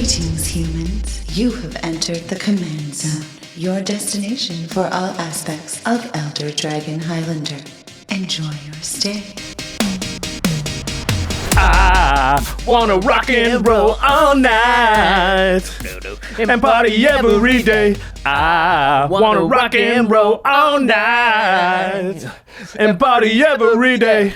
Greetings, humans. You have entered the command zone, your destination for all aspects of Elder Dragon Highlander. Enjoy your stay. I wanna rock and roll all night and party every day. I wanna rock and roll all night and party every day.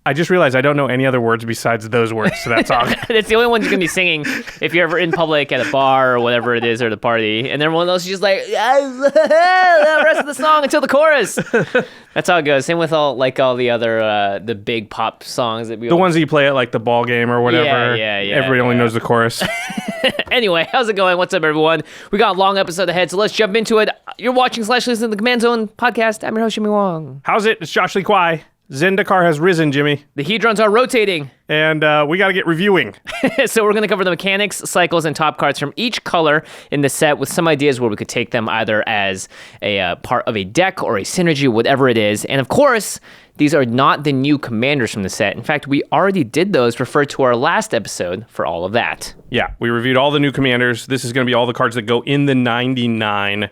I just realized I don't know any other words besides those words to that song. That's the only one you're going to be singing if you're ever in public at a bar or whatever it is, or the party. And everyone else is just like, the rest of the song until the chorus. That's how it goes. Same with all the other, the big pop songs that we... The ones that you play at like the ball game or whatever. Yeah. Everybody only knows the chorus. Anyway, how's it going? What's up, everyone? We got a long episode ahead, so let's jump into it. You're watching / listening to the Command Zone podcast. I'm your host, Jimmy Wong. How's it? It's Josh Lee Kwai. Zendikar has risen, Jimmy. The Hedrons are rotating. And we got to get reviewing. So we're going to cover the mechanics, cycles, and top cards from each color in the set with some ideas where we could take them either as a part of a deck or a synergy, whatever it is. And of course, these are not the new commanders from the set. In fact, we already did those, referred to our last episode for all of that. Yeah, we reviewed all the new commanders. This is going to be all the cards that go in the 99.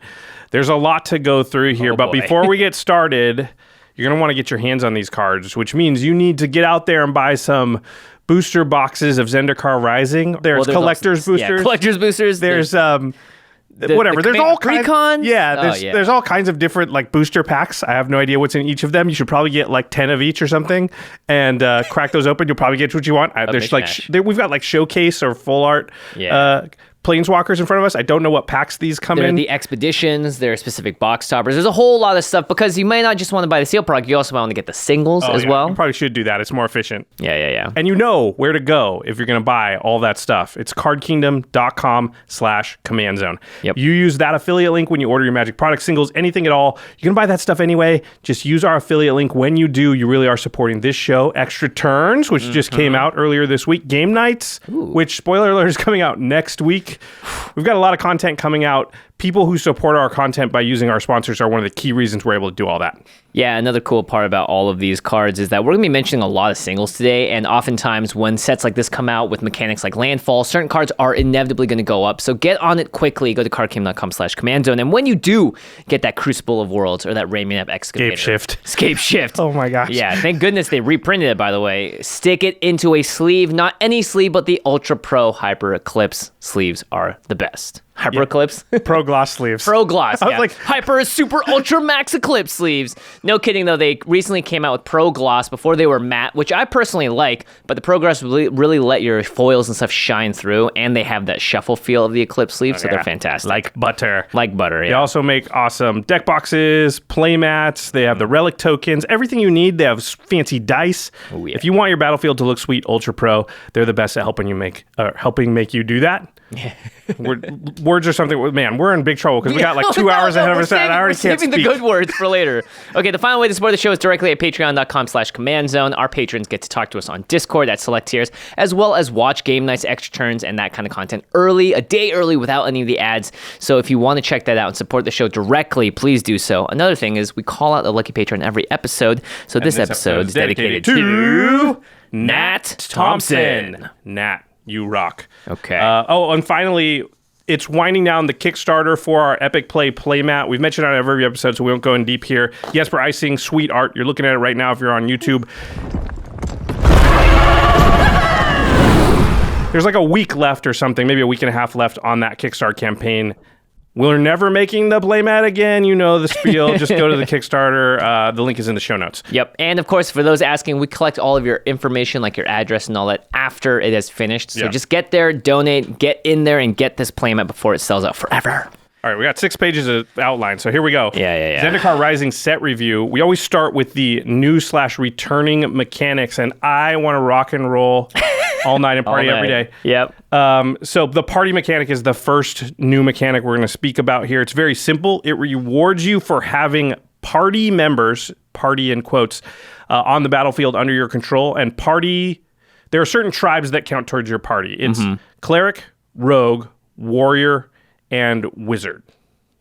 There's a lot to go through here, but before we get started... You're going to want to get your hands on these cards, which means you need to get out there and buy some booster boxes of Zendikar Rising. There's collector's boosters. Yeah, collector's boosters. There's whatever. There's all kinds. Precons? Yeah, there's all kinds of different like booster packs. I have no idea what's in each of them. You should probably get like 10 of each or something and crack those open. You'll probably get what you want. There's we've got like showcase or full art. Yeah. Planeswalkers in front of us. I don't know what packs these come in. There are the expeditions, there are specific box toppers. There's a whole lot of stuff because you may not just want to buy the seal product, you also want to get the singles as well. You probably should do that. It's more efficient. Yeah. And you know where to go if you're going to buy all that stuff. It's cardkingdom.com/commandzone. Yep. You use that affiliate link when you order your Magic product, singles, anything at all. You can buy that stuff anyway. Just use our affiliate link. When you do, you really are supporting this show. Extra Turns, which just came out earlier this week. Game Nights, which, spoiler alert, is coming out next week. We've got a lot of content coming out. People who support our content by using our sponsors are one of the key reasons we're able to do all that. Yeah, another cool part about all of these cards is that we're going to be mentioning a lot of singles today, and oftentimes when sets like this come out with mechanics like Landfall, certain cards are inevitably going to go up. So get on it quickly. Go to cardkingdom.com/commandzone, and when you do get that Crucible of Worlds or that Raymond Excavator. Scape Shift. Oh my gosh. Yeah, thank goodness they reprinted it, by the way. Stick it into a sleeve. Not any sleeve, but the UltraPro Hyper Eclipse sleeves are the best. Hyper Eclipse? Pro Gloss sleeves. Pro Gloss, yeah. I was like... Hyper Super Ultra Max Eclipse sleeves. No kidding, though. They recently came out with Pro Gloss before they were matte, which I personally like, but the Pro Gloss really let your foils and stuff shine through, and they have that shuffle feel of the Eclipse sleeve, so they're fantastic. Like butter. Yeah. They also make awesome deck boxes, play mats. They have the relic tokens, everything you need. They have fancy dice. Oh, yeah. If you want your battlefield to look sweet, UltraPro, they're the best at helping make you do that. Yeah. Words or something. Man, we're in big trouble because we got like 2 hours ahead of us, and I already can't speak. The good words for later. Okay, the final way to support the show is directly at patreon.com/commandzone. Our patrons get to talk to us on Discord at select tiers, as well as watch Game Nights, Extra Turns, and that kind of content early, a day early, without any of the ads. So if you want to check that out and support the show directly, please do so. Another thing is we call out a lucky patron every episode. So this episode is dedicated to Nat Thompson. Nat, you rock. Okay. And finally, it's winding down the Kickstarter for our Epic Play playmat. We've mentioned it on every episode, so we won't go in deep here. Jesper Icing, sweet art. You're looking at it right now if you're on YouTube. There's like a week left or something, maybe a week and a half left on that Kickstarter campaign. We're never making the playmat again. You know the spiel. Just go to the Kickstarter. The link is in the show notes. Yep. And of course, for those asking, we collect all of your information, like your address and all that, after it has finished. So just get there, donate, get in there, and get this playmat before it sells out forever. All right, we got 6 pages of outline, so here we go. Yeah. Zendikar Rising set review. We always start with the new/returning mechanics, and I want to rock and roll all night and party every day. Yep. So the party mechanic is the first new mechanic we're going to speak about here. It's very simple. It rewards you for having party members, party in quotes, on the battlefield under your control. And party, there are certain tribes that count towards your party. It's cleric, rogue, warrior, and wizard.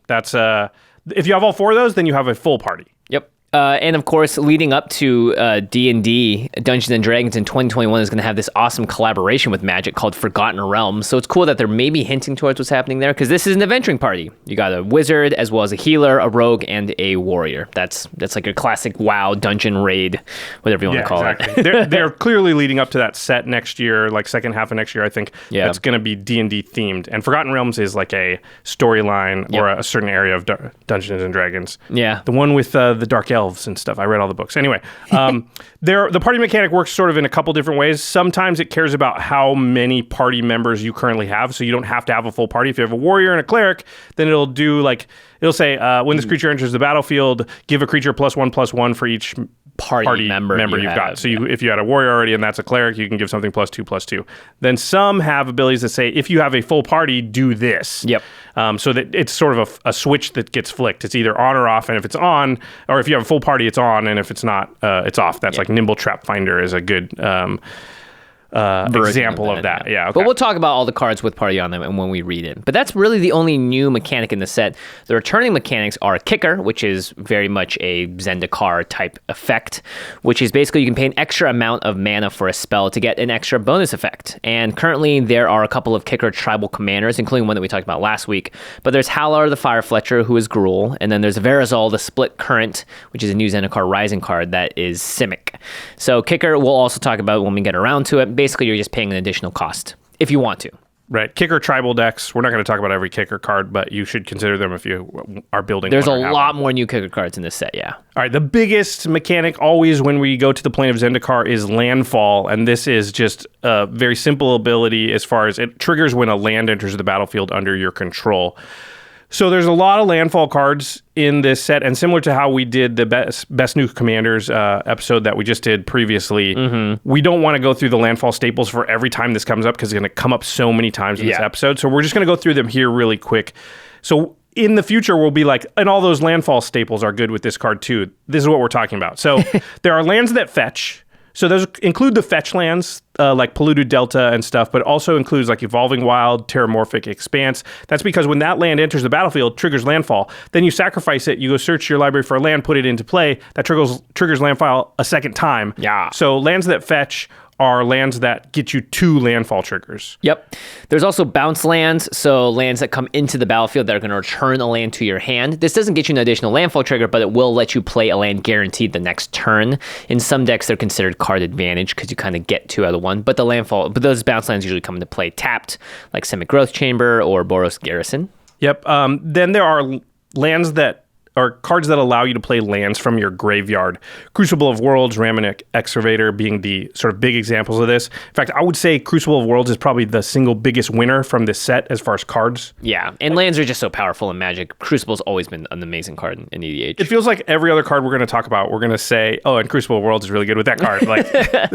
That's if you have all 4 of those, then you have a full party. Yep. And of course, leading up to D&D, Dungeons and Dragons in 2021 is going to have this awesome collaboration with Magic called Forgotten Realms. So it's cool that they're maybe hinting towards what's happening there, because this is an adventuring party. You got a wizard, as well as a healer, a rogue, and a warrior. That's like a classic WoW dungeon raid, whatever you want to call it. they're clearly leading up to that set next year, like second half of next year, I think. Yeah. That's going to be D&D themed. And Forgotten Realms is like a storyline or a certain area of Dungeons and Dragons. Yeah. The one with the Dark Elves and stuff. I read all the books. Anyway, the party mechanic works sort of in a couple different ways. Sometimes it cares about how many party members you currently have, so you don't have to have a full party. If you have a warrior and a cleric, then it'll say when this creature enters the battlefield, give a creature +1/+1 for each party member you've got. So if you had a warrior already and that's a cleric, you can give something +2/+2. Then some have abilities that say, if you have a full party, do this. Yep. So that it's sort of a switch that gets flicked. It's either on or off, and if it's on, or if you have a full party, it's on, and if it's not, it's off. That's like Nimble Trap Finder is a good example of that. Yeah. Okay. But we'll talk about all the cards with party on them and when we read it. But that's really the only new mechanic in the set. The returning mechanics are Kicker, which is very much a Zendikar type effect, which is basically you can pay an extra amount of mana for a spell to get an extra bonus effect. And currently there are a couple of Kicker tribal commanders, including one that we talked about last week. But there's Halar the Fire Fletcher, who is Gruul, and then there's Verazal the Split Current, which is a new Zendikar Rising card that is Simic. So Kicker we'll also talk about when we get around to it. Basically, you're just paying an additional cost if you want to. Right. Kicker tribal decks. We're not going to talk about every Kicker card, but you should consider them if you are building. There's a lot more new Kicker cards in this set, yeah. All right. The biggest mechanic always when we go to the plane of Zendikar is Landfall, and this is just a very simple ability as far as it triggers when a land enters the battlefield under your control. So there's a lot of landfall cards in this set, and similar to how we did the best new commanders episode that we just did previously, we don't want to go through the landfall staples for every time this comes up because it's going to come up so many times in this episode. So we're just going to go through them here really quick. So in the future, we'll be like, and all those landfall staples are good with this card too. This is what we're talking about. So there are lands that fetch. So those include the fetch lands like Polluted Delta and stuff, but also includes like Evolving Wild, Terramorphic Expanse. That's because when that land enters the battlefield, triggers landfall. Then you sacrifice it, you go search your library for a land, put it into play. That triggers landfall a second time. Yeah. So lands that fetch are lands that get you 2 landfall triggers. Yep. There's also bounce lands, so lands that come into the battlefield that are going to return a land to your hand. This doesn't get you an additional landfall trigger, but it will let you play a land guaranteed the next turn. In some decks, they're considered card advantage because you kind of get 2 out of 1, but those bounce lands usually come into play tapped, like Simic Growth Chamber or Boros Garrison. Yep. Then there are lands that are cards that allow you to play lands from your graveyard. Crucible of Worlds, Ramanic Excavator being the sort of big examples of this. In fact, I would say Crucible of Worlds is probably the single biggest winner from this set as far as cards. Yeah, and lands are just so powerful in Magic. Crucible's always been an amazing card in EDH. It feels like every other card we're going to talk about, we're going to say, oh, and Crucible of Worlds is really good with that card.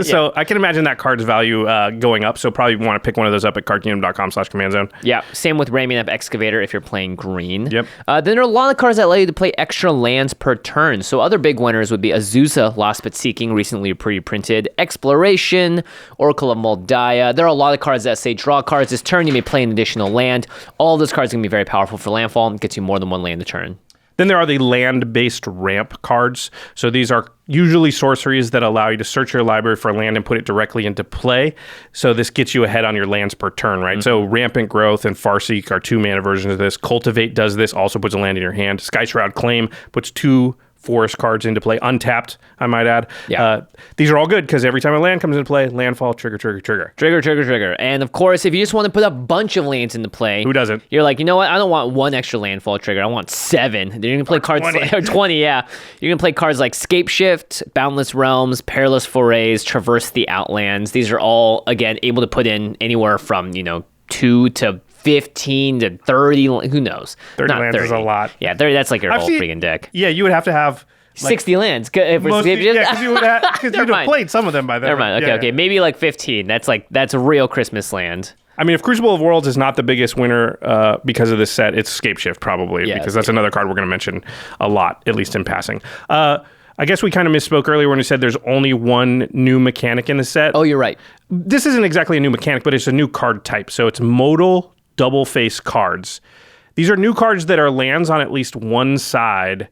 So I can imagine that card's value going up, so probably want to pick one of those up at cardkingdom.com/commandzone. Yeah, same with Ramanic Excavator if you're playing green. Yep. Then there are a lot of cards that allow you to play extra lands per turn. So other big winners would be Azusa, Lost But Seeking, recently pre-printed, Exploration, Oracle of Moldiah. There are a lot of cards that say draw cards this turn, you may play an additional land. All of those cards are going to be very powerful for landfall and gets you more than 1 land a turn. Then there are the land-based ramp cards. So these are usually sorceries that allow you to search your library for a land and put it directly into play. So this gets you ahead on your lands per turn, right? So Rampant Growth and Farseek are 2-mana versions of this. Cultivate does this, also puts a land in your hand. Skyshroud Claim puts 2 forest cards into play, untapped, I might add. Yeah. These are all good because every time a land comes into play, landfall, trigger, trigger, trigger. Trigger, trigger, trigger. And of course, if you just want to put a bunch of lands into play, who doesn't? You're like, you know what? I don't want 1 extra landfall trigger. I want 7. Then you're gonna play cards 20. or 20. Yeah, you're gonna play cards like Scapeshift, Boundless Realms, Perilous Forays, Traverse the Outlands. These are all again able to put in anywhere from 2 to 15 to 30, who knows? 30 Not lands 30. is a lot. Yeah, 30, that's like your whole freaking deck. Yeah, you would have to have 60 lands. Because you would have played some of them by then. Never mind. Okay. Maybe like 15. That's a real Christmas land. I mean, if Crucible of Worlds is not the biggest winner because of this set, it's Scapeshift probably, because that's another card we're going to mention a lot, at least in passing. I guess we kind of misspoke earlier when we said there's only 1 new mechanic in the set. Oh, you're right. This isn't exactly a new mechanic, but it's a new card type. So it's modal double face cards. These are new cards that are lands on at least one side.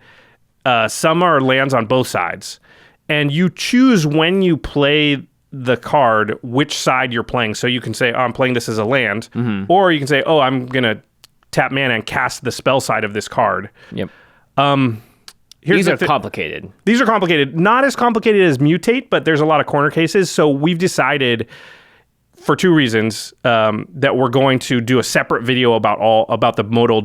some are lands on both sides. And you choose when you play the card which side you're playing. So you can say, oh, I'm playing this as a land. Or you can say, oh, I'm going to tap mana and cast the spell side of this card. Yep. These are complicated. These are complicated. Not as complicated as Mutate, but there's a lot of corner cases. So we've decided, for two reasons, that we're going to do a separate video about the modal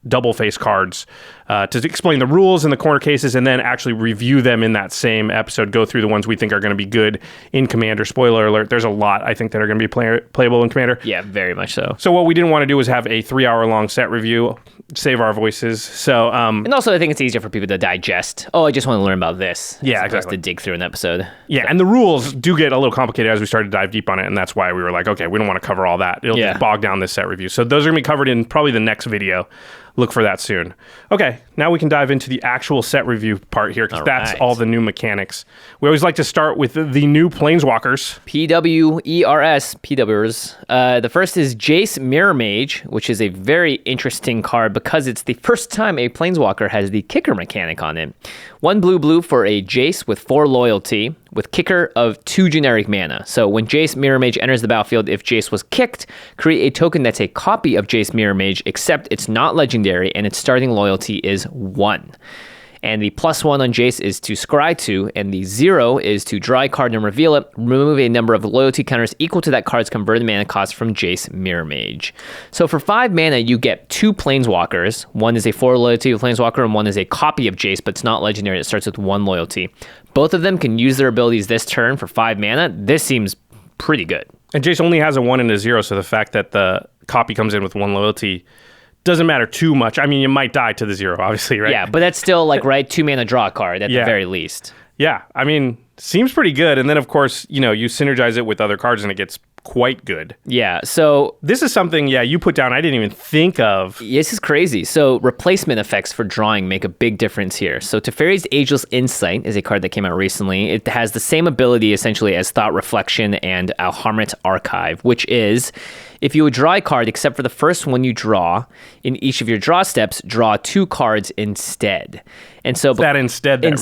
double face cards to explain the rules in the corner cases, and then actually review them in that same episode. Go through the ones we think are going to be good in Commander. Spoiler alert: there's a lot I think that are going to be playable in Commander. Yeah, very much so. So what we didn't want to do was have a 3-hour long set review. Save our voices. So and also I think it's easier for people to digest. Oh, I just want to learn about this. Yeah, as opposed exactly. to dig through an episode. Yeah, and the rules do get a little complicated as we started to dive deep on it, and that's why we were like, okay, we don't want to cover all that. It'll just bog down this set review. So those are going to be covered in probably the next video. Look for that soon. Okay, now we can dive into the actual set review part here, because that's all the new mechanics. We always like to start with the new Planeswalkers. PWERS. The first is Jace Mirror Mage, which is a very interesting card because it's the first time a Planeswalker has the kicker mechanic on it. 1 blue for a Jace with 4 loyalty, with kicker of 2 generic mana. So when Jace Mirror Mage enters the battlefield, if Jace was kicked, create a token that's a copy of Jace Mirror Mage, except it's not legendary and its starting loyalty is 1. And the +1 on Jace is to scry 2, and the 0 is to draw a card and reveal it. Remove a number of loyalty counters equal to that card's converted mana cost from Jace Mirror Mage. So for 5 mana, you get 2 Planeswalkers. One is a 4 loyalty Planeswalker, and one is a copy of Jace, but it's not legendary. It starts with 1 loyalty. Both of them can use their abilities this turn for 5 mana. This seems pretty good. And Jace only has a 1 and a 0, so the fact that the copy comes in with 1 loyalty doesn't matter too much. I mean, you might die to the 0, obviously, right? Yeah, but that's still like, right, 2 mana draw a card at the very least. Yeah, I mean, seems pretty good. And then, of course, you synergize it with other cards and it gets quite good. Yeah, so this is something, you put down I didn't even think of. This is crazy. So replacement effects for drawing make a big difference here. So Teferi's Ageless Insight is a card that came out recently. It has the same ability essentially as Thought Reflection and Alhamrit Archive, which is, if you would draw a card except for the first one you draw, in each of your draw steps, draw 2 cards instead. And so that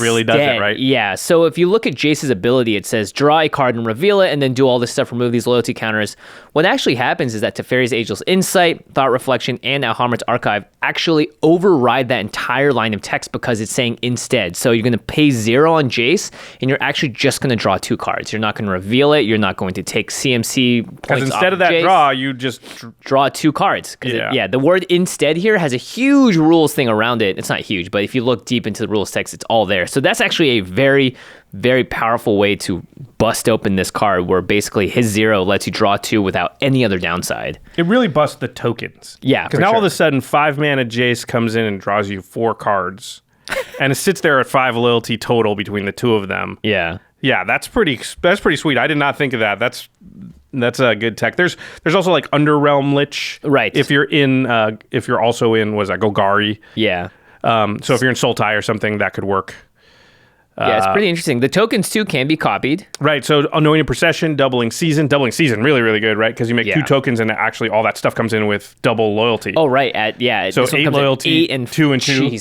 really does it, right? Yeah. So if you look at Jace's ability, it says draw a card and reveal it, and then do all this stuff, remove these loyalty counters. What actually happens is that Teferi's Ageless Insight, Thought Reflection, and Alhamrit's Archive actually override that entire line of text because it's saying instead. So you're going to pay 0 on Jace, and you're actually just going to draw 2 cards. You're not going to reveal it. You're not going to take CMC points because instead of that Jace. Draw, you just draw 2 cards. The word instead here has a huge rules thing around it. It's not huge, but if you look deep into the rules text, it's all there. So that's actually a very, very powerful way to bust open this card, where basically his 0 lets you draw 2 without any other downside. It really busts the tokens. Yeah, because now all of a sudden 5 mana Jace comes in and draws you 4 cards, and it sits there at 5 loyalty total between the 2 of them. Yeah, that's pretty sweet. I did not think of that. That's a good tech. There's also like Underrealm Lich, right? If you're also in Golgari. Yeah. So if you're in Sultai or something, that could work. Yeah, it's pretty interesting. The tokens, too, can be copied. Right, so Anointed Procession, Doubling Season, really, really good, right? Because you make 2 tokens, and actually all that stuff comes in with double loyalty. Oh, right, so 8 loyalty, 8 and 2 and 2.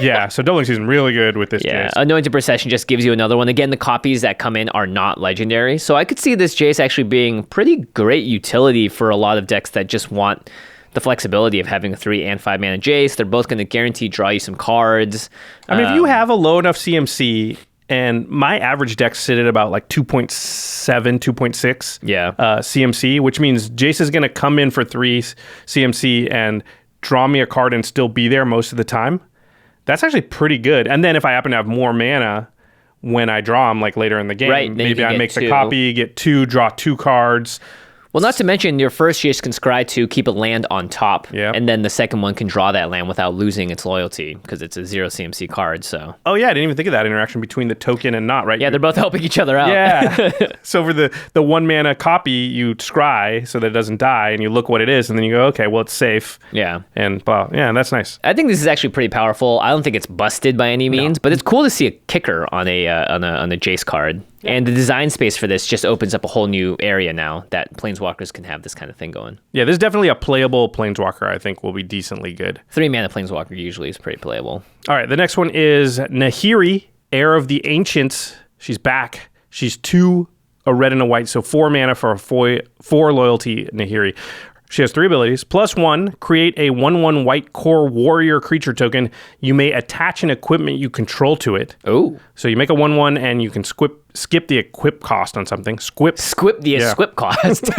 Yeah, so Doubling Season, really good with this. Yeah, Jace. Anointed Procession just gives you another one. Again, the copies that come in are not legendary, so I could see this Jace actually being pretty great utility for a lot of decks that just want the flexibility of having a 3 and 5 mana Jace. They're both going to guarantee draw you some cards. I mean, if you have a low enough CMC, and my average decks sit at about like 2.7, 2.6 CMC, which means Jace is going to come in for 3 CMC and draw me a card and still be there most of the time. That's actually pretty good. And then if I happen to have more mana when I draw them, like later in the game, maybe I make the copy, get 2, draw 2 cards. Well, not to mention your first Jace can scry to keep a land on top, and then the second one can draw that land without losing its loyalty because it's a 0 CMC card. So. Oh yeah, I didn't even think of that interaction between the token and not, right? Yeah, they're both helping each other out. Yeah. So for the 1 mana copy, you scry so that it doesn't die, and you look what it is, and then you go, okay, well it's safe. Yeah. And that's nice. I think this is actually pretty powerful. I don't think it's busted by any means, but it's cool to see a kicker on a Jace card. And the design space for this just opens up a whole new area now that planeswalkers can have this kind of thing going. Yeah, this is definitely a playable planeswalker. I think will be decently good. 3 mana planeswalker usually is pretty playable. All right, the next one is Nahiri, Heir of the Ancients. She's back. She's 2, a red and a white, so 4 mana for a 4 loyalty Nahiri. She has 3 abilities. +1, create a 1/1 white core warrior creature token. You may attach an equipment you control to it. Oh. So you make a 1/1 and you can skip the equip cost on something. Squip cost.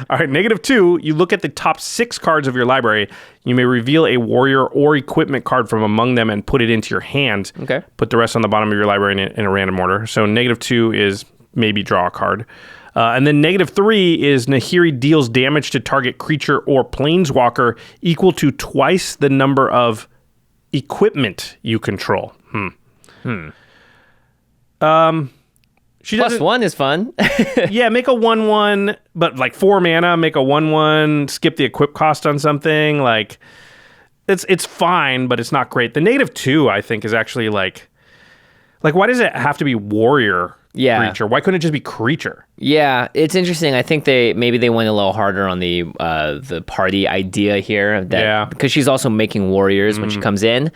All right, -2, you look at the top 6 cards of your library. You may reveal a warrior or equipment card from among them and put it into your hand. Okay. Put the rest on the bottom of your library in a random order. So -2 is maybe draw a card. And then -3 is Nahiri deals damage to target creature or planeswalker equal to twice the number of equipment you control. She +1 is fun. Yeah, make a 1/1, but like 4 mana, make a 1/1, skip the equip cost on something. Like, it's fine, but it's not great. The -2, I think, is actually like why does it have to be warrior? Yeah. Creature. Why couldn't it just be creature? Yeah, it's interesting. I think they went a little harder on the party idea here. Because she's also making warriors when she comes in.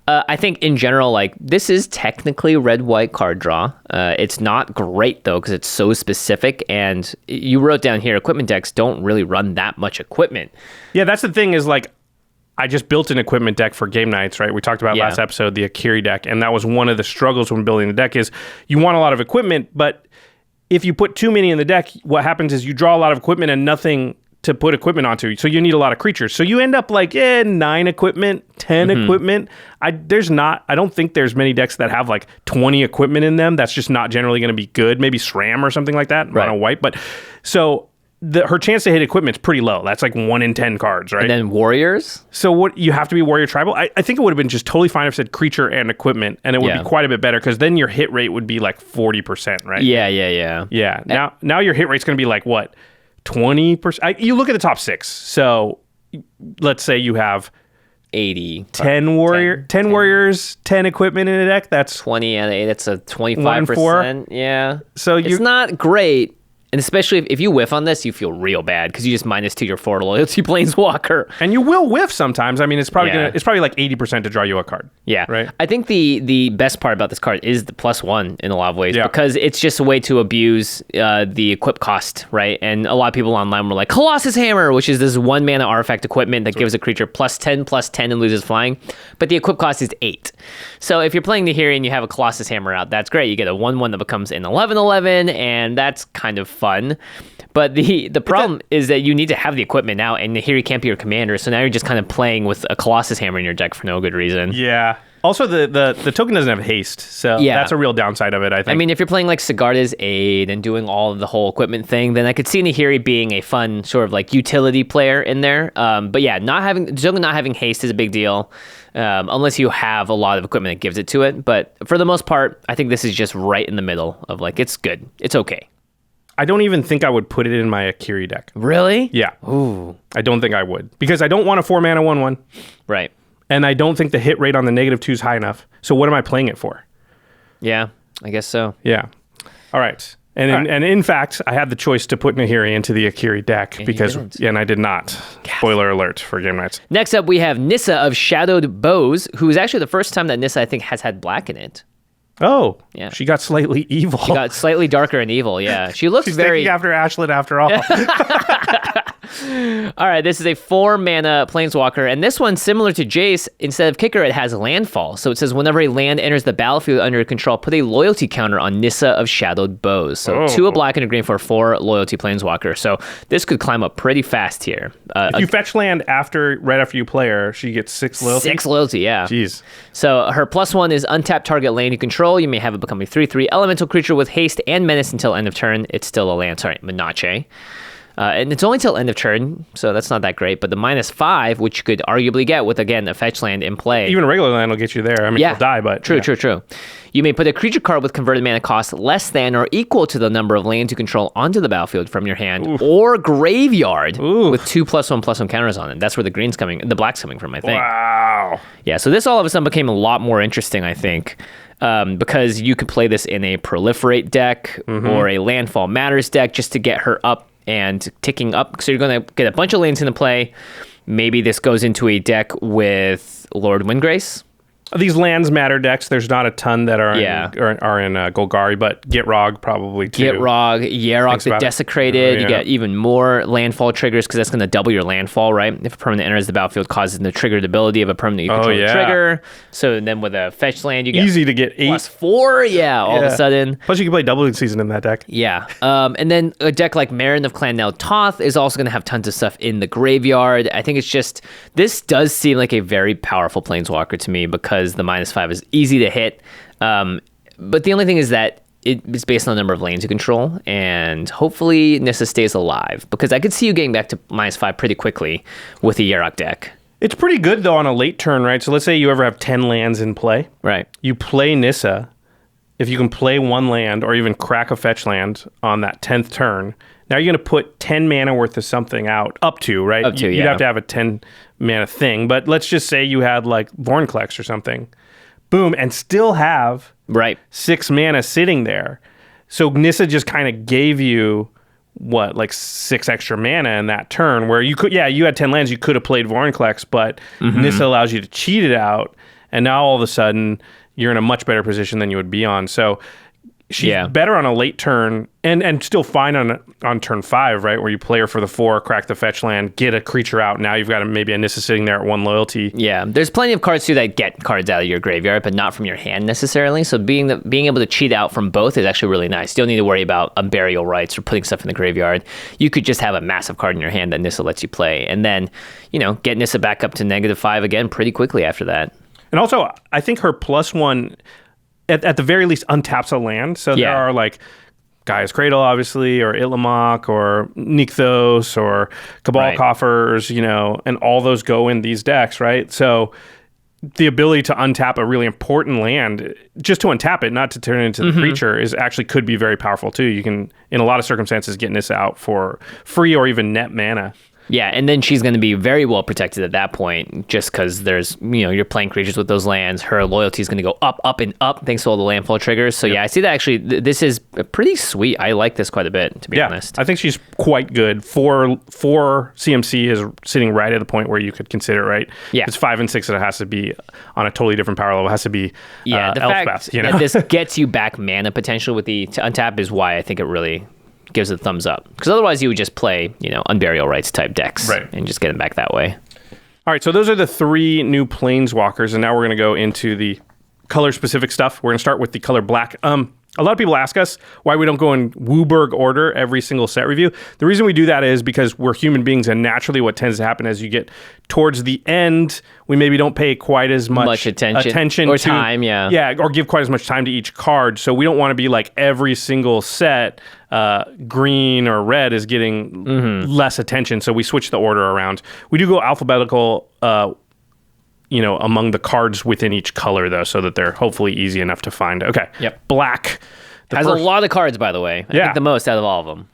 I think in general, like, this is technically red-white card draw. It's not great, though, because it's so specific. And you wrote down here, equipment decks don't really run that much equipment. Yeah, that's the thing is, like, I just built an equipment deck for game nights, right? We talked about last episode, the Akiri deck, and that was one of the struggles when building the deck is you want a lot of equipment, but if you put too many in the deck, what happens is you draw a lot of equipment and nothing to put equipment onto. So you need a lot of creatures. So you end up like 9 equipment, 10 equipment. I don't think there's many decks that have like 20 equipment in them. That's just not generally going to be good. Maybe SRAM or something like that, mono white. But so her chance to hit equipment's pretty low. That's like 1 in 10 cards, right? And then warriors? So what you have to be warrior tribal? I think it would have been just totally fine if it said creature and equipment, and it would be quite a bit better because then your hit rate would be like 40%, right? Yeah. Now your hit rate's going to be like what? 20%? You look at the top 6. So let's say you have 80. 10 warriors, 10 equipment in a deck. That's 20 and 8. That's a 25%. Yeah. So it's not great. And especially if you whiff on this, you feel real bad because you just -2 your 4 loyalty planeswalker. And you will whiff sometimes. I mean, it's probably like 80% to draw you a card. Yeah. Right. I think the best part about this card is the +1 in a lot of ways because it's just a way to abuse the equip cost, right? And a lot of people online were like, Colossus Hammer, which is this 1 mana artifact equipment that gives a creature +10/+10 and loses flying. But the equip cost is 8. So if you're playing Nahiri and you have a Colossus Hammer out, that's great. You get a 1/1 that becomes an 11/11, and that's kind of fun. But the problem is that you need to have the equipment now, and Nahiri can't be your commander, so now you're just kind of playing with a Colossus Hammer in your deck for no good reason. Yeah. Also, the token doesn't have haste, so that's a real downside of it, I think. I mean, if you're playing like Sigarda's Aid and doing all of the whole equipment thing, then I could see Nahiri being a fun sort of like utility player in there. But yeah, not having haste is a big deal, unless you have a lot of equipment that gives it to it. But for the most part, I think this is just right in the middle of like, it's good. It's okay. I don't even think I would put it in my Akiri deck. Really? Yeah. Ooh. I don't think I would. Because I don't want a 4 mana 1/1. Right. And I don't think the hit rate on the -2 is high enough. So what am I playing it for? Yeah, I guess so. Yeah. All right. And in fact, I had the choice to put Nahiri into the Akiri deck and I did not. Spoiler alert for game nights. Next up, we have Nissa of Shadowed BOUGHS, who is actually the first time that Nissa, I think, has had black in it. Oh, yeah. She got slightly evil. She got slightly darker and evil, yeah. She looks She's very... taking after Ashland after all. All right, this is a 4 mana planeswalker, and this one, similar to Jace, instead of kicker, it has landfall. So it says whenever a land enters the battlefield under your control, put a loyalty counter on Nissa of Shadowed BOUGHS. So 2 a black and a green for a 4 loyalty planeswalker. So this could climb up pretty fast here. If you fetch land right after you play her, she gets 6 loyalty? 6 loyalty, yeah. Jeez. So her +1 is untap target land you control. You may have it become a 3/3 elemental creature with haste and menace until end of turn. It's still a land. Sorry, Menace. And it's only till end of turn, so that's not that great. But the -5, which you could arguably get with, again, a fetch land in play. Even a regular land will get you there. I mean, you'll die, but... True. You may put a creature card with converted mana cost less than or equal to the number of lands you control onto the battlefield from your hand or graveyard with 2+1/+1 counters on it. That's where the black's coming from, I think. Wow. Yeah, so this all of a sudden became a lot more interesting, I think, because you could play this in a Proliferate deck or a Landfall Matters deck just to get her up and ticking up. So you're going to get a bunch of lands into play. Maybe this goes into a deck with Lord Windgrace. These lands matter decks. There's not a ton that are in Golgari, but Gitrog probably too. Gitrog, Yarok the Desecrated. You get even more landfall triggers because that's going to double your landfall, right? If a permanent enters the battlefield, causing the triggered ability of a permanent you control to trigger. So then with a fetch land, you get easy to get 8 +4. All of a sudden. Plus you can play Doubling Season in that deck. Yeah. And then a deck like Marin of Clan Nel Toth is also going to have tons of stuff in the graveyard. I think it's just this does seem like a very powerful planeswalker to me because the -5 is easy to hit. But the only thing is that it's based on the number of lanes you control, and hopefully Nissa stays alive, because I could see you getting back to -5 pretty quickly with a Yarok deck. It's pretty good, though, on a late turn, right? So let's say you ever have 10 lands in play. Right. You play Nissa. If you can play 1 land or even crack a fetch land on that 10th turn, now you're going to put 10 mana worth of something out, up to, right? You'd have to have a 10 mana thing, but let's just say you had like Vorinclex or something. Boom, and still have 6 mana sitting there. So Nissa just kind of gave you, what, like 6 extra mana in that turn, where you could, you had 10 lands, you could have played Vorinclex, but Nissa allows you to cheat it out, and now all of a sudden you're in a much better position than you would be on. So she's better on a late turn and still fine on turn 5, right? Where you play her for the 4, crack the fetch land, get a creature out. Now you've got maybe a Nissa sitting there at 1 loyalty. Yeah, there's plenty of cards too that get cards out of your graveyard, but not from your hand necessarily. So being able to cheat out from both is actually really nice. You don't need to worry about burial rights or putting stuff in the graveyard. You could just have a massive card in your hand that Nissa lets you play, and then get Nissa back up to -5 again pretty quickly after that. And also, I think her +1 at the very least untaps a land. So there are like Gaia's Cradle, obviously, or Itlimoc, or Nykthos, or Cabal Coffers, and all those go in these decks, right? So the ability to untap a really important land, just to untap it, not to turn it into the creature, could be very powerful too. You can, in a lot of circumstances, get this out for free or even net mana. Yeah, and then she's going to be very well protected at that point, just because there's, you're playing creatures with those lands. Her loyalty is going to go up, up, and up, thanks to all the landfall triggers. So I see that actually, this is pretty sweet. I like this quite a bit, to be honest. I think she's quite good. 4 CMC is sitting right at the point where you could consider, right? Yeah. It's 5 and 6 that it has to be on a totally different power level. It has to be the Elfbeth, that this gets you back mana potential with the to untap is why I think it really gives it a thumbs up, because otherwise you would just play unburial rights type decks and just get them back that way. All right, so those are the 3 new planeswalkers, and now we're going to go into the color specific stuff. We're going to start with the color black. A lot of people ask us why we don't go in Wooburg order every single set review. The reason we do that is because we're human beings, and naturally what tends to happen as you get towards the end, we maybe don't pay quite as much attention or to time, or give quite as much time to each card. So we don't want to be like every single set green or red is getting less attention. So we switch the order around. We do go alphabetical among the cards within each color, though, so that they're hopefully easy enough to find. Okay. Yep. Black. Has a lot of cards, by the way. I think the most out of all of them.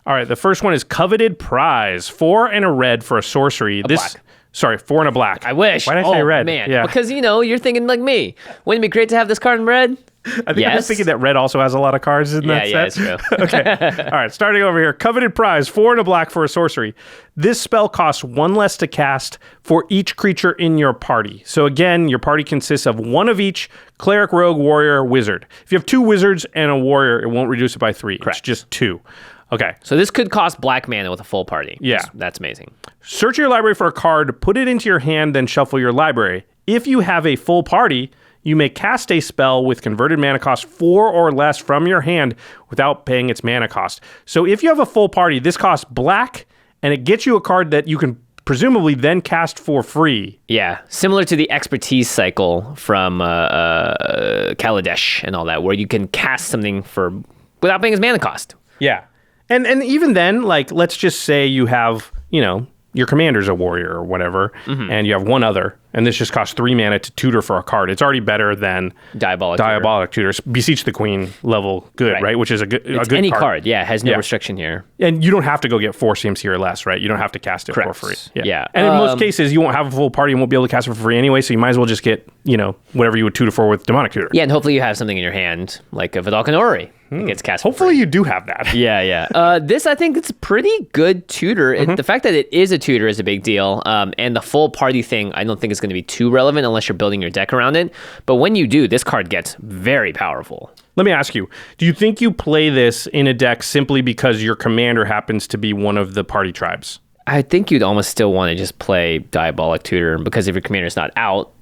All right. The first one is Coveted Prize. 4 and a red for a sorcery. Black. Sorry, 4 and a black. I wish. Why did I say red? Man. Yeah. Because, you're thinking like me. Wouldn't it be great to have this card in red? I think I'm just thinking that red also has a lot of cards in that set. Yeah, it's true. Okay. All right, starting over here. Coveted Prize, 4 and a black for a sorcery. This spell costs 1 less to cast for each creature in your party. So again, your party consists of 1 of each: cleric, rogue, warrior, wizard. If you have 2 wizards and a warrior, it won't reduce it by 3. Correct. It's just 2. Okay. So this could cost black mana with a full party. Yeah. That's amazing. Search your library for a card, put it into your hand, then shuffle your library. If you have a full party, you may cast a spell with converted mana cost 4 or less from your hand without paying its mana cost. So if you have a full party, this costs black, and it gets you a card that you can presumably then cast for free. Yeah, similar to the expertise cycle from Kaladesh and all that, where you can cast something without paying its mana cost. Yeah. And even then, like, let's just say you have, you know, your commander's a warrior or whatever, and you have one other, and this just costs 3 mana to tutor for a card. It's already better than Diabolic Tutor. Beseech the Queen level good, right? Which is a good any card. Yeah, has no restriction here. And you don't have to go get 4 CMC or less, right? You don't have to cast it for free. Yeah. And in most cases, you won't have a full party and won't be able to cast it for free anyway, so you might as well just get, you know, whatever you would tutor for with Demonic Tutor. Yeah, and hopefully you have something in your hand, like a Vidalcan Orrery. It gets cast. Hopefully you do have that. Yeah. This, I think, it's a pretty good tutor. The fact that it is a tutor is a big deal. And the full party thing, I don't think is going to be too relevant unless you're building your deck around it. But when you do, this card gets very powerful. Let me ask you, do you think you play this in a deck simply because your commander happens to be one of the party tribes? I think you'd almost still want to just play Diabolic Tutor, because if your commander's not out,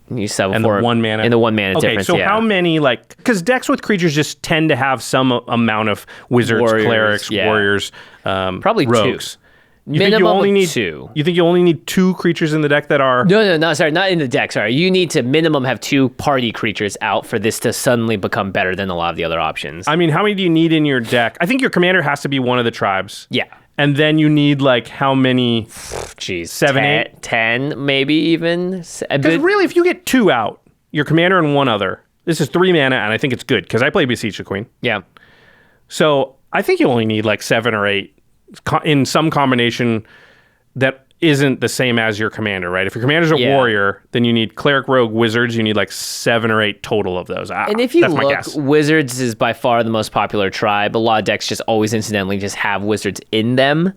you sell and for the 1 mana. And the 1 mana difference. So how many, like, because decks with creatures just tend to have some amount of wizards, clerics, warriors, probably rogues. 2. Minimum 2. You think you only need 2 creatures in the deck that are... No, sorry, not in the deck, sorry. You need to minimum have 2 party creatures out for this to suddenly become better than a lot of the other options. I mean, how many do you need in your deck? I think your commander has to be one of the tribes. Yeah. And then you need, like, how many? Jeez. 7, 8? 10, maybe even. Because really, if you get 2 out, your commander and 1 other, this is 3 mana, and I think it's good, because I play Beseech the Queen. Yeah. So I think you only need, like, 7 or 8 in some combination that isn't the same as your commander, right? If your commander's a warrior, then you need cleric, rogue, wizards. You need like 7 or 8 total of those. And if you look, wizards is by far the most popular tribe. A lot of decks just always incidentally just have wizards in them.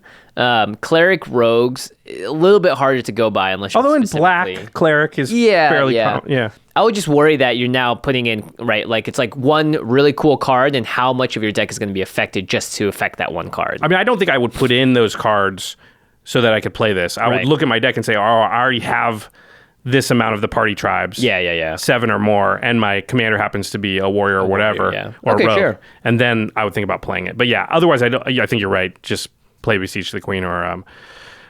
Cleric, rogues, a little bit harder to go by unless you're in black, cleric is fairly common. Yeah. I would just worry that you're now putting in, right, like it's like one really cool card and how much of your deck is going to be affected just to affect that one card. I mean, I don't think I would put in those cards so that I could play this. I would look at my deck and say, oh, I already have this amount of the party tribes. Yeah. 7 or more, and my commander happens to be a warrior or whatever, or rogue. Sure. And then I would think about playing it. But yeah, otherwise, I think you're right. Just play Beseech the Queen or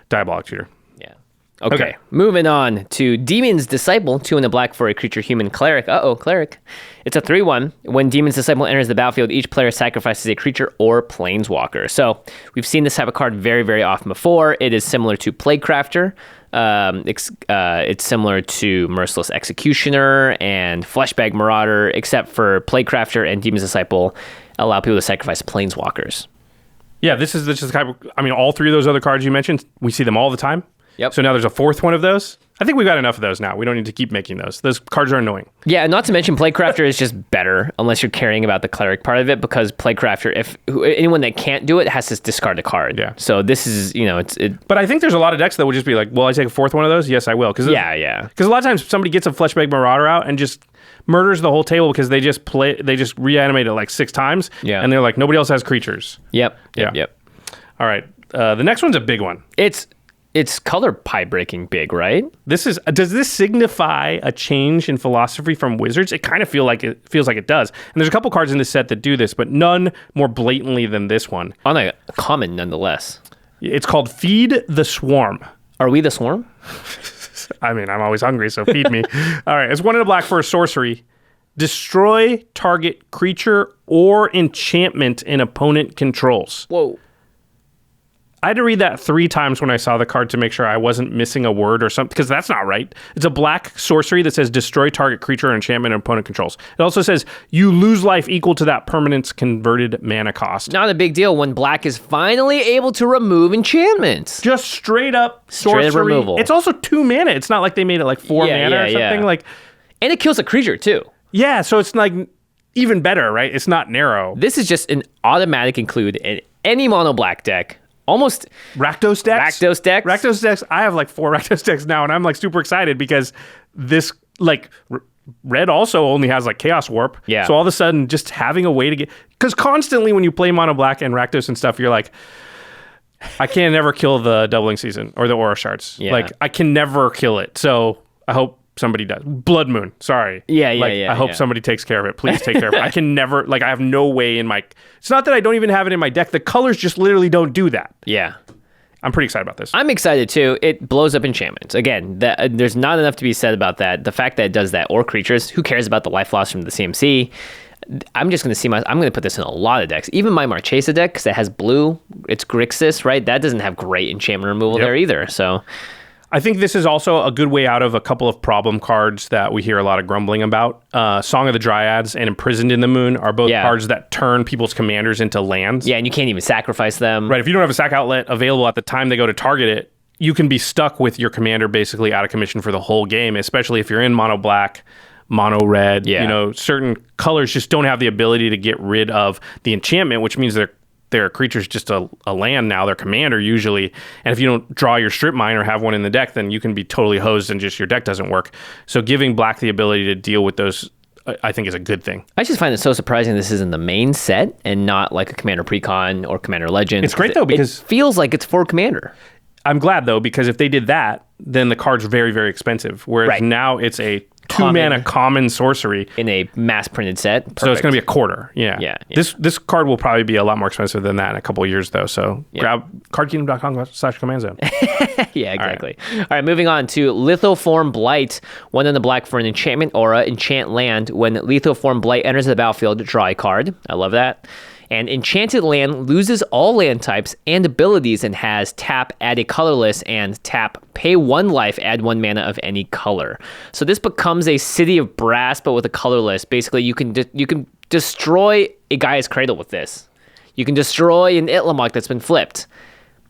Diabolic Tutor. Yeah. Okay. Moving on to Demon's Disciple, 2 in the black for a creature human cleric. Cleric. It's a 3/1. When Demon's Disciple enters the battlefield, each player sacrifices a creature or planeswalker. So we've seen this type of card very, very often before. It is similar to Plaguecrafter. It's similar to Merciless Executioner and Fleshbag Marauder, except for Plaguecrafter and Demon's Disciple allow people to sacrifice planeswalkers. Yeah, this is the type of, I mean, all 3 of those other cards you mentioned, we see them all the time. Yep. So now there's a 4th one of those. I think we've got enough of those now. We don't need to keep making those. Those cards are annoying. Yeah, not to mention Plaguecrafter is just better unless you're caring about the cleric part of it, because Plaguecrafter, if anyone that can't do it has to discard a card. Yeah. So this is, But I think there's a lot of decks that would just be like, well, I take a 4th one of those? Yes, I will. Yeah. Because a lot of times somebody gets a Fleshbag Marauder out and just murders the whole table because they just reanimate it like 6 times. Yeah. And they're like, nobody else has creatures. Yep. All right. The next one's a big one. It's color pie breaking big, right? Does this signify a change in philosophy from Wizards? It kind of feels like it does. And there's a couple cards in this set that do this, but none more blatantly than this one. On a common, nonetheless. It's called Feed the Swarm. Are we the swarm? I mean, I'm always hungry, so feed me. All right, it's 1 in the black for a sorcery. Destroy target creature or enchantment an opponent controls. Whoa. I had to read that 3 times when I saw the card to make sure I wasn't missing a word or something, because that's not right. It's a black sorcery that says destroy target creature or enchantment and opponent controls. It also says you lose life equal to that permanent's converted mana cost. Not a big deal when black is finally able to remove enchantments. Just straight up sorcery. Straight removal. It's also 2 mana. It's not like they made it like 4 mana or something. Like, and it kills a creature too. Yeah, so it's like even better, right? It's not narrow. This is just an automatic include in any mono black deck. Almost Rakdos decks. I have like 4 Rakdos decks now, and I'm like super excited because this like red also only has like Chaos Warp. Yeah. So all of a sudden, just having a way to get, because constantly when you play mono black and Rakdos and stuff, you're like, I can never kill the Doubling Season or the Aura Shards. Yeah. Like I can never kill it. So I hope somebody does. Blood Moon. Sorry. Yeah. I hope somebody takes care of it. Please take care of it. I can never, I have no way in my, it's not that I don't even have it in my deck. The colors just literally don't do that. Yeah. I'm pretty excited about this. I'm excited too. It blows up enchantments. Again, there's not enough to be said about that. The fact that it does that or creatures, who cares about the life loss from the CMC? I'm just going to see I'm going to put this in a lot of decks. Even my Marchesa deck, because it has blue, it's Grixis, right? That doesn't have great enchantment removal there either. So I think this is also a good way out of a couple of problem cards that we hear a lot of grumbling about. Song of the Dryads and Imprisoned in the Moon are both cards that turn people's commanders into lands. Yeah, and you can't even sacrifice them. Right, if you don't have a sack outlet available at the time they go to target it, you can be stuck with your commander basically out of commission for the whole game, especially if you're in mono black, mono red. Yeah. You know, certain colors just don't have the ability to get rid of the enchantment, which means their creature's just a land now, their commander usually. And if you don't draw your strip mine or have one in the deck, then you can be totally hosed and just your deck doesn't work. So giving black the ability to deal with those, I think, is a good thing. I just find it so surprising this is in the main set and not like a Commander Precon or Commander Legends. It's great though, because it feels like it's for Commander. I'm glad though, because if they did that, then the card's very, very expensive. Whereas now it's a 2-mana common sorcery in a mass printed set. Perfect. So it's going to be a quarter. Yeah. This card will probably be a lot more expensive than that in a couple of years though. So grab cardkingdom.com/commandzone. Yeah, exactly. All right, moving on to Lithoform Blight. 1 in the black for an enchantment aura, enchant land. When Lithoform Blight enters the battlefield, draw a card. I love that. And enchanted land loses all land types and abilities and has tap, add a colorless, and tap, pay 1 life, add 1 mana of any color. So this becomes a City of Brass, but with a colorless. Basically, you can destroy a Gaia's Cradle with this. You can destroy an Itlimoc that's been flipped.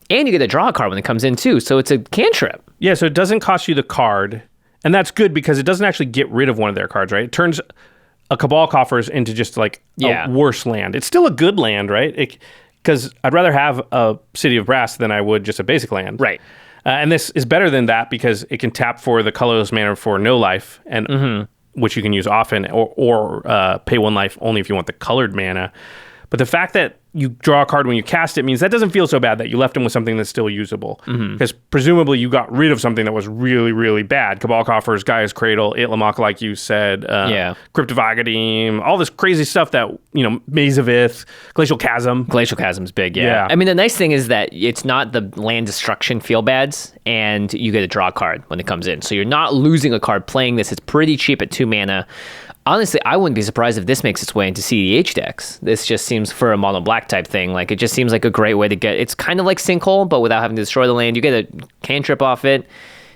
And you get to draw a card when it comes in too, so it's a cantrip. Yeah, so it doesn't cost you the card, and that's good because it doesn't actually get rid of one of their cards, right? It turns a Cabal Coffers into just like a worse land. It's still a good land, right? Because I'd rather have a City of Brass than I would just a basic land. Right. And this is better than that because it can tap for the colorless mana for no life, and which you can use often, or pay 1 life only if you want the colored mana. But the fact that you draw a card when you cast it means that doesn't feel so bad that you left them with something that's still usable. Because presumably you got rid of something that was really, really bad. Cabal Coffers, Gaia's Cradle, Itlimoc, like you said, Crypt of Agadim, all this crazy stuff that, Maze of Ith, Glacial Chasm. Glacial Chasm's big, yeah. I mean, the nice thing is that it's not the land destruction feel bads, and you get a draw card when it comes in. So you're not losing a card playing this. It's pretty cheap at 2 mana. Honestly, I wouldn't be surprised if this makes its way into CEDH decks. This just seems, for a mono black type thing, like it just seems like a great way to get. It's kind of like Sinkhole, but without having to destroy the land. You get a cantrip off it.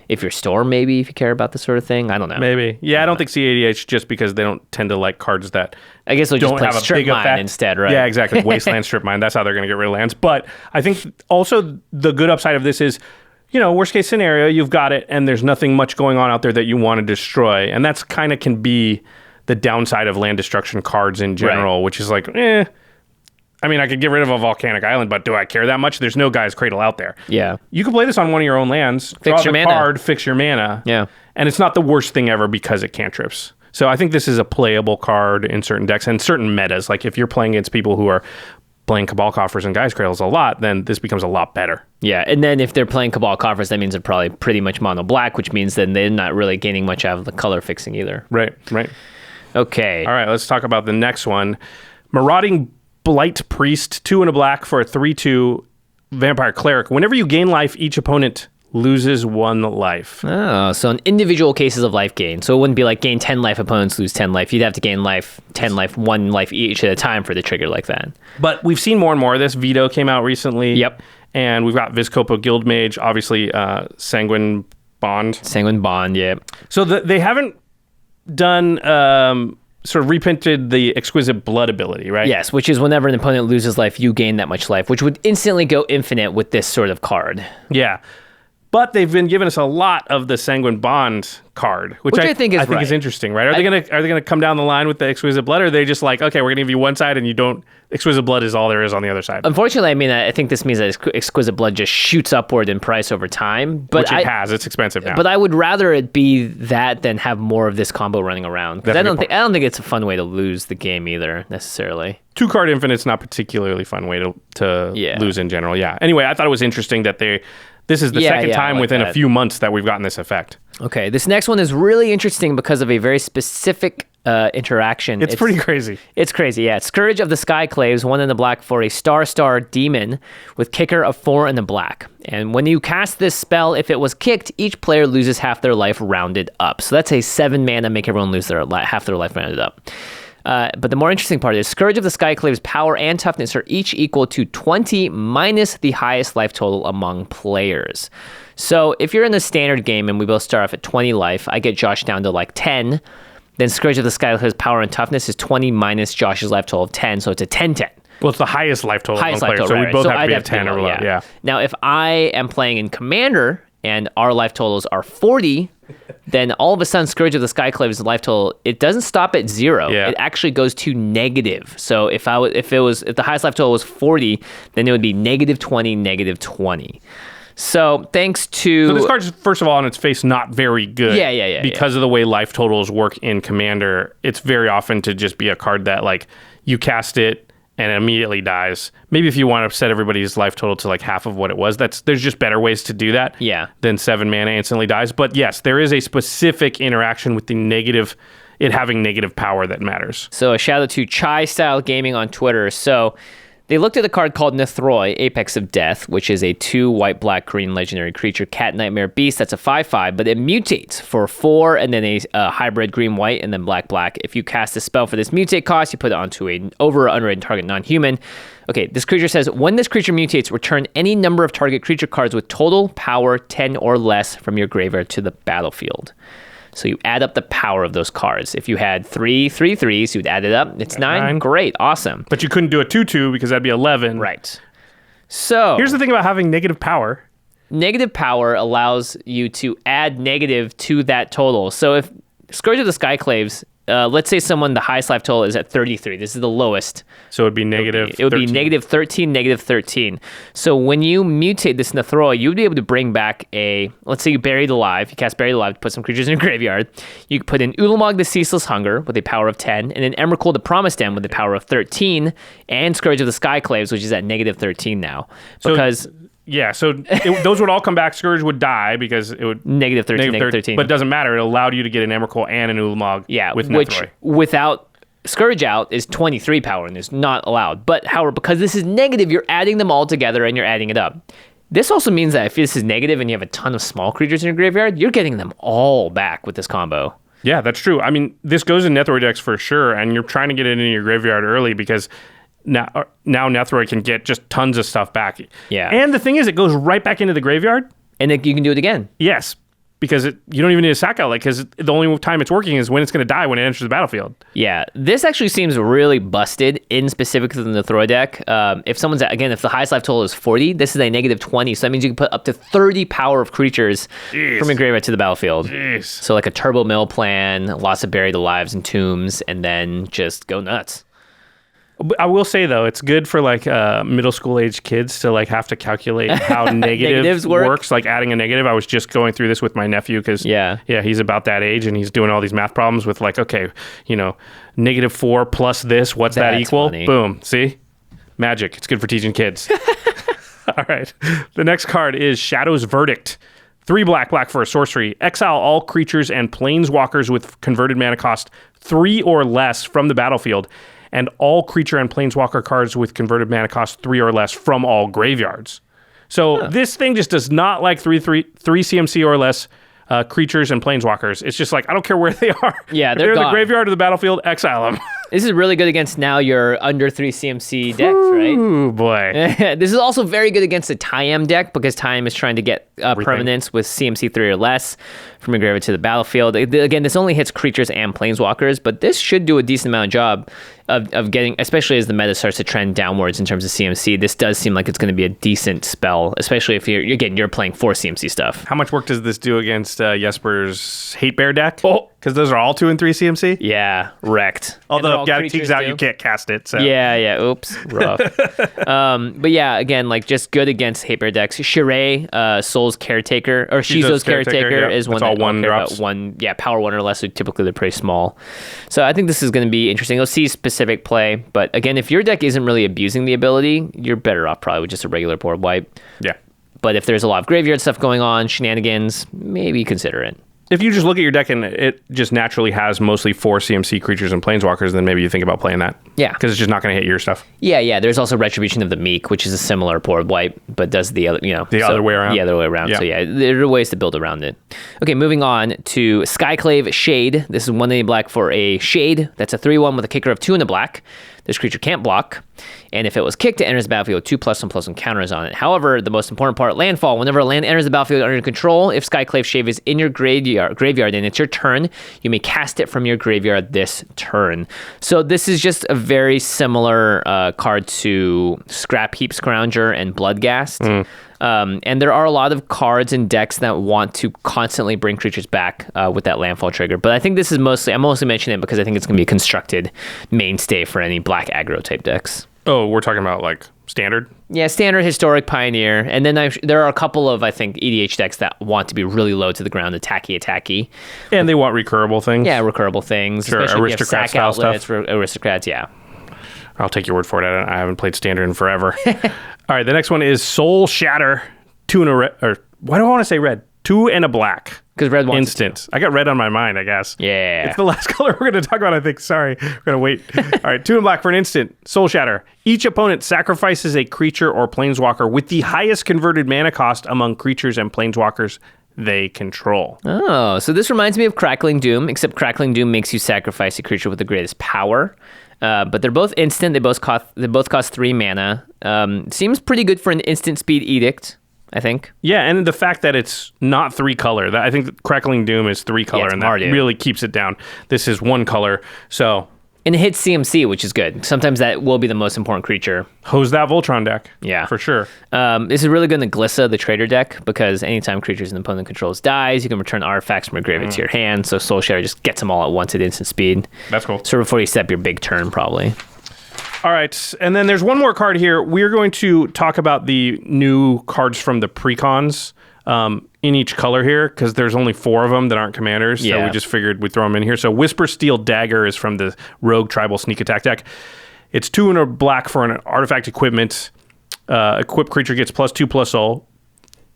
If you're Storm, maybe, if you care about this sort of thing. I don't know. Maybe. Yeah, I don't think CEDH, just because they don't tend to like cards that I guess they'll just play Strip Mine instead, right? Yeah, exactly. Wasteland Strip Mine. That's how they're going to get rid of lands. But I think also the good upside of this is, worst case scenario, you've got it, and there's nothing much going on out there that you want to destroy. And that's kind of can be the downside of land destruction cards in general, which is like, I mean, I could get rid of a volcanic island, but do I care that much? There's no Gaia's Cradle out there. Yeah. You can play this on one of your own lands, fix your mana. Card, fix your mana. Yeah. And it's not the worst thing ever because it cantrips. So I think this is a playable card in certain decks and certain metas. Like if you're playing against people who are playing Cabal Coffers and Gaia's Cradles a lot, then this becomes a lot better. Yeah, and then if they're playing Cabal Coffers, that means they're probably pretty much mono black, which means then they're not really gaining much out of the color fixing either. Right. Okay. All right, let's talk about the next one. Marauding BLIGHT-PRIEST, 2 and a black for a 3/2 vampire cleric. Whenever you gain life, each opponent loses 1 life. Oh, so in individual cases of life gain. So it wouldn't be like gain 10 life, opponents lose 10 life. You'd have to gain life, 10 life, 1 life each at a time for the trigger like that. But we've seen more and more of this. Veto came out recently. Yep. And we've got Vizkopa Guildmage, obviously Sanguine Bond. Sanguine Bond, yeah. So they haven't done sort of reprinted the Exquisite Blood ability, right? Yes, which is whenever an opponent loses life, you gain that much life, which would instantly go infinite with this sort of card. Yeah. But they've been giving us a lot of the Sanguine Bond card, which I think is interesting, right? Are they gonna come down the line with the Exquisite Blood, or are they just like, okay, we're gonna give you one side and you don't? Exquisite Blood is all there is on the other side. Unfortunately, I mean, I think this means that Exquisite Blood just shoots upward in price over time. But it's expensive now. But I would rather it be that than have more of this combo running around. Because I don't think it's a fun way to lose the game either necessarily. 2-card Infinite's not particularly fun way to lose in general. Yeah. Anyway, I thought it was interesting that this is the second time within a few months that we've gotten this effect. Okay, this next one is really interesting because of a very specific interaction. It's pretty crazy. It's crazy, yeah. Scourge of the SKYCLAVES, 1 in the black for a star demon with kicker of 4 in the black. And when you cast this spell, if it was kicked, each player loses half their life rounded up. So that's a 7 mana, make everyone lose half their life rounded up. But the more interesting part is Scourge of the Skyclave's power and toughness are each equal to 20 minus the highest life total among players. So if you're in the standard game and we both start off at 20 life, I get Josh down to like 10. Then Scourge of the Skyclave's power and toughness is 20 minus Josh's life total of 10, so it's a 10-10. Well, it's the highest life total among players, so we both have to be at 10 or below. Yeah. Now, if I am playing in Commander and our life totals are 40, then all of a sudden Scourge of the Skyclave's life total, it doesn't stop at 0. Yeah. It actually goes to negative. So if the highest life total was 40, then it would be negative 20, negative 20. So thanks to... So this card's, first of all, on its face, not very good. Yeah. Because of the way life totals work in Commander, it's very often to just be a card that, like, you cast it and it immediately dies. Maybe if you want to set everybody's life total to, like, half of what it was, there's just better ways to do that than 7 mana instantly dies. But yes, there is a specific interaction with it having negative power that matters. So a shout out to Chai Style Gaming on Twitter. So... they looked at a card called Nethroi, Apex of Death, which is a 2 white, black, green legendary creature, cat, nightmare, beast. That's a 5/5, but it mutates for 4 and then a hybrid green, white, and then black, black. If you cast a spell for this mutate cost, you put it onto an over or unrated target non-human. Okay, this creature says, when this creature mutates, return any number of target creature cards with total power 10 or less from your graveyard to the battlefield. So you add up the power of those cards. If you had 3 3/3s, you'd add it up. It's 9. Great. Awesome. But you couldn't do a 2/2 because that'd be 11. Right. So here's the thing about having negative power. Negative power allows you to add negative to that total. So if Scourge of the Skyclaves, let's say the highest life total is at 33. This is the lowest. So it'd be negative 13. It would be negative 13, negative 13. So when you mutate this Nethroi, you would be able to bring back let's say you Buried Alive. You cast Buried Alive to put some creatures in your graveyard. You could put in Ulamog the Ceaseless Hunger with a power of 10, and then Emrakul the Promised End with a power of 13, and Scourge of the Skyclaves, which is at negative 13 now. Because... those would all come back. Scourge would die because it would... Negative 13. But it doesn't matter. It allowed you to get an Emrakul and an Ulamog with Nethroi. Which, without Scourge out, is 23 power and is not allowed. But, however, because this is negative, you're adding them all together and you're adding it up. This also means that if this is negative and you have a ton of small creatures in your graveyard, you're getting them all back with this combo. Yeah, that's true. I mean, this goes in Nethroi decks for sure, and you're trying to get it in your graveyard early because... Now Nethroi can get just tons of stuff back. Yeah. And the thing is, it goes right back into the graveyard. And then you can do it again. Yes. Because you don't even need a sack outlet, because the only time it's working is when it's going to die when it enters the battlefield. Yeah. This actually seems really busted in specific to the Nethroi deck. If the highest life total is 40, this is a negative 20. So that means you can put up to 30 power of creatures from your graveyard to the battlefield. Jeez. So like a Turbo Mill plan, lots of Buried Alives and Tombs, and then just go nuts. I will say, though, it's good for like middle school age kids to like have to calculate how negative works, like adding a negative. I was just going through this with my nephew because he's about that age and he's doing all these math problems with like, okay, -4 plus this, what's that equal? Funny. Boom. See? Magic. It's good for teaching kids. All right. The next card is Shadow's Verdict. 3 black for a sorcery. Exile all creatures and planeswalkers with converted mana cost 3 or less from the battlefield, and all creature and planeswalker cards with converted mana cost 3 or less from all graveyards. So this thing just does not like 3 CMC or less creatures and planeswalkers. It's just like, I don't care where they are. Yeah, they're in gone. the graveyard or the battlefield, exile them. This is really good against now your under 3 CMC decks, right? Ooh, boy. This is also very good against the Time deck because Time is trying to get permanence with CMC 3 or less from your graveyard to the battlefield. Again, this only hits creatures and planeswalkers, but this should do a decent amount of job of getting, especially as the meta starts to trend downwards in terms of CMC. This does seem like it's going to be a decent spell, especially if you're playing 4 CMC stuff. How much work does this do against Jesper's Hate Bear deck? Because those are all 2 and 3 CMC? Yeah, wrecked. Although if Gadget's out, you can't cast it. So. Yeah. Oops. Rough. But yeah, again, like just good against Hate Bear decks. Shirei, Soul's Caretaker, or Shizo's Caretaker is one all 1 drops. Power 1 or less, so typically they're pretty small. So I think this is going to be interesting. You'll see specific play. But again, if your deck isn't really abusing the ability, you're better off probably with just a regular board wipe. Yeah. But if there's a lot of graveyard stuff going on, shenanigans, maybe consider it. If you just look at your deck and it just naturally has mostly 4 CMC creatures and planeswalkers, then maybe you think about playing that. Yeah. Because it's just not going to hit your stuff. Yeah. There's also Retribution of the Meek, which is a similar board wipe, but does the other, other way around. Yeah, the other way around. Yeah. So there are ways to build around it. Okay, moving on to SKYCLAVE Shade. This is 1 black for a Shade. That's a 3/1 with a kicker of 2 in the black. This creature can't block, and if it was kicked, it enters the battlefield 2+1/+1 counters on it. However, the most important part, landfall. Whenever a land enters the battlefield under your control, if SKYCLAVE Shade is in your graveyard and it's your turn, you may cast it from your graveyard this turn. So this is just a very similar card to Scrap Heap Scrounger and Bloodghast. And there are a lot of cards and decks that want to constantly bring creatures back with that landfall trigger. But I think this is I'm mostly mentioning it because I think it's going to be a constructed mainstay for any black aggro type decks. Oh, we're talking about like standard? Yeah, standard, historic, pioneer. And then there are a couple of, I think, EDH decks that want to be really low to the ground, attacky. And they want recurable things? Yeah, recurable things. Sure, especially aristocrat if you have sack style outlets stuff. for aristocrats, yeah. I'll take your word for it. I haven't played standard in forever. All right, the next one is Soul Shatter. 2 and a red, or why do I want to say red? 2 and a black. Because red wants instant. I got red on my mind, I guess. Yeah. It's the last color we're going to talk about, I think. Sorry. We're going to wait. All right, 2 and black for an instant. Soul Shatter. Each opponent sacrifices a creature or planeswalker with the highest converted mana cost among creatures and planeswalkers they control. Oh, so this reminds me of Crackling Doom, except Crackling Doom makes you sacrifice a creature with the greatest power. But they're both instant. They both cost 3 mana. Seems pretty good for an instant speed edict, I think. Yeah, and the fact that it's not 3 color. I think Crackling Doom is 3 color, and that really keeps it down. This is 1 color, so... And it hits CMC, which is good. Sometimes that will be the most important creature. Hose that Voltron deck. Yeah. For sure. This is really good in the Glissa, the trader deck, because anytime creatures an opponent controls dies, you can return artifacts from your graveyard to your hand, so Soul Shatter just gets them all at once at instant speed. That's cool. So before you set up your big turn, probably. All right, and then there's one more card here. We're going to talk about the new cards from the precons in each color here, because there's only 4 of them that aren't commanders, so we just figured we'd throw them in here. So WHISPERSTEEL Dagger is from the Rogue Tribal Sneak Attack deck. It's 2 and a black for an artifact equipment. Equipped creature gets +2/+0.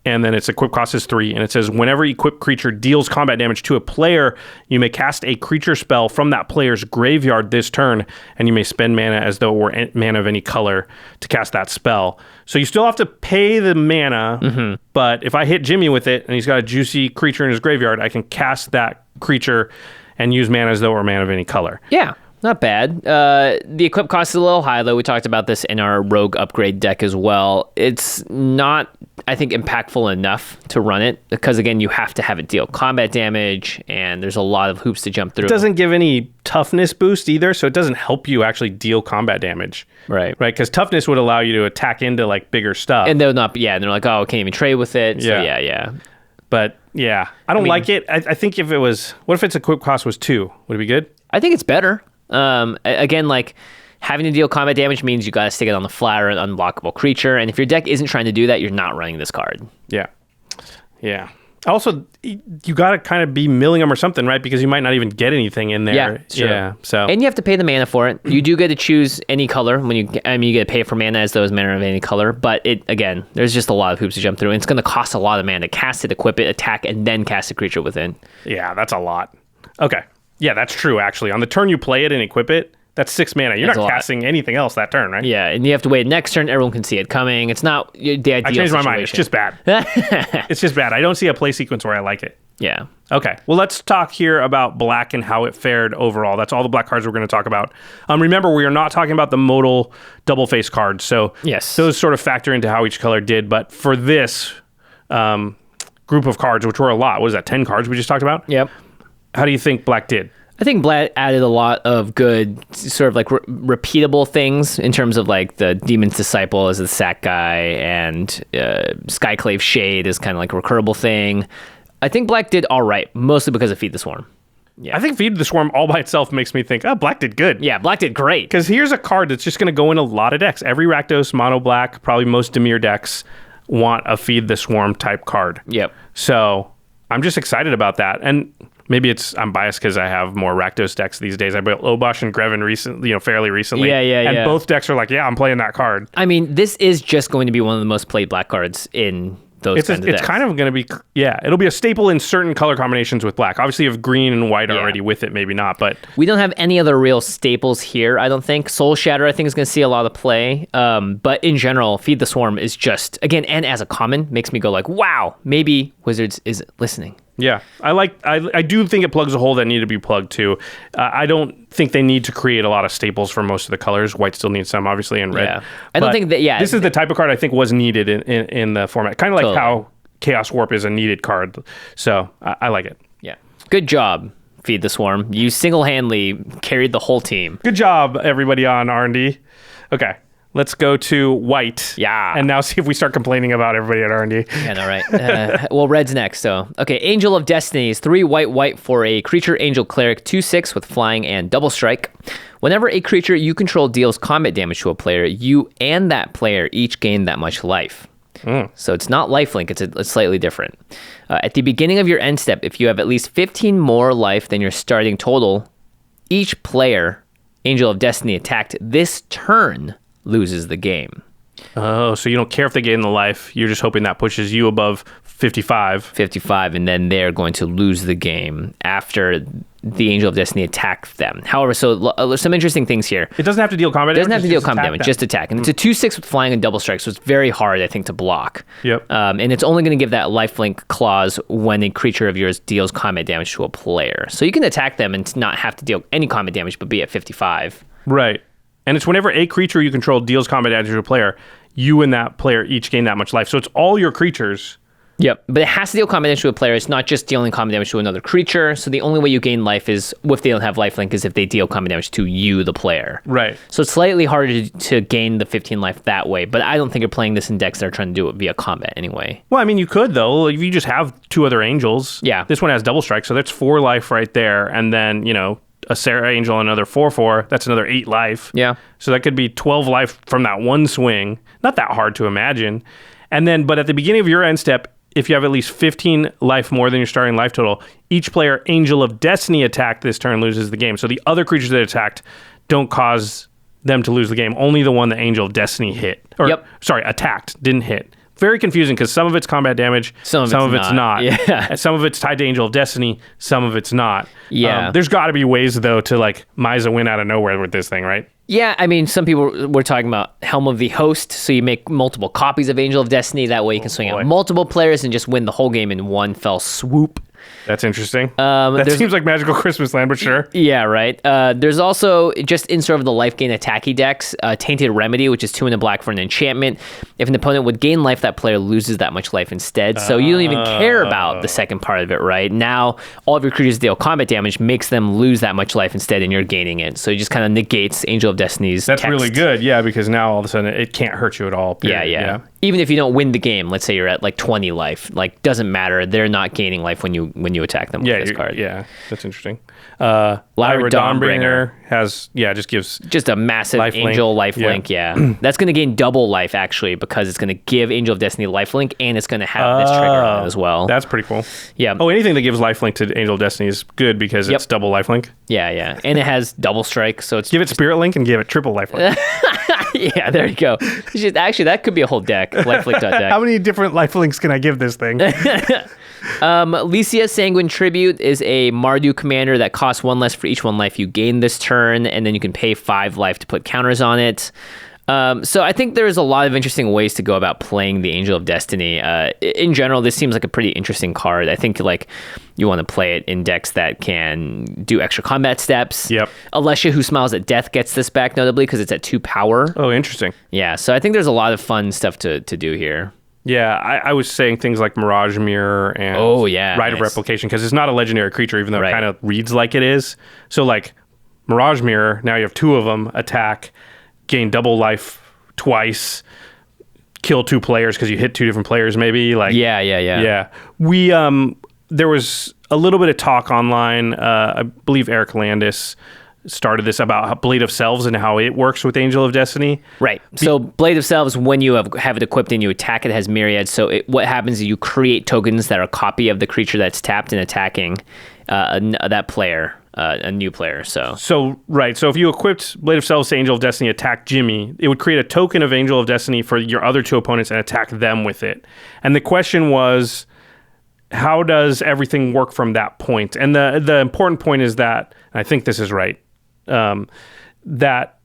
And then its equip cost is 3, and it says whenever equipped creature deals combat damage to a player, you may cast a creature spell from that player's graveyard this turn, and you may spend mana as though it were mana of any color to cast that spell. So you still have to pay the mana, but if I hit Jimmy with it, and he's got a juicy creature in his graveyard, I can cast that creature and use mana as though it were mana of any color. Yeah. Not bad. The equip cost is a little high, though. We talked about this in our Rogue upgrade deck as well. It's not, I think, impactful enough to run it because, again, you have to have it deal combat damage, and there's a lot of hoops to jump through. It doesn't give any toughness boost either, so it doesn't help you actually deal combat damage. Right. Because toughness would allow you to attack into, like, bigger stuff. And they're not, and they're like, oh, can't even trade with it. So, yeah. But, yeah, I don't like it. I think if it was, what if its equip cost was 2? Would it be good? I think it's better. Again, like having to deal combat damage means you got to stick it on the flyer, an unblockable creature. And if your deck isn't trying to do that, you're not running this card. Yeah. Also, you got to kind of be milling them or something, right? Because you might not even get anything in there. Yeah, sure. Yeah. So. And you have to pay the mana for it. You do get to choose any color when you get to pay for mana as though it's mana of any color. But again, there's just a lot of hoops to jump through. And it's going to cost a lot of mana to cast it, equip it, attack, and then cast a creature within. Yeah, that's a lot. Okay. Yeah, that's true, actually. On the turn you play it and equip it, that's 6 mana. You're not casting anything else that turn, right? Yeah, and you have to wait next turn. Everyone can see it coming. It's not the ideal I changed my mind. situation. It's just bad. It's just bad. I don't see a play sequence where I like it. Yeah. Okay. Well, let's talk here about black and how it fared overall. That's all the black cards we're going to talk about. Remember, we are not talking about the modal double face cards. So yes, those sort of factor into how each color did. But for this group of cards, which were a lot, what is that, 10 cards we just talked about? Yep. How do you think black did? I think black added a lot of good sort of like repeatable things in terms of like the Demon's Disciple as the sack guy and Skyclave Shade is kind of like a recurable thing. I think black did all right, mostly because of Feed the Swarm. Yeah. I think Feed the Swarm all by itself makes me think, black did good. Yeah, black did great. Because here's a card that's just going to go in a lot of decks. Every Rakdos, mono black, probably most Dimir decks want a Feed the Swarm type card. Yep. So I'm just excited about that. And maybe I'm biased because I have more Rakdos decks these days. I built Obosh and Greven fairly recently. Yeah. And both decks are like, I'm playing that card. I mean, this is just going to be one of the most played black cards in those It's kinds of decks. kind of going to be, it'll be a staple in certain color combinations with black. Obviously, you have green and white already with it, maybe not, but... We don't have any other real staples here, I don't think. Soul Shatter, I think, is going to see a lot of play. But in general, Feed the Swarm is just, again, and as a common, makes me go like, wow, maybe Wizards is listening. Yeah, I do think it plugs a hole that need to be plugged too. I don't think they need to create a lot of staples for most of the colors. White still needs some, obviously, and red. Yeah. I don't think that, This is the type of card I think was needed in the format. Kind of like how Chaos Warp is a needed card. So I like it. Yeah. Good job, Feed the Swarm. You single-handedly carried the whole team. Good job, everybody on R&D. Okay. Let's go to white. Yeah. And now see if we start complaining about everybody at R&D. Yeah, no, right. Well, red's next, so. Okay, Angel of Destiny is 3 white for a creature angel cleric, 2/6 with flying and double strike. Whenever a creature you control deals combat damage to a player, you and that player each gain that much life. So it's not lifelink, it's slightly different. At the beginning of your end step, if you have at least 15 more life than your starting total, each player Angel of Destiny attacked this turn loses the game. Oh, so you don't care if they gain the life. You're just hoping that pushes you above 55. 55, and then they're going to lose the game after the Angel of Destiny attacked them. However, so some interesting things here. It doesn't have to deal combat damage. It doesn't have to deal combat damage, just attack. And it's a 2/6 with flying and double strike, so it's very hard, I think, to block. Yep. And it's only going to give that lifelink clause when a creature of yours deals combat damage to a player. So you can attack them and not have to deal any combat damage, but be at 55. Right. And it's whenever a creature you control deals combat damage to a player, you and that player each gain that much life. So it's all your creatures. Yep, but it has to deal combat damage to a player. It's not just dealing combat damage to another creature. So the only way you gain life is, if they don't have lifelink, is if they deal combat damage to you, the player. Right. So it's slightly harder to gain the 15 life that way, but I don't think you're playing this in decks that are trying to do it via combat anyway. Well, I mean, you could, though. If you just have 2 other angels. Yeah. This one has double strike, so that's 4 life right there. And then, a Sarah Angel, another 4/4. That's another 8 life. Yeah. So that could be 12 life from that one swing. Not that hard to imagine. And then, but at the beginning of your end step, if you have at least 15 life more than your starting life total, each player Angel of Destiny attacked this turn loses the game. So the other creatures that attacked don't cause them to lose the game. Only the one that Angel of Destiny hit. Or, attacked, didn't hit. Very confusing because some of it's combat damage, some of it's not. Yeah. And some of it's tied to Angel of Destiny, some of it's not. Yeah. There's got to be ways, though, to Misa win out of nowhere with this thing, right? Yeah, I mean, some people were talking about Helm of the Host, so you make multiple copies of Angel of Destiny. That way you can swing out multiple players and just win the whole game in one fell swoop. That's interesting. That seems like Magical Christmas Land, but sure. Yeah, right. There's also, just in sort of the life gain attacky decks, Tainted Remedy, which is 2 in the black for an enchantment. If an opponent would gain life, that player loses that much life instead. So you don't even care about the second part of it, right? Now, all of your creatures deal combat damage, makes them lose that much life instead, and you're gaining it. So it just kind of negates Angel of Destiny's That's text. really good, yeah, because now all of a sudden it can't hurt you at all. Period. Yeah. Even if you don't win the game, let's say you're at 20 life, doesn't matter. They're not gaining life when you attack them with this card. Yeah, that's interesting. Lyra Dawnbringer has, just gives... Just a massive Angel lifelink, yeah. That's going to gain double life, actually, because it's going to give Angel of Destiny lifelink, and it's going to have this trigger on it as well. That's pretty cool. Yeah. Oh, anything that gives lifelink to Angel of Destiny is good because it's double lifelink. Yeah. And it has double strike, so it's... Give it Spirit Link and give it triple lifelink. Yeah, there you go. Actually, that could be a whole deck, lifelink.deck. How many different lifelinks can I give this thing? Lycia Sanguine Tribute is a Mardu commander that costs 1 less for each 1 life you gain this turn, and then you can pay 5 life to put counters on it. So I think there's a lot of interesting ways to go about playing the Angel of Destiny. In general, this seems like a pretty interesting card. I think you want to play it in decks that can do extra combat steps. Yep. Alessia, Who Smiles at Death, gets this back notably because it's at 2 power. Oh, interesting. Yeah, so I think there's a lot of fun stuff to do here. Yeah, I was saying things like Mirage Mirror and Rite of Replication because it's not a legendary creature, even though it kind of reads like it is. So Mirage Mirror, now you have 2 of them, attack, gain double life twice, kill 2 players because you hit 2 different players maybe. Yeah. We, there was a little bit of talk online, I believe Eric Landis started this about Blade of Selves and how it works with Angel of Destiny. Right. So Blade of Selves, when you have it equipped and you attack, it has Myriad. So what happens is you create tokens that are a copy of the creature that's tapped and attacking that player. a new player. So right. So if you equipped Blade of Selves to Angel of Destiny, attack Jimmy, it would create a token of Angel of Destiny for your other two opponents and attack them with it. And the question was, how does everything work from that point? And the important point is that, and I think this is right, that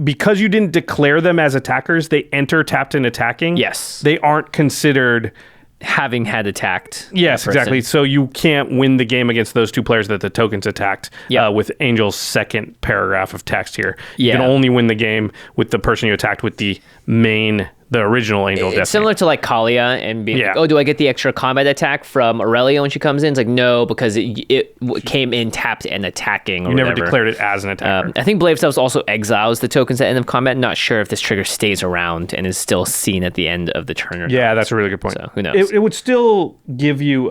because you didn't declare them as attackers, they enter tapped and attacking. Yes. They aren't considered having had attacked. Yes, exactly. So you can't win the game against those two players that the tokens attacked with Angel's second paragraph of text here. You can only win the game with the person you attacked with the original Angel of Destiny. It's similar to like Kalia and being like, oh, do I get the extra combat attack from Aurelia when she comes in? It's like, no, because it came in tapped and attacking or You never whatever. declared it as an attacker. I think Blade of Selves also exiles the tokens at end of combat. Not sure if this trigger stays around and is still seen at the end of the turn or not. That's a really good point. So who knows? It would still give you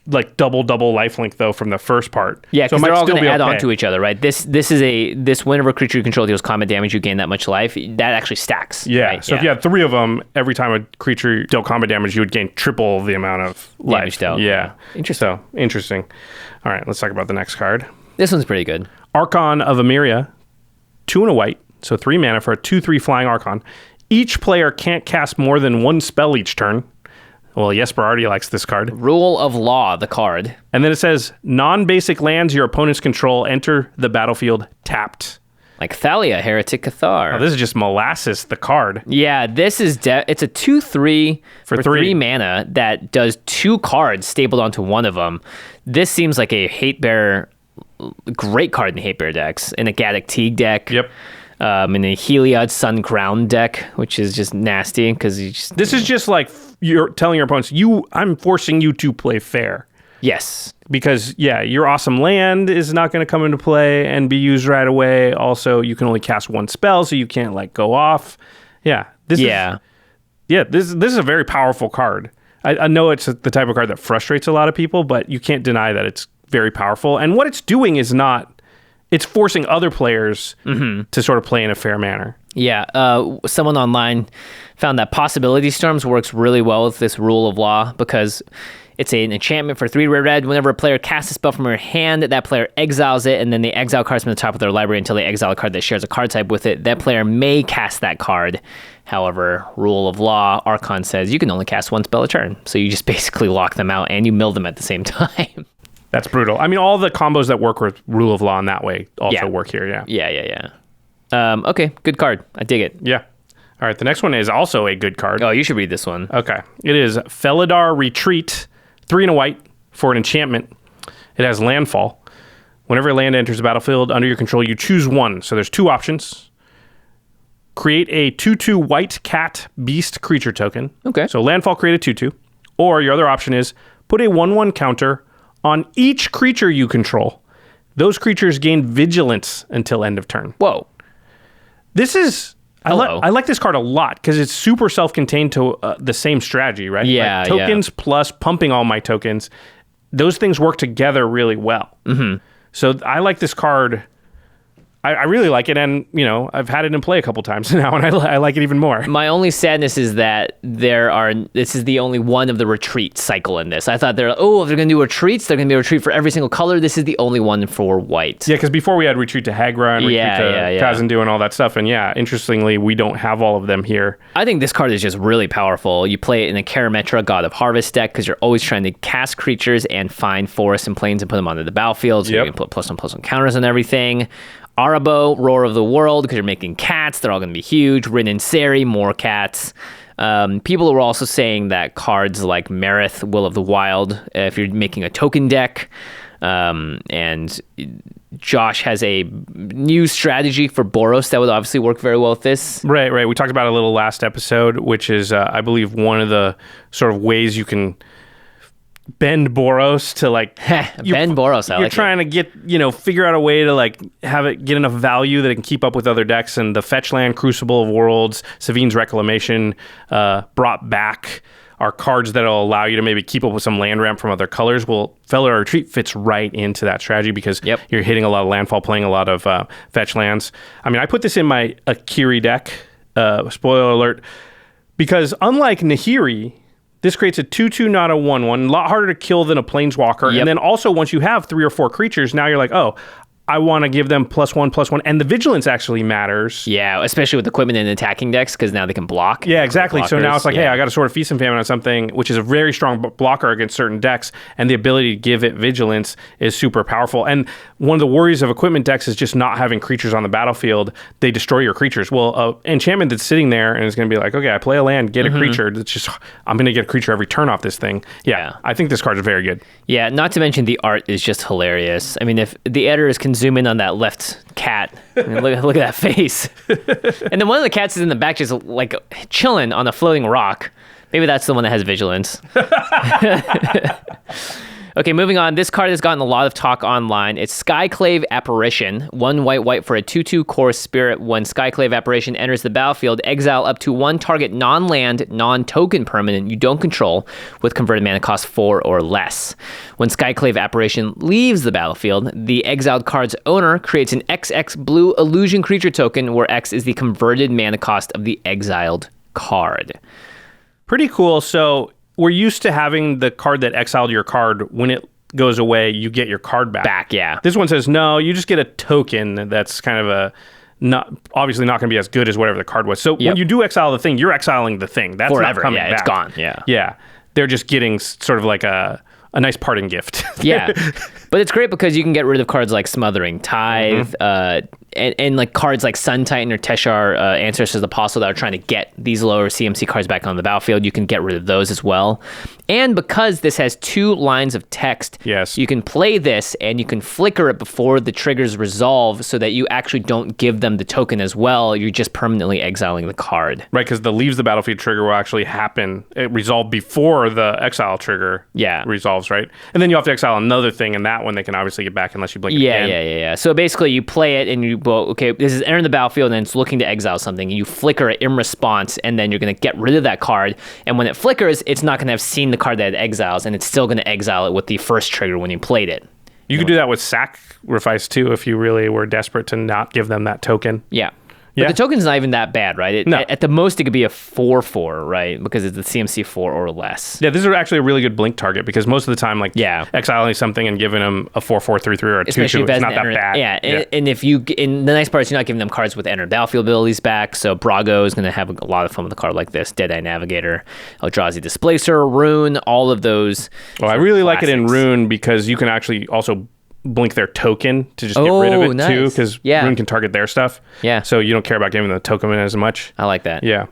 like double lifelink though from the first part. Yeah, because so they're all going to add on to each other, right? This whenever a creature you control deals combat damage, you gain that much life. That actually stacks. Yeah. Right? So if you had three of them, every time a creature dealt combat damage, you would gain triple the amount of life. Dealt. Yeah. Interesting. So interesting. All right, let's talk about the next card. This one's pretty good. Archon of Emeria, 2 and a white, so 3 mana for a 2/3 flying Archon. Each player can't cast more than one spell each turn. Well, Jesper already likes this card. Rule of Law, the card. And then it says, non-basic lands your opponents control enter the battlefield tapped. Like Thalia, Heretic Cathar. Oh, this is just molasses, the card. Yeah, this is it's a 2/3 for 3 mana that does 2 cards stapled onto one of them. This seems like a Hate Bearer, great card in the Hate Bearer decks. In a Gaddock Teague deck. Yep. In a Heliod Sun Crown deck, which is just nasty because you just... This is just like you're telling your opponents, I'm forcing you to play fair. Yes. Because, your awesome land is not going to come into play and be used right away. Also, you can only cast one spell, so you can't, go off. Yeah. This is a very powerful card. I know it's the type of card that frustrates a lot of people, but you can't deny that it's very powerful. And what it's doing is it's forcing other players to sort of play in a fair manner. Yeah. Someone online found that Possibility Storms works really well with this Rule of Law because it's an enchantment for 3 red. Whenever a player casts a spell from her hand, that player exiles it, and then they exile cards from the top of their library until they exile a card that shares a card type with it. That player may cast that card. However, Rule of Law, Archon says you can only cast 1 spell a turn. So you just basically lock them out and you mill them at the same time. That's brutal. I mean, all the combos that work with Rule of Law in that way also work here, Yeah. Okay, good card. I dig it. Yeah. All right, the next one is also a good card. Oh, you should read this one. Okay. It is Felidar Retreat, 3 and a white for an enchantment. It has landfall. Whenever a land enters the battlefield under your control, you choose one. So there's 2 options. Create a 2/2 white cat beast creature token. Okay. So landfall, create a 2/2. Or your other option is put a 1/1 counter on each creature you control. Those creatures gain vigilance until end of turn. Whoa. This is... I like this card a lot because it's super self-contained to the same strategy, right? Yeah, tokens plus pumping all my tokens. Those things work together really well. Mm-hmm. So I like this card. I really like it, and I've had it in play a couple times now, and I like it even more. My only sadness is that this is the only one of the retreat cycle in this. I thought if they're going to do retreats, they're going to be a retreat for every single color. This is the only one for white. Yeah, because before we had retreat to Hagra and retreat to Kazandu and all that stuff, and interestingly, we don't have all of them here. I think this card is just really powerful. You play it in a Karametra God of Harvest deck because you're always trying to cast creatures and find forests and plains and put them onto the battlefield, so you can put +1/+1 counters on everything. Arabo, Roar of the World, because you're making cats. They're all going to be huge. Rin and Seri, more cats. People were also saying that cards like Marith, Will of the Wild, if you're making a token deck, and Josh has a new strategy for Boros that would obviously work very well with this. Right. We talked about it a little last episode, which is, I believe, one of the sort of ways you can bend Boros to bend Boros. You're trying to get figure out a way to have it get enough value that it can keep up with other decks. And the fetch land, Crucible of Worlds, Savine's Reclamation brought back are cards that'll allow you to maybe keep up with some land ramp from other colors. Well, Felidar Retreat fits right into that strategy because you're hitting a lot of landfall, playing a lot of fetch lands. I mean, I put this in my Akiri deck. Spoiler alert, because unlike Nahiri, This creates a 2/2, not a 1/1. A lot harder to kill than a planeswalker. Yep. And then also, once you have 3 or 4 creatures, now you're like, oh, I want to give them +1/+1. And the vigilance actually matters. Yeah, especially with equipment and attacking decks, because now they can block. Yeah, exactly. So now it's like, yeah. hey, I got to sort of Feast and Famine on something, which is a very strong blocker against certain decks, and the ability to give it vigilance is super powerful. And one of the worries of equipment decks is just not having creatures on the battlefield. They destroy your creatures. Well, enchantment that's sitting there and is going to be like, okay, I play a land, get a creature. That's just, I'm going to get a creature every turn off this thing. Yeah, I think this card is very good. Yeah, not to mention the art is just hilarious. I mean, if the editor is consuming on that left cat, I mean, look at that face. And then one of the cats is in the back just like chilling on a floating rock. Maybe that's the one that has vigilance. Okay, moving on. This card has gotten a lot of talk online. It's SKYCLAVE Apparition. 1 white for a 2/2 core spirit. When SKYCLAVE Apparition enters the battlefield, exile up to 1 target non-land, non-token permanent you don't control with converted mana cost 4 or less. When SKYCLAVE Apparition leaves the battlefield, the exiled card's owner creates an XX blue illusion creature token, where X is the converted mana cost of the exiled card. Pretty cool. So we're used to having the card that exiled your card. When it goes away, you get your card back. Yeah. This one says, no, you just get a token that's kind of obviously not going to be as good as whatever the card was. So when you do exile the thing, you're exiling the thing. That's Forever. not coming Yeah, back. it's gone. Yeah. Yeah. They're just getting sort of like a nice parting gift. Yeah. But it's great because you can get rid of cards like Smothering Tithe, and like cards like Sun Titan or Teshar, Ancestors of the Apostle, that are trying to get these lower CMC cards back on the battlefield. You can get rid of those as well. And because this has 2 lines of text, you can play this and you can flicker it before the triggers resolve, so that you actually don't give them the token as well. You're just permanently exiling the card. Right, because the leaves the battlefield trigger will actually happen. It resolved before the exile trigger resolves, right? And then you have to exile another thing, and that one they can obviously get back unless you blink again. Yeah. So basically you play it and you, well, okay, this is entering the battlefield and it's looking to exile something. You flicker it in response, and then you're going to get rid of that card. And when it flickers, it's not going to have seen the card that it exiles, and it's still going to exile it with the first trigger when you played it. You could do that with Sacrifice too, if you really were desperate to not give them that token. Yeah. But the token's not even that bad, right? No. At the most, it could be a 4/4, right? Because it's a CMC 4 or less. Yeah, this is actually a really good blink target, because most of the time, like, exiling something and giving them a 4/4, 3/3, or a 2/2, it's not that bad. Yeah, and if you, and the nice part is you're not giving them cards with enter battlefield abilities back. So Brago is going to have a lot of fun with a card like this. Deadeye Navigator, Eldrazi Displacer, Rune, all of those. Well, I really like it in Rune because you can actually also blink their token to just get rid of it too, because Rune can target their stuff. Yeah. So you don't care about giving the token as much. I like that. Yeah.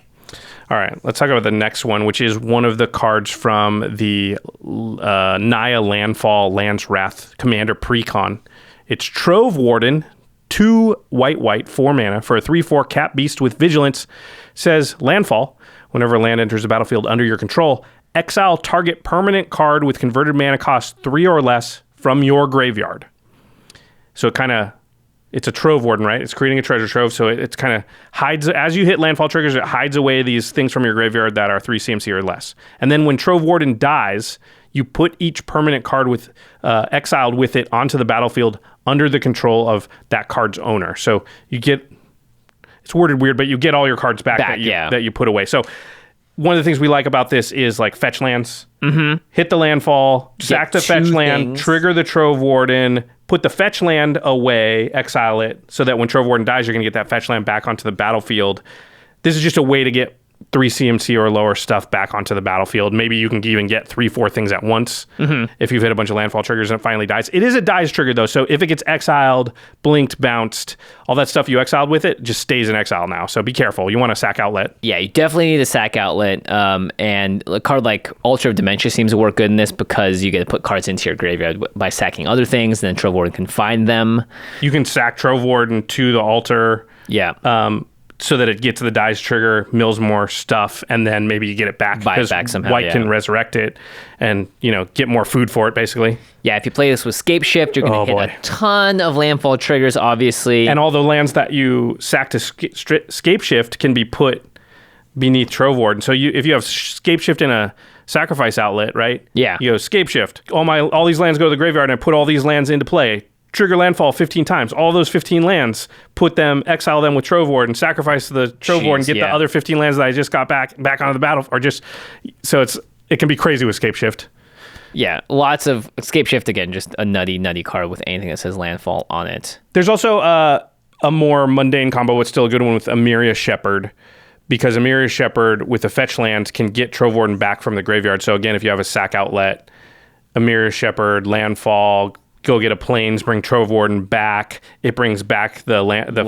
All right. Let's talk about the next one, which is one of the cards from the Naya Landfall Land's Wrath Commander Precon. It's Trove Warden, 2 white, 4 mana for a 3/4 Cat Beast with Vigilance. Says Landfall. Whenever a land enters the battlefield under your control, exile target permanent card with converted mana cost 3 or less from your graveyard. So it's a Trove Warden, right? It's creating a treasure trove, so it's kind of hides, as you hit landfall triggers, it hides away these things from your graveyard that are 3 CMC or less. And then when Trove Warden dies, you put each permanent card with exiled with it onto the battlefield under the control of that card's owner. So you get, it's worded weird, but you get all your cards back that you put away. So one of the things we like about this is like fetch lands. Hit the landfall, sack the fetch land, trigger the Trove Warden, put the fetch land away, exile it, so that when Trove Warden dies, you're going to get that fetch land back onto the battlefield. This is just a way to get 3 CMC or lower stuff back onto the battlefield. Maybe you can even get 3-4 things at once if you've hit a bunch of landfall triggers and it finally dies. It is a dies trigger though, so if it gets exiled, blinked, bounced, all that stuff you exiled with it just stays in exile now. So be careful. You want a sack outlet. Yeah, you definitely need a sack outlet. And a card like Ultra of Dementia seems to work good in this because you get to put cards into your graveyard by sacking other things, and then Trove Warden can find them. You can sack Trove Warden to the altar. Yeah. So that it gets the dies trigger, mills more stuff, and then maybe you get it back Buy it because back somehow, white can resurrect it and, get more food for it, basically. Yeah, if you play this with Scape Shift, you're going to hit a ton of landfall triggers, obviously. And all the lands that you sack to Scape Shift can be put beneath Trove Warden. So if you have Scape Shift in a sacrifice outlet, right? Yeah. You go Scape Shift. All these lands go to the graveyard, and I put all these lands into play. Trigger landfall 15 times. All those 15 lands, exile them with Trove Warden, sacrifice the Trove Warden, get the other 15 lands that I just got back onto the battle, or just, so it can be crazy with Scape Shift. Yeah, lots of Scape Shift again, just a nutty card with anything that says landfall on it. There's also a more mundane combo, but still a good one with EMERIA Shepherd, because EMERIA Shepherd with the fetch lands can get Trove Warden back from the graveyard. So again, if you have a sack outlet, EMERIA Shepherd, landfall, go get a plains, bring Trove Warden back. It brings back the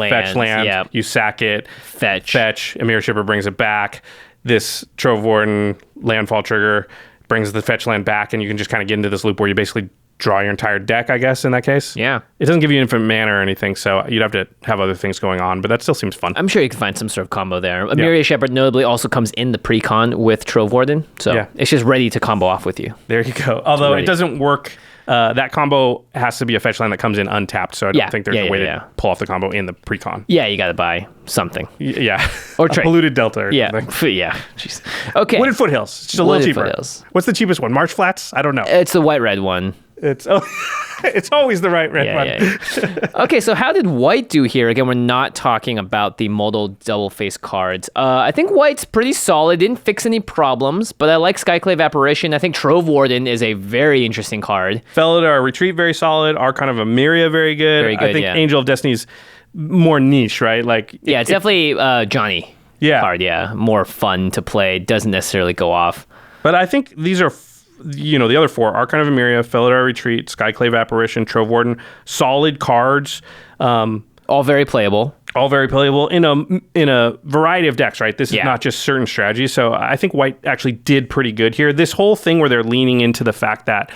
fetch land. Yep. You sack it, fetch. EMERIA Shepherd brings it back. This Trove Warden landfall trigger brings the fetch land back, and you can just kind of get into this loop where you basically draw your entire deck, I guess, in that case. Yeah. It doesn't give you infinite mana or anything, so you'd have to have other things going on, but that still seems fun. I'm sure you can find some sort of combo there. EMERIA Shepherd notably also comes in the pre-con with Trove Warden, so it's just ready to combo off with you. There you go. Although it doesn't work. That combo has to be a fetch land that comes in untapped, so I don't think there's a way to pull off the combo in the pre-con. Yeah, you got to buy something. Yeah. Or trade. Polluted Delta or something. Yeah. Jeez. Okay. Wooded Foothills. It's just a little cheaper. Foothills. What's the cheapest one? March Flats? I don't know. It's the white-red one. It's always the red one. Yeah. Okay, so how did white do here? Again, we're not talking about the modal double-face cards. I think white's pretty solid. Didn't fix any problems, but I like Skyclave Apparition. I think Trove Warden is a very interesting card. Felidar Retreat, very solid. Archon of EMERIA, very good. Very good, I think Angel of Destiny's more niche, right? Like it's definitely Johnny card, more fun to play. Doesn't necessarily go off. But I think these are... the other four, Archon of EMERIA, Felidar Retreat, Skyclave Apparition, Trove Warden, solid cards. All very playable. All very playable in a variety of decks, right? This is not just certain strategies. So I think white actually did pretty good here. This whole thing where they're leaning into the fact that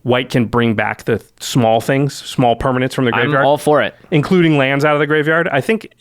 white can bring back the small things, small permanents from the graveyard. I'm all for it. Including lands out of the graveyard. I think,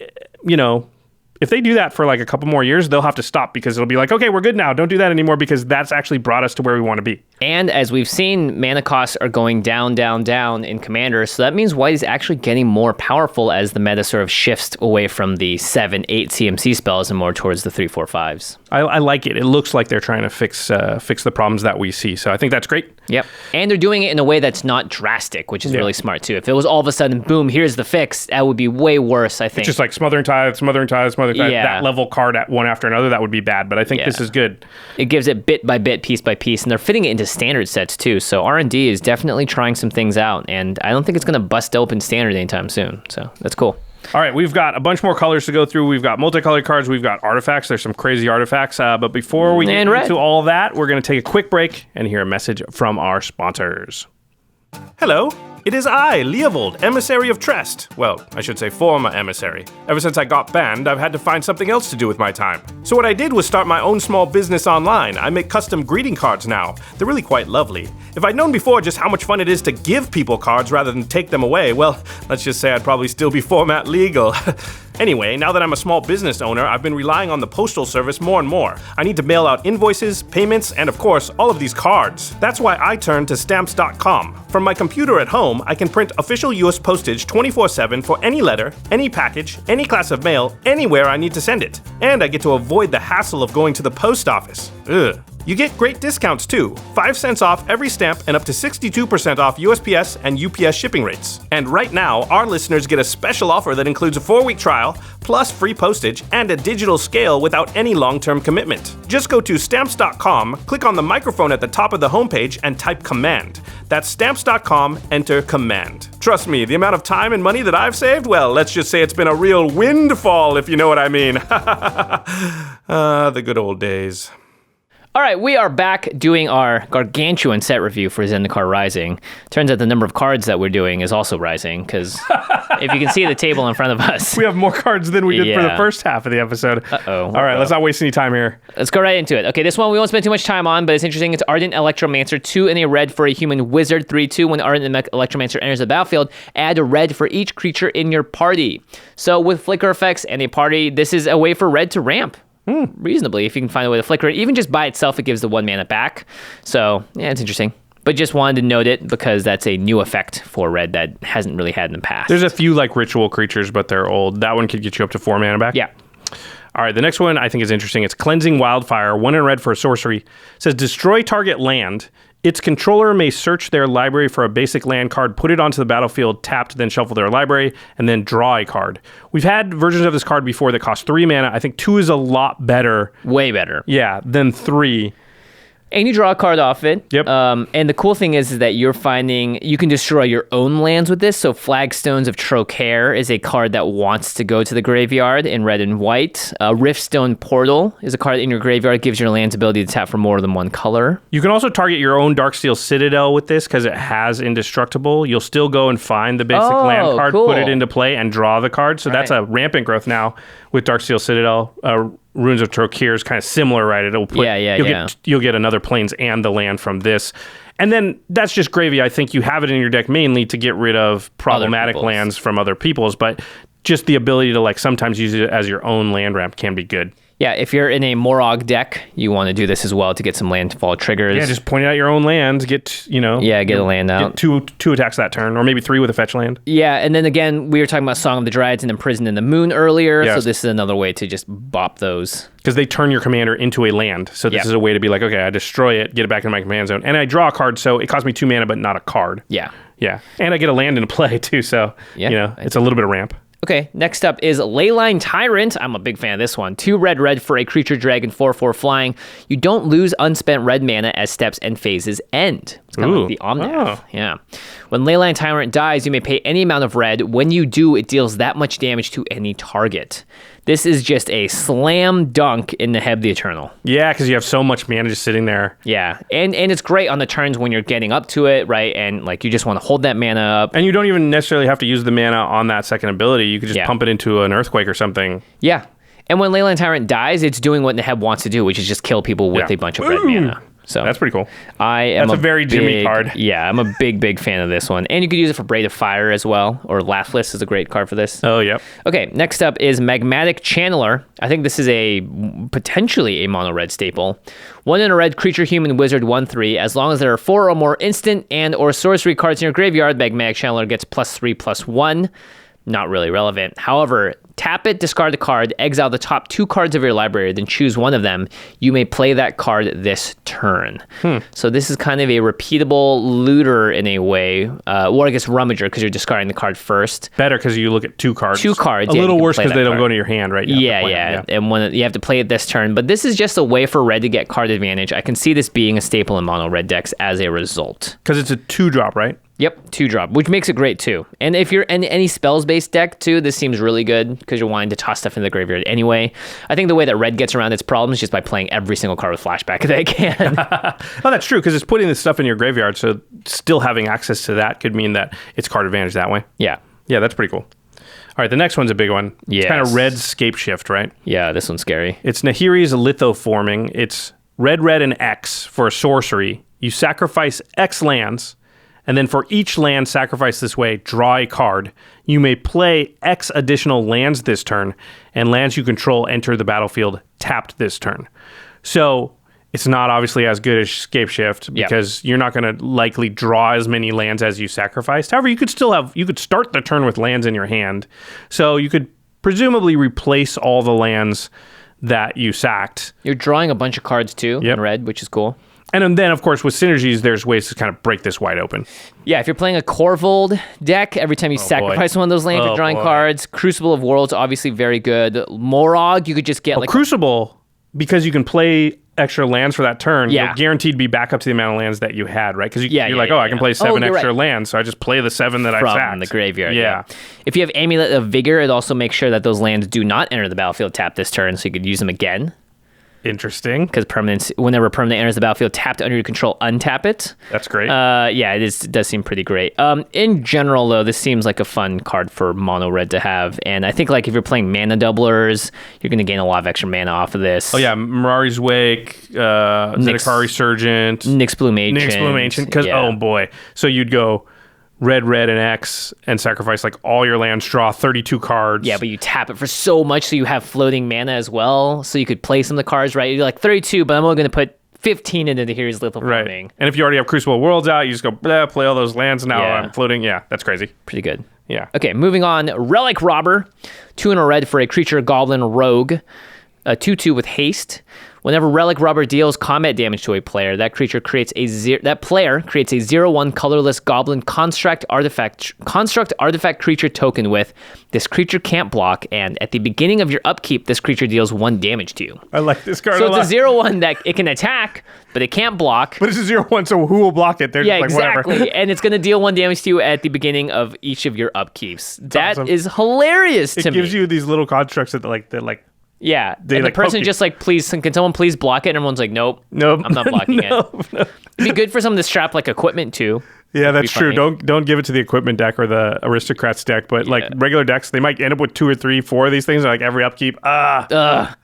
if they do that for like a couple more years, they'll have to stop because it'll be like, okay, we're good now. Don't do that anymore because that's actually brought us to where we want to be. And as we've seen, mana costs are going down in Commander. So that means white is actually getting more powerful as the meta sort of shifts away from the 7, 8 CMC spells and more towards the 3, 4, 5s. I like it. It looks like they're trying to fix the problems that we see. So I think that's great. Yep. And they're doing it in a way that's not drastic, which is really smart too. If it was all of a sudden, boom, here's the fix, that would be way worse, I think. It's just like Smothering Tithe, that level card at one after another, that would be bad. But I think this is good. It gives it bit by bit, piece by piece, and they're fitting it into standard sets too. So R&D is definitely trying some things out, and I don't think it's going to bust open standard anytime soon. So that's cool. All right, we've got a bunch more colors to go through. We've got multicolored cards. We've got artifacts. There's some crazy artifacts. But before we get into all that, we're going to take a quick break and hear a message from our sponsors. Hello. It is I, Leovold, emissary of Trest. Well, I should say former emissary. Ever since I got banned, I've had to find something else to do with my time. So what I did was start my own small business online. I make custom greeting cards now. They're really quite lovely. If I'd known before just how much fun it is to give people cards rather than take them away, well, let's just say I'd probably still be format legal. Anyway, now that I'm a small business owner, I've been relying on the postal service more and more. I need to mail out invoices, payments, and of course, all of these cards. That's why I turned to Stamps.com. From my computer at home, I can print official US postage 24/7 for any letter, any package, any class of mail, anywhere I need to send it. And I get to avoid the hassle of going to the post office. Ugh. You get great discounts too. 5 cents off every stamp and up to 62% off USPS and UPS shipping rates. And right now, our listeners get a special offer that includes a 4-week trial, plus free postage, and a digital scale without any long-term commitment. Just go to Stamps.com, click on the microphone at the top of the homepage, and type command. That's Stamps.com, enter command. Trust me, the amount of time and money that I've saved, well, let's just say it's been a real windfall, if you know what I mean. The good old days. All right, we are back doing our gargantuan set review for Zendikar Rising. Turns out the number of cards that we're doing is also rising, because if you can see the table in front of us. We have more cards than we did for the first half of the episode. Uh-oh. All right, let's not waste any time here. Let's go right into it. Okay, this one we won't spend too much time on, but it's interesting. It's Ardent Electromancer, 2 and a red for a human wizard, 3/2. When Ardent Electromancer enters the battlefield, add a red for each creature in your party. So with flicker effects and a party, this is a way for red to ramp. Reasonably, if you can find a way to flicker it. Even just by itself, it gives the 1 mana back. So, yeah, it's interesting. But just wanted to note it because that's a new effect for red that hasn't really had in the past. There's a few like ritual creatures, but they're old. That one could get you up to 4 mana back. Yeah. All right, the next one I think is interesting. It's Cleansing Wildfire, 1 in red for a sorcery. It says destroy target land. Its controller may search their library for a basic land card, put it onto the battlefield, tapped, then shuffle their library, and then draw a card. We've had versions of this card before that cost 3 mana. I think 2 is a lot better. Way better. Yeah, than 3. And you draw a card off it. Yep. And the cool thing is that you're finding you can destroy your own lands with this. So Flagstones of Trocaire is a card that wants to go to the graveyard in red and white. Riftstone Portal is a card in your graveyard that gives your lands ability to tap for more than one color. You can also target your own Darksteel Citadel with this because it has Indestructible. You'll still go and find the basic land card, cool. put it into play, and draw the card. So that's a rampant growth now with Darksteel Citadel. Runes of Trocaire is kind of similar, right? It'll put, you'll get another plains and the land from this. And then that's just gravy. I think you have it in your deck mainly to get rid of problematic lands from other people's, but just the ability to like sometimes use it as your own land ramp can be good. Yeah, if you're in a Morog deck, you want to do this as well to get some landfall triggers. Yeah, just point out your own lands, get a land out. Get two attacks that turn, or maybe 3 with a fetch land. Yeah, and then again, we were talking about Song of the Dryads and Imprisoned in the Moon earlier, so this is another way to just bop those. Because they turn your commander into a land, so this is a way to be like, okay, I destroy it, get it back in my command zone, and I draw a card, so it costs me 2 mana, but not a card. Yeah. Yeah, and I get a land into play too, so it's a little bit of ramp. Okay, next up is Leyline Tyrant. I'm a big fan of this one. 2 red for a creature dragon, 4/4 flying. You don't lose unspent red mana as steps and phases end. It's kind of like the Omnath. Yeah. When Leyline Tyrant dies, you may pay any amount of red. When you do, it deals that much damage to any target. This is just a slam dunk in the Heb the Eternal. Yeah, because you have so much mana just sitting there. Yeah, and it's great on the turns when you're getting up to it, right? And like you just want to hold that mana up. And you don't even necessarily have to use the mana on that second ability. You could just pump it into an Earthquake or something. Yeah, and when Leyline Tyrant dies, it's doing what Neheb wants to do, which is just kill people with a bunch of red mana. So that's pretty cool. That's a very Jimmy card. Yeah, I'm a big fan of this one. And you could use it for Braid of Fire as well, or Laughless is a great card for this. Oh, yep. Okay, next up is Magmatic Channeler. I think this is potentially a mono red staple. 1 in a red creature, human, wizard, 1/3. As long as there are 4 or more instant and or sorcery cards in your graveyard, Magmatic Channeler gets +3/+1. Not really relevant. However, tap it, discard the card, exile the top 2 cards of your library, then choose one of them. You may play that card this turn. So this is kind of a repeatable looter in a way. Or I guess rummager, because you're discarding the card first. Better because you look at 2 cards. 2 cards. A little worse because they don't go into your hand, right? Yeah. And when you have to play it this turn. But this is just a way for red to get card advantage. I can see this being a staple in mono red decks as a result. Because it's a 2-drop, right? Yep, 2-drop, which makes it great too. And if you're in any spells-based deck too, this seems really good because you're wanting to toss stuff into the graveyard anyway. I think the way that red gets around its problems is just by playing every single card with flashback that it can. Oh, that's true, because it's putting this stuff in your graveyard, so still having access to that could mean that it's card advantage that way. Yeah. Yeah, that's pretty cool. All right, the next one's a big one. Yes. It's kind of red scape shift, right? Yeah, this one's scary. It's Nahiri's Lithoforming. It's red, and X for a sorcery. You sacrifice X lands, and then for each land sacrificed this way, draw a card. You may play X additional lands this turn, and lands you control enter the battlefield tapped this turn. So it's not obviously as good as Scape Shift because you're not going to likely draw as many lands as you sacrificed. However, you could start the turn with lands in your hand. So you could presumably replace all the lands that you sacked. You're drawing a bunch of cards too in red, which is cool. And then, of course, with synergies, there's ways to kind of break this wide open. Yeah, if you're playing a Korvold deck, every time you sacrifice one of those lands, you're drawing cards. Crucible of Worlds, obviously very good. Morog, you could just get Crucible, because you can play extra lands for that turn, you're guaranteed to be back up to the amount of lands that you had, right? Because I can play 7 extra lands, so I just play the 7 that I sacked. From the graveyard, yeah. If you have Amulet of Vigor, it also makes sure that those lands do not enter the battlefield tapped this turn, so you could use them again. Interesting. Because whenever permanent enters the battlefield tapped under your control, untap it. That's great. It does seem pretty great. In general, though, this seems like a fun card for mono red to have. And I think if you're playing mana doublers, you're going to gain a lot of extra mana off of this. Oh, yeah. Mirari's Wake, Zendikar Resurgent. Nyx Bloom Ancient. Because, oh, boy. So you'd go red, and X, and sacrifice all your lands, draw 32 cards. Yeah, but you tap it for so much, so you have floating mana as well, so you could play some of the cards, right? You're like 32, but I'm only going to put 15 into the Nahiri's Lithoforming. Right. And if you already have Crucible Worlds out, you just go, play all those lands, now I'm floating. Yeah, that's crazy. Pretty good. Yeah. Okay, moving on. Relic Robber, 2 in a red for a creature, Goblin Rogue, 2/2 with haste. Whenever Relic Robber deals combat damage to a player, that player creates a 0/1 colorless goblin construct artifact creature token with this creature can't block, and at the beginning of your upkeep, this creature deals 1 damage to you. I like this card a So lot. it's a 0/1 that it can attack, but it can't block. But it's a 0/1, so who will block it? They're Yeah, just like, exactly. whatever. And it's going to deal 1 damage to you at the beginning of each of your upkeeps. That awesome. is hilarious to It me. gives you these little constructs that Yeah, They, and like, the person poke you. just like, please, can someone please block it? And everyone's like, nope, Nope. I'm not blocking it. No. It'd be good for someone to strap like equipment too. Yeah, that's be true. funny. Don't give it to the equipment deck or the aristocrats deck, but like regular decks, they might end up with 2 or 3, 4 of these things. Like every upkeep, I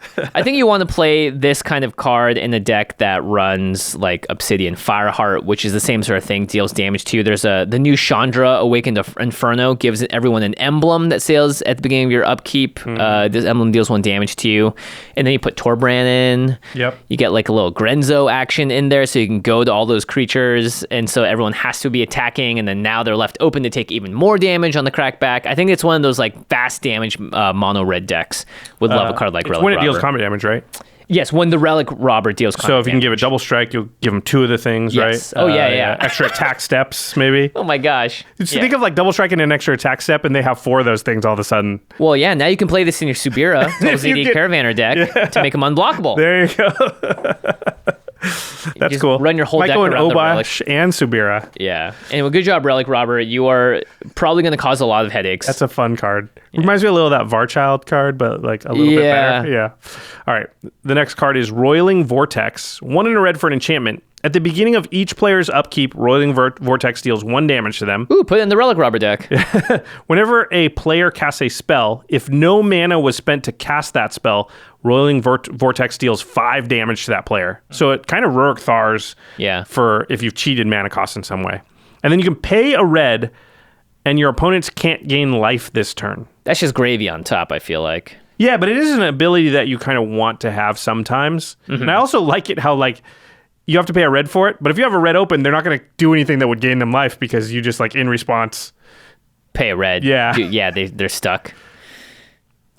think you want to play this kind of card in a deck that runs like Obsidian Fireheart, which is the same sort of thing, deals damage to you. There's the new Chandra Awakened Inferno gives everyone an emblem that sails at the beginning of your upkeep. This emblem deals 1 damage to you, and then you put Torbran in. Yep. You get like a little Grenzo action in there, so you can go to all those creatures, and so everyone has to be attacking, and then now they're left open to take even more damage on the crackback. I think it's one of those like fast damage mono red decks would love a card like it's Relic when it Robber. deals combat damage, right? Yes, when the Relic Robber deals combat So if you can damage. give it double strike, you'll give them 2 of the things, Yes. right? Oh, yeah. Extra attack steps, maybe. Oh my gosh. Just Yeah. think of like double striking an extra attack step, and they have 4 of those things all of a sudden. Well, yeah, now you can play this in your Subira, LZD Caravaner deck to make them unblockable. There you go. That's just cool. run your whole Might deck go in around the Obosh and Subira. Yeah. Anyway, good job, Relic Robber. You are probably going to cause a lot of headaches. That's a fun card. Reminds me a little of that Varchild card, but like a little bit better. Yeah. All right. The next card is Roiling Vortex. 1 in a red for an enchantment. At the beginning of each player's upkeep, Roiling Vortex deals 1 damage to them. Ooh, put it in the Relic Robber deck. Whenever a player casts a spell, if no mana was spent to cast that spell, Roiling Vortex deals 5 damage to that player. So it kind of Rurik Thars for if you've cheated mana cost in some way. And then you can pay a red, and your opponents can't gain life this turn. That's just gravy on top, I feel like. Yeah, but it is an ability that you kind of want to have sometimes. And I also like it how like you have to pay a red for it, but if you have a red open, they're not going to do anything that would gain them life because you just like in response pay a red. Yeah. Yeah, they're stuck.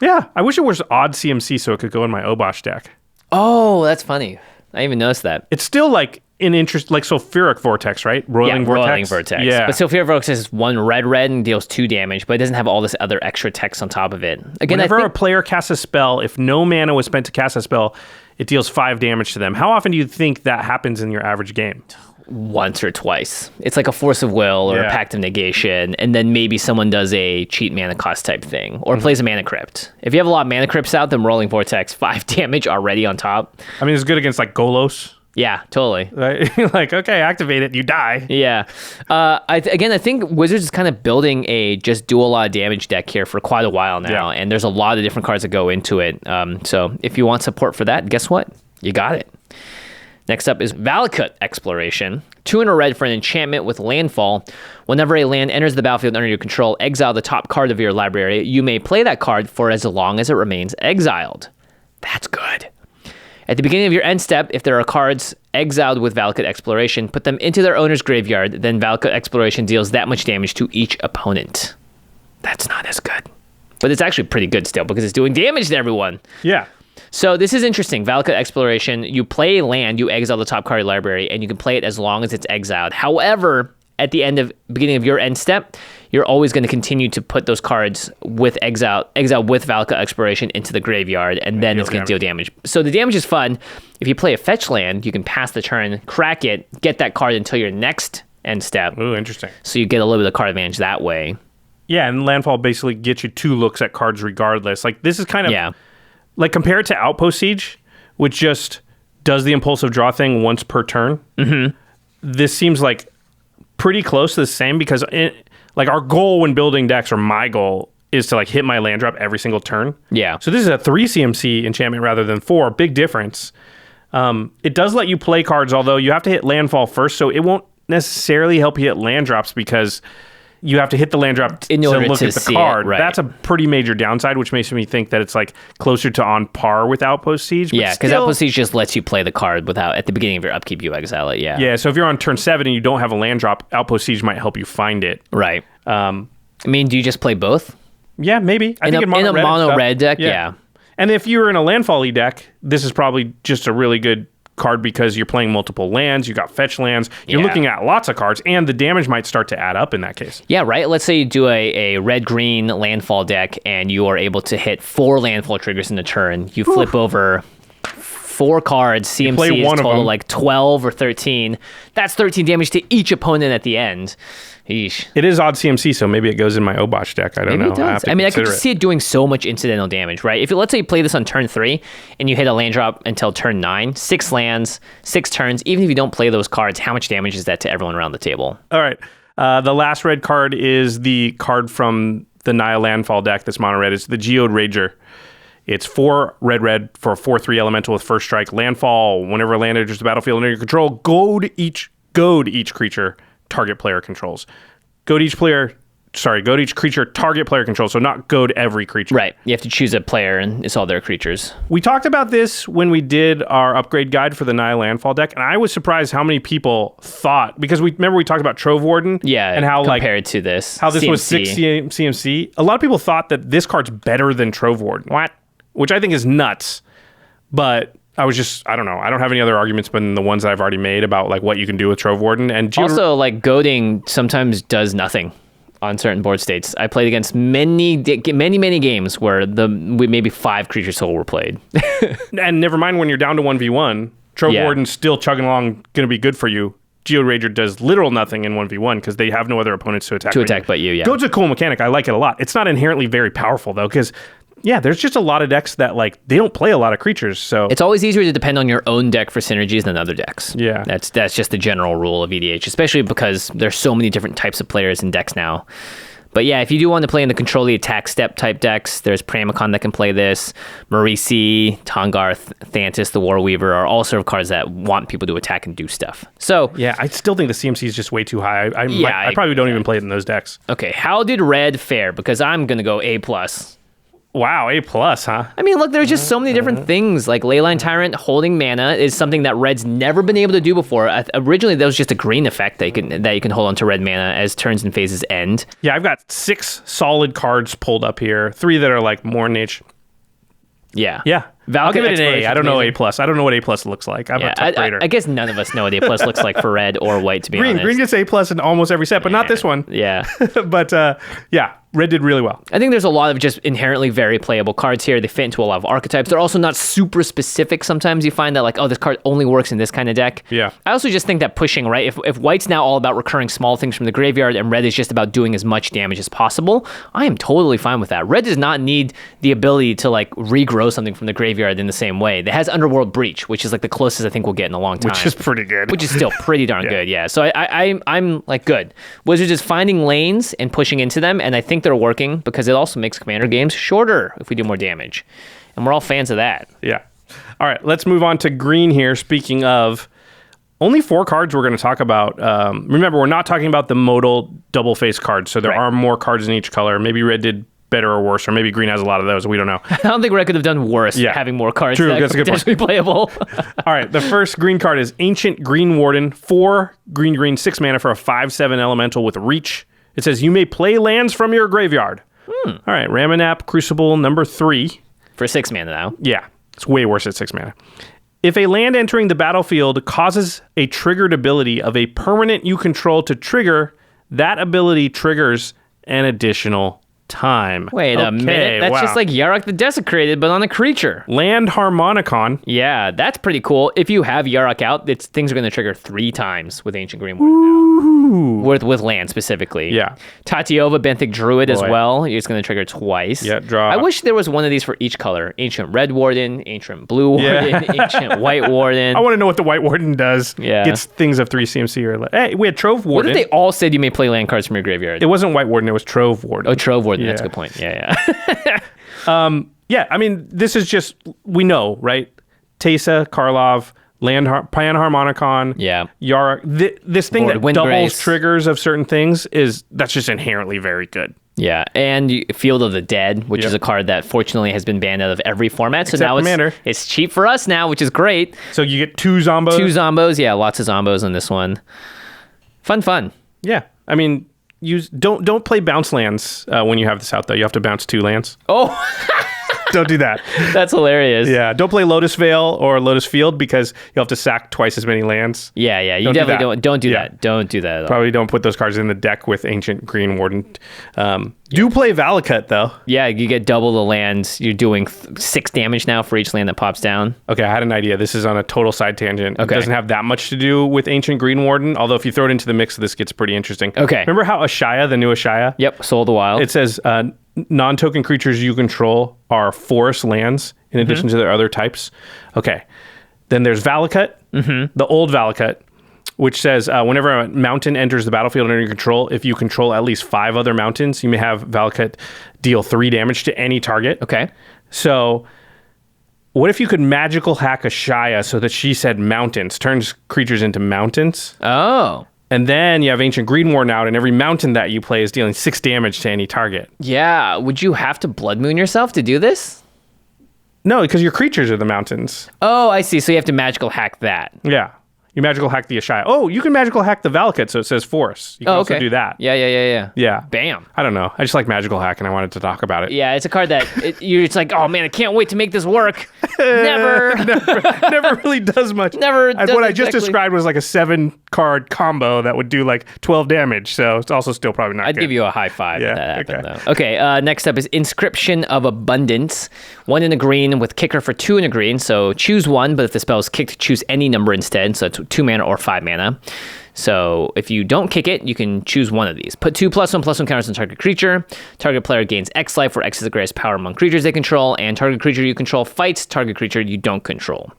Yeah, I wish it was odd CMC so it could go in my Obosh deck. Oh, that's funny. I didn't even noticed that. It's still like an interest, like Sulfuric Vortex, right? Roiling Vortex. Roiling Vortex. Yeah. But Sulfuric Vortex is 1 red and deals 2 damage, but it doesn't have all this other extra text on top of it. Again, Whenever I a think player casts a spell, if no mana was spent to cast a spell, it deals 5 damage to them. How often do you think that happens in your average game? once or twice. It's like a Force of Will or a Pact of Negation, and then maybe someone does a cheat mana cost type thing, or plays a Mana Crypt. If you have a lot of Mana Crypts out, then Rolling Vortex, 5 damage already on top. I mean, it's good against like Golos. Yeah, totally. Right? Like, okay, activate it, you die. Yeah. I think Wizards is kind of building a just do a lot of damage deck here for quite a while now, and there's a lot of different cards that go into it. So if you want support for that, guess what? You got it. Next up is Valakut Exploration. 2 and a red for an enchantment with landfall. Whenever a land enters the battlefield under your control, exile the top card of your library. You may play that card for as long as it remains exiled. That's good. At the beginning of your end step, if there are cards exiled with Valakut Exploration, put them into their owner's graveyard. Then Valakut Exploration deals that much damage to each opponent. That's not as good. But it's actually pretty good still because it's doing damage to everyone. Yeah. So this is interesting. Valakut Exploration, you play a land, you exile the top card of your library, and you can play it as long as it's exiled. However, at the beginning of your end step, you're always going to continue to put those cards with exile with Valakut Exploration into the graveyard, and then it's going to deal damage. So the damage is fun. If you play a fetch land, you can pass the turn, crack it, get that card until your next end step. Ooh, interesting. So you get a little bit of card advantage that way. Yeah, and landfall basically gets you 2 looks at cards regardless. Like, this is kind of like compared to Outpost Siege, which just does the impulsive draw thing once per turn. Mm-hmm. This seems like pretty close to the same because like our goal when building decks, or my goal, is to like hit my land drop every single turn. Yeah. So this is a 3 CMC enchantment rather than 4. Big difference. It does let you play cards, although you have to hit landfall first, so it won't necessarily help you hit land drops because you have to hit the land drop in to order look to at the see card. It, right. That's a pretty major downside, which makes me think that it's like closer to on par with Outpost Siege. But yeah, because Outpost Siege just lets you play the card without, at the beginning of your upkeep, you exile it. Yeah. Yeah. So if you're on turn 7 and you don't have a land drop, Outpost Siege might help you find it. Right. I mean, do you just play both? Yeah, maybe. I think in a mono red deck, yeah. And if you're in a landfall deck, this is probably just a really good card because you're playing multiple lands, you got fetch lands, you're looking at lots of cards, and the damage might start to add up in that case. Yeah, right? Let's say you do a red-green landfall deck, and you are able to hit 4 landfall triggers in a turn. You flip over 4 cards, CMC is total like 12 or 13. That's 13 damage to each opponent at the end. Eesh. It is odd CMC, so maybe it goes in my Obosh deck. I don't know. It does. I could see it doing so much incidental damage, right? If you, let's say you play this on turn 3 and you hit a land drop until turn 9, 6 lands, 6 turns, even if you don't play those cards, how much damage is that to everyone around the table? All right. The last red card is the card from the Naya Landfall deck that's mono red. It's the Geode Rager. It's 4 red for a 4/3 elemental with first strike. Landfall, whenever a land enters the battlefield under your control, goad each creature target player controls. Goad each creature target player controls, so not goad every creature. Right. You have to choose a player, and it's all their creatures. We talked about this when we did our upgrade guide for the Naya Landfall deck, and I was surprised how many people thought, because we talked about Trove Warden, and how compared to this, how this CMC. was 6 CMC. A lot of people thought that this card's better than Trove Warden. What? Which I think is nuts, but I don't know. I don't have any other arguments but the ones that I've already made about like what you can do with Trove Warden. And also, like, goading sometimes does nothing on certain board states. I played against many games where maybe 5 creatures total were played. And never mind when you're down to 1v1, Trove Warden's still chugging along, going to be good for you. Geode Rager does literal nothing in 1v1 because they have no other opponents to attack. But you, yeah. Goad's a cool mechanic. I like it a lot. It's not inherently very powerful though, because there's just a lot of decks that like they don't play a lot of creatures. So it's always easier to depend on your own deck for synergies than other decks. Yeah, that's just the general rule of EDH, especially because there's so many different types of players in decks now. But yeah, if you do want to play in the control the attack step type decks, there's Pramicon that can play this. Marisi, Tongarth, Thantis, the Warweaver are all sort of cards that want people to attack and do stuff. So yeah, I still think the CMC is just way too high. I probably don't even play it in those decks. Okay, how did red fare? Because I'm gonna go A+. Wow, A+, huh? I mean, look, there's just so many different things. Like Leyline Tyrant holding mana is something that red's never been able to do before. Originally, that was just a green effect that you can hold onto red mana as turns and phases end. Yeah, I've got 6 solid cards pulled up here. 3 that are like more niche. Yeah. I'll give it an A. I don't know A+. I don't know what A+ looks like. I'm a tough grader. I guess none of us know what A+ looks like for red or white, to be honest. Green gets A+ in almost every set, but not this one. Yeah. But red did really well. I think there's a lot of just inherently very playable cards here. They fit into a lot of archetypes. They're also not super specific. Sometimes you find that like, oh, this card only works in this kind of deck. Yeah. I also just think that pushing, right? If white's now all about recurring small things from the graveyard and red is just about doing as much damage as possible, I am totally fine with that. Red does not need the ability to like regrow something from the graveyard in the same way. It has Underworld Breach, which is like the closest I think we'll get in a long time. Which is pretty good. Which is still pretty darn good, yeah. So I'm like good. Wizards is finding lanes and pushing into them, and I think they're working because it also makes Commander games shorter if we do more damage. And we're all fans of that. Yeah. All right, let's move on to green here. Speaking of, only 4 cards we're going to talk about. Remember, we're not talking about the modal double face cards, so there are more cards in each color. Maybe red did better or worse, or maybe green has a lot of those. We don't know. I don't think red could have done worse having more cards that that's could potentially be playable. All right, the first green card is Ancient Green Warden. 4 green, 6 mana for a 5/7 elemental with reach. It says you may play lands from your graveyard. All right, Ramanap Crucible number 3. For 6 mana now. Yeah, it's way worse at 6 mana. If a land entering the battlefield causes a triggered ability of a permanent you control to trigger, that ability triggers an additional time. Wait a minute. That's just like Yarok the Desecrated, but on a creature. Land Harmonicon. Yeah, that's pretty cool. If you have Yarok out, things are going to trigger 3 times with Ancient Green Warden now. With land specifically. Yeah. Tatiova, Benthic Druid as well. It's going to trigger twice. Yeah, draw. I wish there was one of these for each color. Ancient Red Warden, Ancient Blue Warden, Ancient White Warden. I want to know what the White Warden does. Yeah. Gets things of 3 CMC or less. Hey, we had Trove Warden. What if they all said you may play land cards from your graveyard? It wasn't White Warden, it was Trove Warden. Oh, Trove Warden. That's a good point. Yeah. Yeah, I mean, this is just, we know, right? Teysa, Karlov, Panharmonicon, Yarok. This thing that doubles triggers of certain things that's just inherently very good. Yeah, and Field of the Dead, which is a card that fortunately has been banned out of every format. So now it's cheap for us now, which is great. So you get 2 Zombos. 2 Zombos, yeah, lots of Zombos on this one. Fun. Yeah, I mean, don't play bounce lands when you have this out though. You have to bounce 2 lands. Oh. Don't do that. That's hilarious. Yeah, don't play Lotus Vale or Lotus Field because you'll have to sack twice as many lands. Yeah. You Don't do definitely that. don't do Yeah. that. Don't do that at all. Probably don't put those cards in the deck with Ancient Green Warden. Do play Valakut, though. Yeah, you get double the lands. You're doing 6 damage now for each land that pops down. Okay, I had an idea. This is on a total side tangent. Okay. It doesn't have that much to do with Ancient Green Warden, although if you throw it into the mix, this gets pretty interesting. Okay. Remember how Ashaya, the new Ashaya? Yep, Soul of the Wild. It says non-token creatures you control are forest lands in addition to their other types. Okay. Then there's Valakut, the old Valakut, which says whenever a mountain enters the battlefield under your control, if you control at least 5 other mountains, you may have Valakut deal 3 damage to any target. Okay. So what if you could magical hack Ashaya so that she said mountains, turns creatures into mountains? Oh. And then you have Ancient Green Warden out, and every mountain that you play is dealing 6 damage to any target. Yeah. Would you have to Blood Moon yourself to do this? No, because your creatures are the mountains. Oh, I see. So you have to magical hack that. Yeah. You magical hack the Ashaya. Oh, you can magical hack the Valakut, so it says force. You can also do that. Yeah. Yeah. Bam. I don't know. I just like magical hack, and I wanted to talk about it. Yeah, it's a card that it's like, oh man, I can't wait to make this work. Never. Never really does much. Never And does what I just exactly. described was like a 7-card combo that would do like 12 damage, so it's also still probably not I'd good. give you a high five Yeah, if that happened, okay. though. Okay, next up is Inscription of Abundance. 1 in a green with kicker for 2 in a green. So choose 1, but if the spell is kicked, choose any number instead. So it's 2 mana or 5 mana. So if you don't kick it, you can choose one of these. Put 2+1/+1 counters on target creature. Target player gains X life, where X is the greatest power among creatures they control. And target creature you control fights target creature you don't control.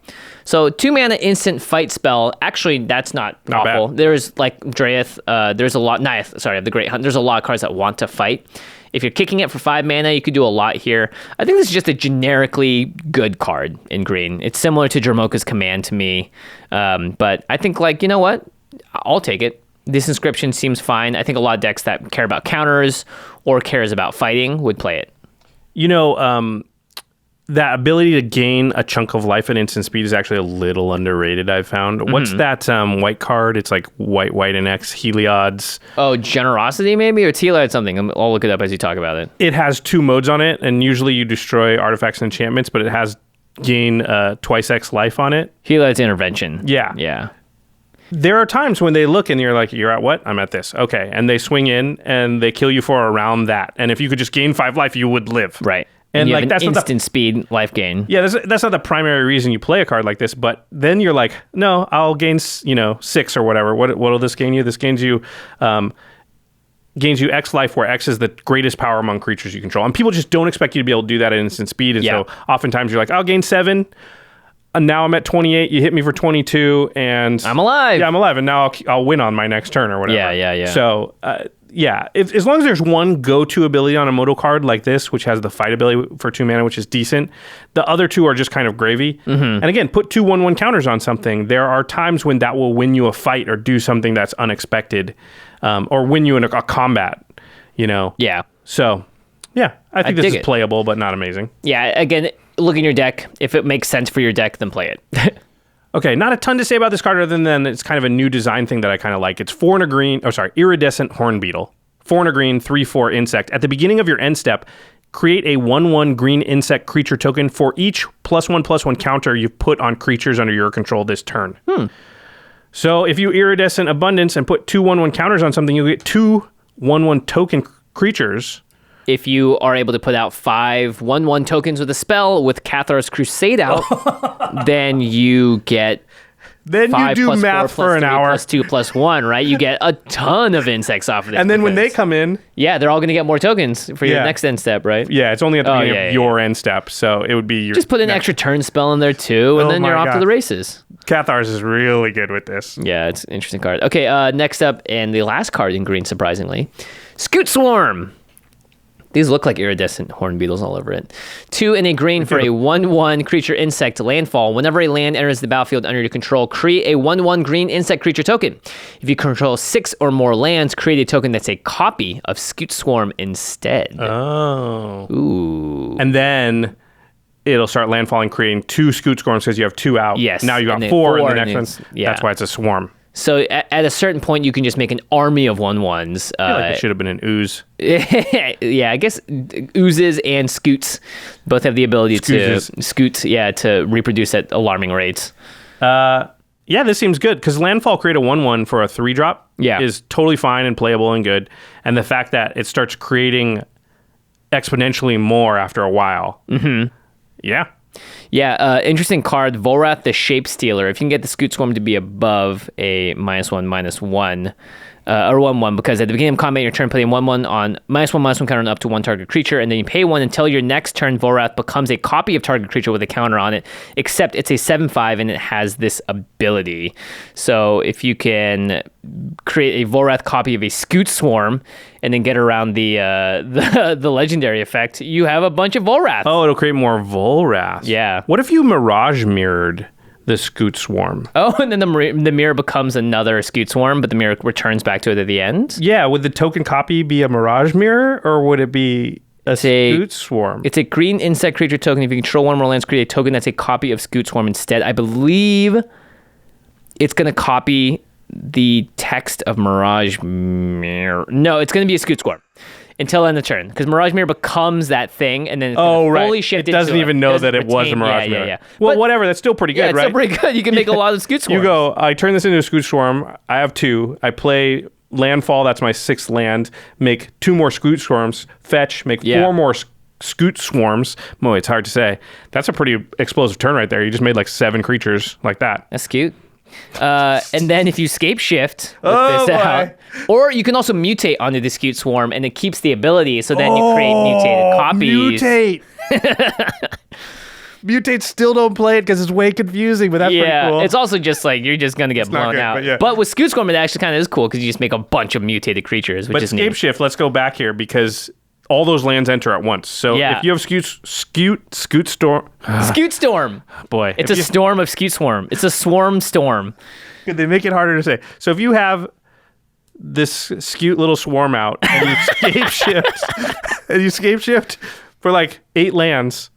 So 2 mana instant fight spell. Actually, that's not awful. bad. There's like Drayeth. There's a lot. Nayeth, sorry, the Great Hunt. There's a lot of cards that want to fight. If you're kicking it for 5 mana, you could do a lot here. I think this is just a generically good card in green. It's similar to Jermoka's Command to me. But I think, like, you know what? I'll take it. This inscription seems fine. I think a lot of decks that care about counters or cares about fighting would play it. You know, that ability to gain a chunk of life at instant speed is actually a little underrated, I've found. What's that white card? It's like white, and X, Heliod's. Oh, Generosity maybe? Or Tila something. I'll look it up as you talk about it. It has 2 modes on it, and usually you destroy artifacts and enchantments, but it has gain twice X life on it. Heliod's Intervention. Yeah. Yeah. There are times when they look and you're like, you're at what? I'm at this. Okay. And they swing in and they kill you for around that. And if you could just gain 5 life, you would live. Right. And you like have an that's not the instant speed life gain. Yeah, that's not the primary reason you play a card like this, but then you're like, no, I'll gain, 6 or whatever. What'll this gain you? This gains you X life, where X is the greatest power among creatures you control. And people just don't expect you to be able to do that at instant speed. And so oftentimes you're like, I'll gain 7. And now I'm at 28. You hit me for 22, and I'm alive. Yeah, I'm alive, and now I'll win on my next turn or whatever. Yeah. So, as long as there's one go-to ability on a modal card like this, which has the fight ability for 2 mana, which is decent, the other 2 are just kind of gravy. And again, put 2/1/1 counters on something. There are times when that will win you a fight or do something that's unexpected, or win you in a combat. Yeah. So, yeah, I think this dig is it. playable, but not amazing. Yeah, again, look in your deck. If it makes sense for your deck, then play it. Okay, not a ton to say about this card other than it's kind of a new design thing that I kind of like. It's 4 and a green, Iridescent Hornbeetle. 4 and a green, 3/4 insect. At the beginning of your end step, create a 1/1 green insect creature token for each +1/+1 counter you've put on creatures under your control this turn. So if you Iridescent Abundance and put 2/1/1 counters on something, you'll get 2 1/1 token creatures. If you are able to put out 5 1/1 tokens with a spell with Cathar's Crusade out, then you get Then 5 you do plus math 4 for plus an 3 hour. plus 2 plus 1, right? You get a ton of insects off of this. And then when they because- come in, yeah, they're all going to get more tokens for your Yeah. next end step, right? yeah, it's only at the beginning yeah, of yeah, your end step. So it would be your Just put an next- extra turn spell in there too, and Oh then you're my off to God. the races. Cathar's is really good with this. Yeah, it's an interesting card. Okay, next up, and the last card in green, surprisingly, Scoot Swarm. These look like iridescent horn beetles all over it. 2 in a green for a 1/1 creature insect landfall. Whenever a land enters the battlefield under your control, create a 1/1 green insect creature token. If you control 6 or more lands, create a token that's a copy of Scoot Swarm instead. Oh. Ooh. And then it'll start landfalling, creating 2 Scoot Swarms because you have 2 out. Yes, Now you got and then 4 in the four, next and one. it's- yeah. That's why it's a swarm. So at a certain point, you can just make an army of 1/1s. I feel like it should have been an ooze. Yeah, I guess oozes and scoots both have the ability to reproduce at alarming rates. Yeah, this seems good because Landfall create a 1/1 for a 3-drop is totally fine and playable and good. And the fact that it starts creating exponentially more after a while. Mm-hmm. Yeah. Yeah, interesting card, Volrath the Shape Stealer. If you can get the Scoot Swarm to be above a -1/-1, or 1/1, because at the beginning of combat, your turn, put a 1/1 on -1/-1 counter on up to one target creature, and then you pay 1 until your next turn. Volrath becomes a copy of target creature with a counter on it, except it's a 7/5 and it has this ability. So if you can create a Volrath copy of a Scoot Swarm and then get around the legendary effect, you have a bunch of Volrath. Oh, it'll create more Volrath. Yeah. What if you Mirage mirrored the Scoot Swarm? Oh, and then the mirror becomes another Scoot Swarm, but the mirror returns back to it at the end? Yeah, would the token copy be a Mirage mirror, or would it be a Scoot Swarm? It's a green insect creature token. If you control one more lands, create a token that's a copy of Scoot Swarm instead. I believe it's going to copy the text of Mirage Mirror. No, it's going to be a Scoot Swarm until end of turn, because Mirage Mirror becomes that thing, and then it's fully shifted. It doesn't even know that it was a Mirage Mirror. Yeah. Well, whatever. That's still pretty good, right? Yeah, it's still pretty good. You can make a lot of Scoot Swarms. You go, I turn this into a Scoot Swarm. I have 2. I play Landfall. That's my 6th land. Make 2 more Scoot Swarms. Fetch. Make 4 more Scoot Swarms. Boy, it's hard to say. That's a pretty explosive turn right there. You just made like 7 creatures like that. That's cute. And then if you scape shift with this out, or you can also mutate onto the Scoot Swarm, and it keeps the ability, so then you create mutated copies. Mutate! Mutate still don't play it because it's way confusing, but that's pretty cool. It's also just like you're just gonna get blown out. But with Scoot Swarm, it actually kind of is cool because you just make a bunch of mutated creatures, which is neat. Scape shift, let's go back here because all those lands enter at once. So if you have Scoot Storm. Scoot Storm. Boy. It's a storm of Scoot Swarm. It's a swarm storm. They make it harder to say. So if you have this Scoot little swarm out and you scape shift for like 8 lands,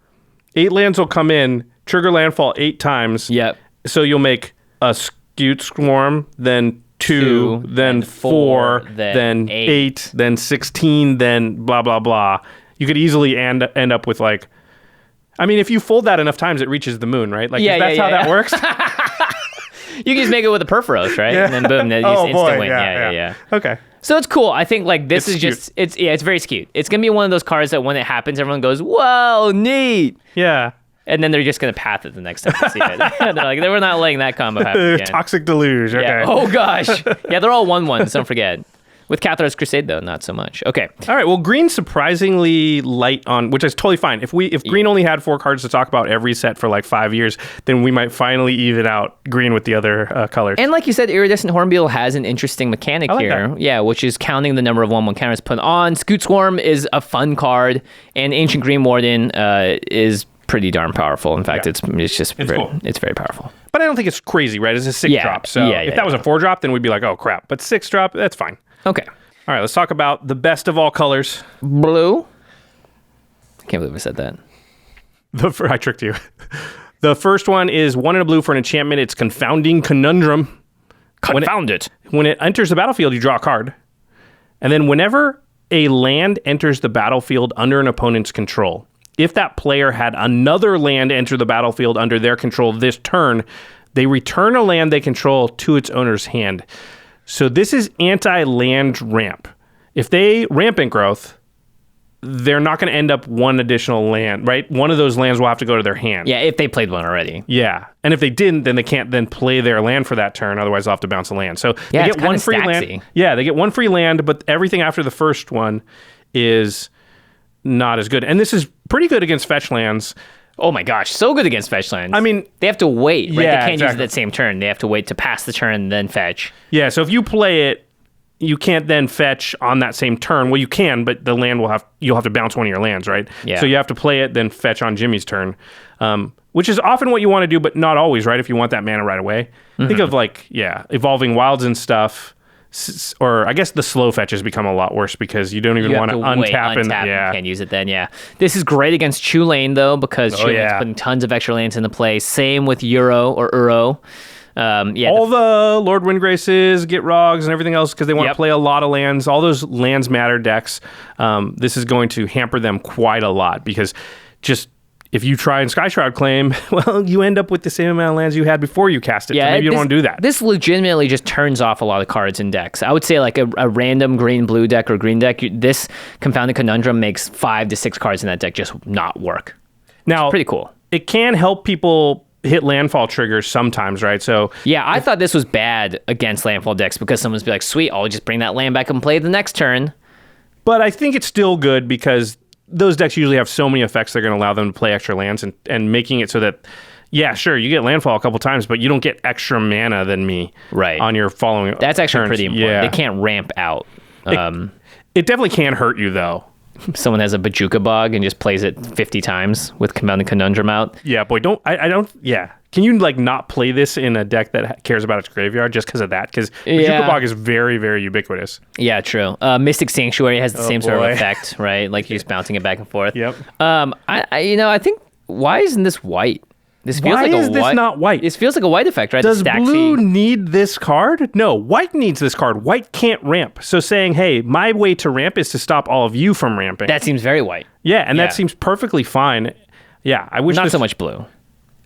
8 lands will come in, trigger landfall 8 times. Yep. So you'll make a Scoot Swarm, then 2, then 4, then 8, then 16, then blah, blah, blah. You could easily end up with like, I mean, if you fold that enough times, it reaches the moon, right? Like, that's how that works. You can just make it with a Perforos, right? And then boom, you just instant win. Yeah. Okay. So it's cool. I think like this is just, it's very cute. It's going to be one of those cards that when it happens, everyone goes, whoa, neat. Yeah. And then they're just going to path it the next time they see it. They're like, we're not letting that combo happen again. Toxic Deluge. Okay. Yeah. Oh, gosh. Yeah, they're all 1/1s, don't forget. With Cathar's Crusade, though, not so much. Okay. All right. Well, green's surprisingly light on, which is totally fine. If green only had 4 cards to talk about every set for like 5 years, then we might finally even out green with the other colors. And like you said, Iridescent Hornbeetle has an interesting mechanic here. That. Yeah, which is counting the number of 1/1 counters put on. Scoot Swarm is a fun card, and Ancient Green Warden is pretty darn powerful. In fact, it's very powerful. But I don't think it's crazy, right? It's a 6-drop. So if that was a 4-drop, then we'd be like, oh, crap. But 6-drop, that's fine. Okay. All right, let's talk about the best of all colors. Blue. I can't believe I said that. I tricked you. The first one is 1 and a blue for an enchantment. It's Confounding Conundrum. Confound it. When it enters the battlefield, you draw a card. And then whenever a land enters the battlefield under an opponent's control, if that player had another land enter the battlefield under their control this turn, they return a land they control to its owner's hand. So this is anti-land ramp. If they rampant growth, they're not going to end up one additional land, right? One of those lands will have to go to their hand. Yeah, if they played one already. Yeah. And if they didn't, then they can't then play their land for that turn. Otherwise, they'll have to bounce a land. So they get one free land. Yeah, they get one free land, but everything after the first one is not as good. And this is pretty good against fetch lands. Oh my gosh, so good against fetch lands. I mean, they have to wait, right? Yeah, they can't use it that same turn. They have to wait to pass the turn and then fetch. Yeah, so if you play it, you can't then fetch on that same turn. Well, you can, but the land you'll have to bounce one of your lands, right? Yeah. So you have to play it, then fetch on Jimmy's turn, which is often what you want to do, but not always, right? If you want that mana right away. Mm-hmm. Think of Evolving Wilds and stuff. Or I guess the slow fetches become a lot worse because you don't even want to untap and you can't use it then. Yeah, this is great against Chulane though because Chulane's putting tons of extra lands into play. Same with Euro or Uro. Yeah, all the Lord Windgraces, get Rogs, and everything else because they want to play a lot of lands. All those lands matter decks. This is going to hamper them quite a lot because just if you try and Sky Shroud claim, well, you end up with the same amount of lands you had before you cast it. So maybe you don't want to do that. This legitimately just turns off a lot of cards in decks. I would say like a random green-blue deck or green deck, this Confounded Conundrum makes 5 to 6 cards in that deck just not work. Now, it's pretty cool. It can help people hit landfall triggers sometimes, right? So yeah, I thought this was bad against landfall decks because someone's be like, sweet, I'll just bring that land back and play the next turn. But I think it's still good because those decks usually have so many effects that are going to allow them to play extra lands and making it so that, yeah, sure, you get landfall a couple times, but you don't get extra mana than me on your following That's actually turns. pretty important. Yeah. They can't ramp out. It definitely can hurt you, though. Someone has a Bajuka Bog and just plays it 50 times with Confounded Conundrum out. Yeah, boy, I don't, yeah. Can you, like, not play this in a deck that cares about its graveyard just because of that? Because Bajuka Bog is very, very ubiquitous. Yeah, true. Mystic Sanctuary has the same sort of effect, right? Like, you're just bouncing it back and forth. Yep. I think, why isn't this white? This feels like is this not white? This feels like a white effect, right? Does blue need this card? No, white needs this card. White can't ramp. So saying, hey, my way to ramp is to stop all of you from ramping. That seems very white. Yeah, and that seems perfectly fine. Yeah, I wish not so much blue.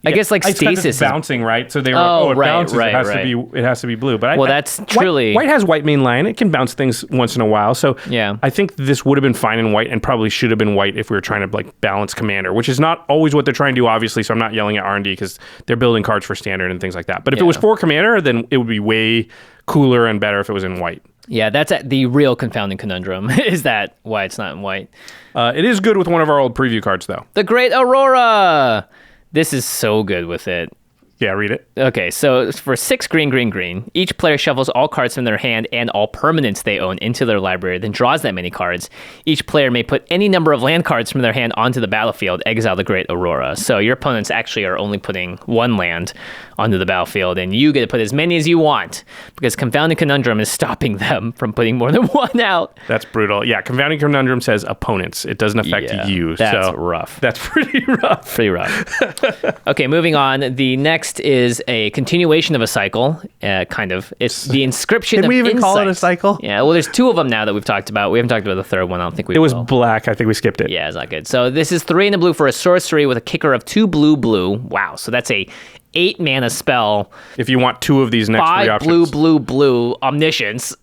I guess like Stasis is bouncing, right? So they were it bounces. It has to be blue. But that's truly white has white main line. It can bounce things once in a while. So yeah, I think this would have been fine in white and probably should have been white if we were trying to like balance commander, which is not always what they're trying to do, obviously. So I'm not yelling at R&D because they're building cards for standard and things like that. But if it was for commander, then it would be way cooler and better if it was in white. Yeah, that's the real Confounding Conundrum. Is that why it's not in white? It is good with one of our old preview cards, though. The Great Aurora. This is so good with it. Yeah, read it. Okay, so for 6 green, each player shuffles all cards from their hand and all permanents they own into their library, then draws that many cards. Each player may put any number of land cards from their hand onto the battlefield, exile the Great Aurora. So your opponents actually are only putting 1 land onto the battlefield, and you get to put as many as you want, because Confounding Conundrum is stopping them from putting more than 1 out. That's brutal. Yeah, Confounding Conundrum says opponents. It doesn't affect you. That's rough. That's pretty rough. Pretty rough. Okay, moving on. The next is a continuation of a cycle, kind of. It's the Inscription of Can we even call it a Insight. cycle? Yeah, well, there's 2 of them now that we've talked about. We haven't talked about the third one. I don't think we will. It was black. I think we skipped it. Yeah, it's not good. So this is 3 in the blue for a sorcery with a kicker of 2 blue. Wow, so that's a 8 mana spell. If you want 2 of these next 3 options. 5 blue, Omniscience.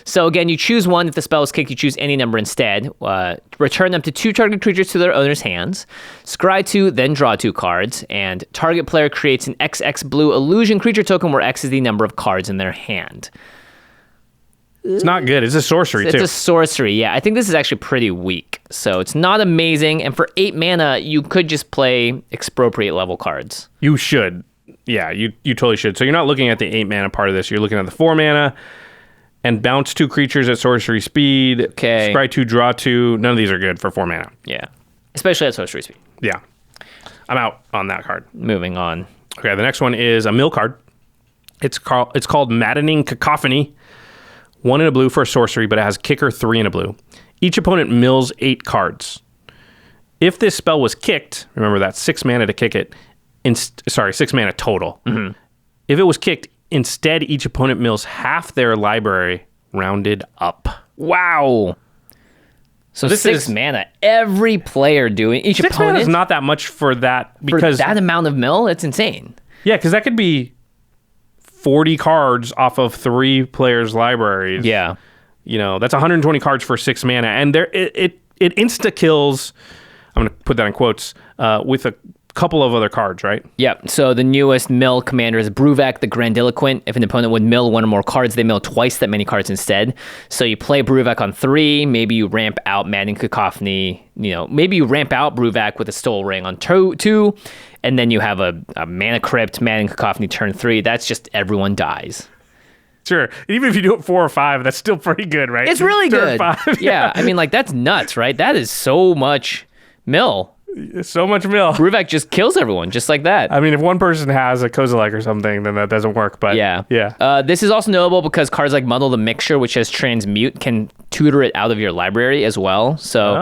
So again, you choose 1. If the spell is kicked, you choose any number instead. Return up to 2 target creatures to their owner's hands. Scry 2, then draw 2 cards. And target player creates an XX blue illusion creature token where X is the number of cards in their hand. It's not good. It's a sorcery, too. It's a sorcery, yeah. I think this is actually pretty weak. So it's not amazing. And for 8 mana, you could just play Expropriate level cards. You should. Yeah, you totally should. So you're not looking at the 8 mana part of this. You're looking at the 4 mana and bounce 2 creatures at sorcery speed. Okay. Scry 2, draw 2. None of these are good for 4 mana. Yeah. Especially at sorcery speed. Yeah. I'm out on that card. Moving on. Okay, the next one is a mill card. It's called Maddening Cacophony. 1 in a blue for a sorcery, but it has kicker 3 in a blue. Each opponent mills 8 cards. If this spell was kicked, remember that's 6 mana to kick it. 6 mana total. Mm-hmm. If it was kicked, instead each opponent mills half their library rounded up. Wow. So this 6 mana. Every player doing each 6 opponent. mana is not that much for that because for that amount of mill, it's insane. Yeah, because that could be 40 cards off of 3 players' libraries. Yeah. You know, that's 120 cards for 6 mana. And it insta kills, I'm going to put that in quotes, with a couple of other cards, right? Yep. So the newest mill commander is Bruvak the Grandiloquent. If an opponent would mill 1 or more cards, they mill twice that many cards instead. So you play Bruvak on 3, maybe you ramp out Maddening Cacophony, maybe you ramp out Bruvak with a Stole Ring on 2, and then you have a Mana Crypt, Maddening Cacophony turn 3. That's just everyone dies. Sure. Even if you do it 4 or 5, that's still pretty good, right? It's really turn good. 5. Yeah. I mean, like, that's nuts, right? That is so much mill. So much mill. Bruvak just kills everyone, just like that. I mean, if one person has a Kozilek or something, then that doesn't work. But yeah. This is also notable because cards like Muddle the Mixture, which has Transmute, can tutor it out of your library as well. So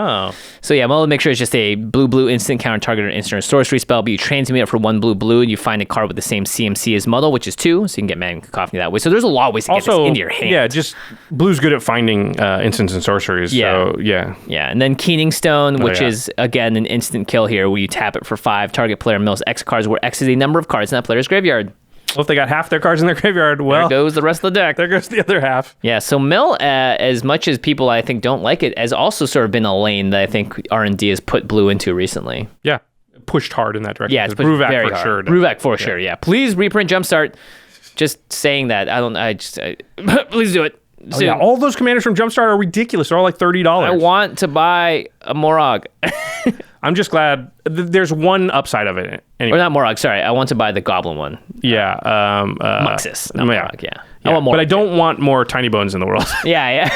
yeah, I'm going to make sure it's just a blue instant counter target or instant or sorcery spell, but you transmute it for 1 blue, and you find a card with the same CMC as MODAL, which is 2, so you can get Mana Cacophony that way. So there's a lot of ways to get this into your hand. Yeah, just blue's good at finding instants and sorceries. Yeah. So, yeah. Yeah, and then Keening Stone, which is, again, an instant kill here, where you tap it for 5, target player mills X cards, where X is a number of cards in that player's graveyard. Well, if they got half their cards in their graveyard, well, there goes the rest of the deck. There goes the other half. Yeah, so mill, as much as people I think don't like it, has also sort of been a lane that I think R&D has put blue into recently. Yeah, pushed hard in that direction. Yeah, it's pushed very hard. Sure. Bruvac for sure. Yeah, please reprint Jumpstart. Just saying that. Please do it. Oh, yeah, all those commanders from Jumpstart are ridiculous. They're all like $30. I want to buy a Morog. I'm just glad there's one upside of it. Anyway. Or not Morog, sorry. I want to buy the Goblin one. Yeah. Muxus, not Morog, yeah. I want Morog. But I don't want more Tiny Bones in the world. Yeah.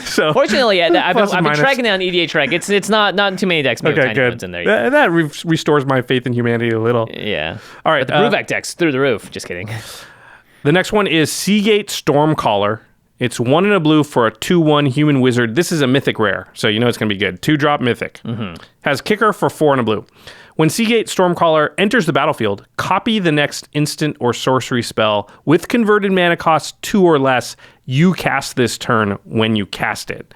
So fortunately, I've been tracking down EDH track. It's not in too many decks. Tiny Bones in there. That restores my faith in humanity a little. Yeah. All right. But the Bruvac deck's through the roof. Just kidding. The next one is Seagate Stormcaller. It's 1 and a blue for a 2/1 human wizard. This is a mythic rare, so you know it's going to be good. 2-drop mythic. Has kicker for 4 and a blue. When Seagate Stormcaller enters the battlefield, copy the next instant or sorcery spell with converted mana cost 2 or less you cast this turn when you cast it.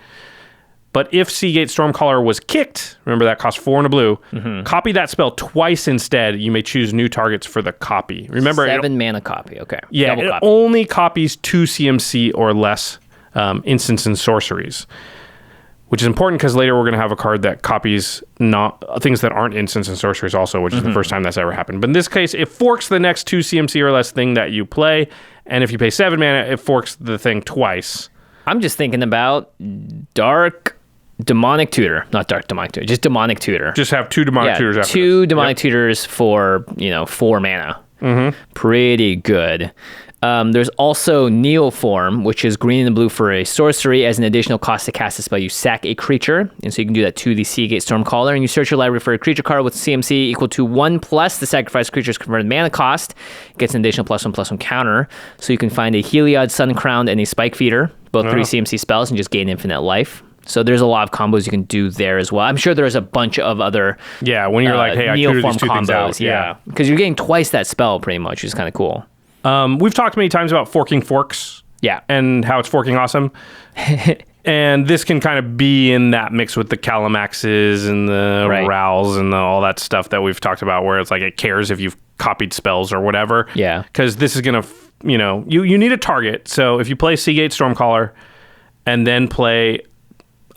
But if Seagate Stormcaller was kicked, remember that costs 4 and a blue, copy that spell twice instead. You may choose new targets for the copy. Remember, 7 mana copy. Okay. Yeah, it only copies 2 CMC or less instants and sorceries, which is important because later we're going to have a card that copies not things that aren't instants and sorceries also, which is the first time that's ever happened. But in this case, it forks the next 2 CMC or less thing that you play, and if you pay 7 mana, it forks the thing twice. I'm just thinking about Dark Demonic Tutor, not Dark Demonic Tutor, just Demonic Tutor. Just have 2 Demonic Tutors after 2 this. Demonic Tutors for, 4 mana. Pretty good. There's also Neoform, which is green and blue for a sorcery. As an additional cost to cast a spell, you sack a creature, and so you can do that to the Seagate Stormcaller, and you search your library for a creature card with CMC equal to 1 plus the sacrificed creature's converted mana cost. It gets an additional +1/+1 counter, so you can find a Heliod, Sun Crowned, and a Spike Feeder, both 3 CMC spells, and just gain infinite life. So there's a lot of combos you can do there as well. I'm sure there's a bunch of other when you're like, hey, I tutored these 2 things out. Yeah, because you're getting twice that spell pretty much, which is kind of cool. We've talked many times about forking forks. Yeah. And how it's forking awesome. And this can kind of be in that mix with the Calamaxes and the Rowls and all that stuff that we've talked about, where it's like it cares if you've copied spells or whatever. Yeah. Because this is going to, you need a target. So if you play Seagate Stormcaller and then play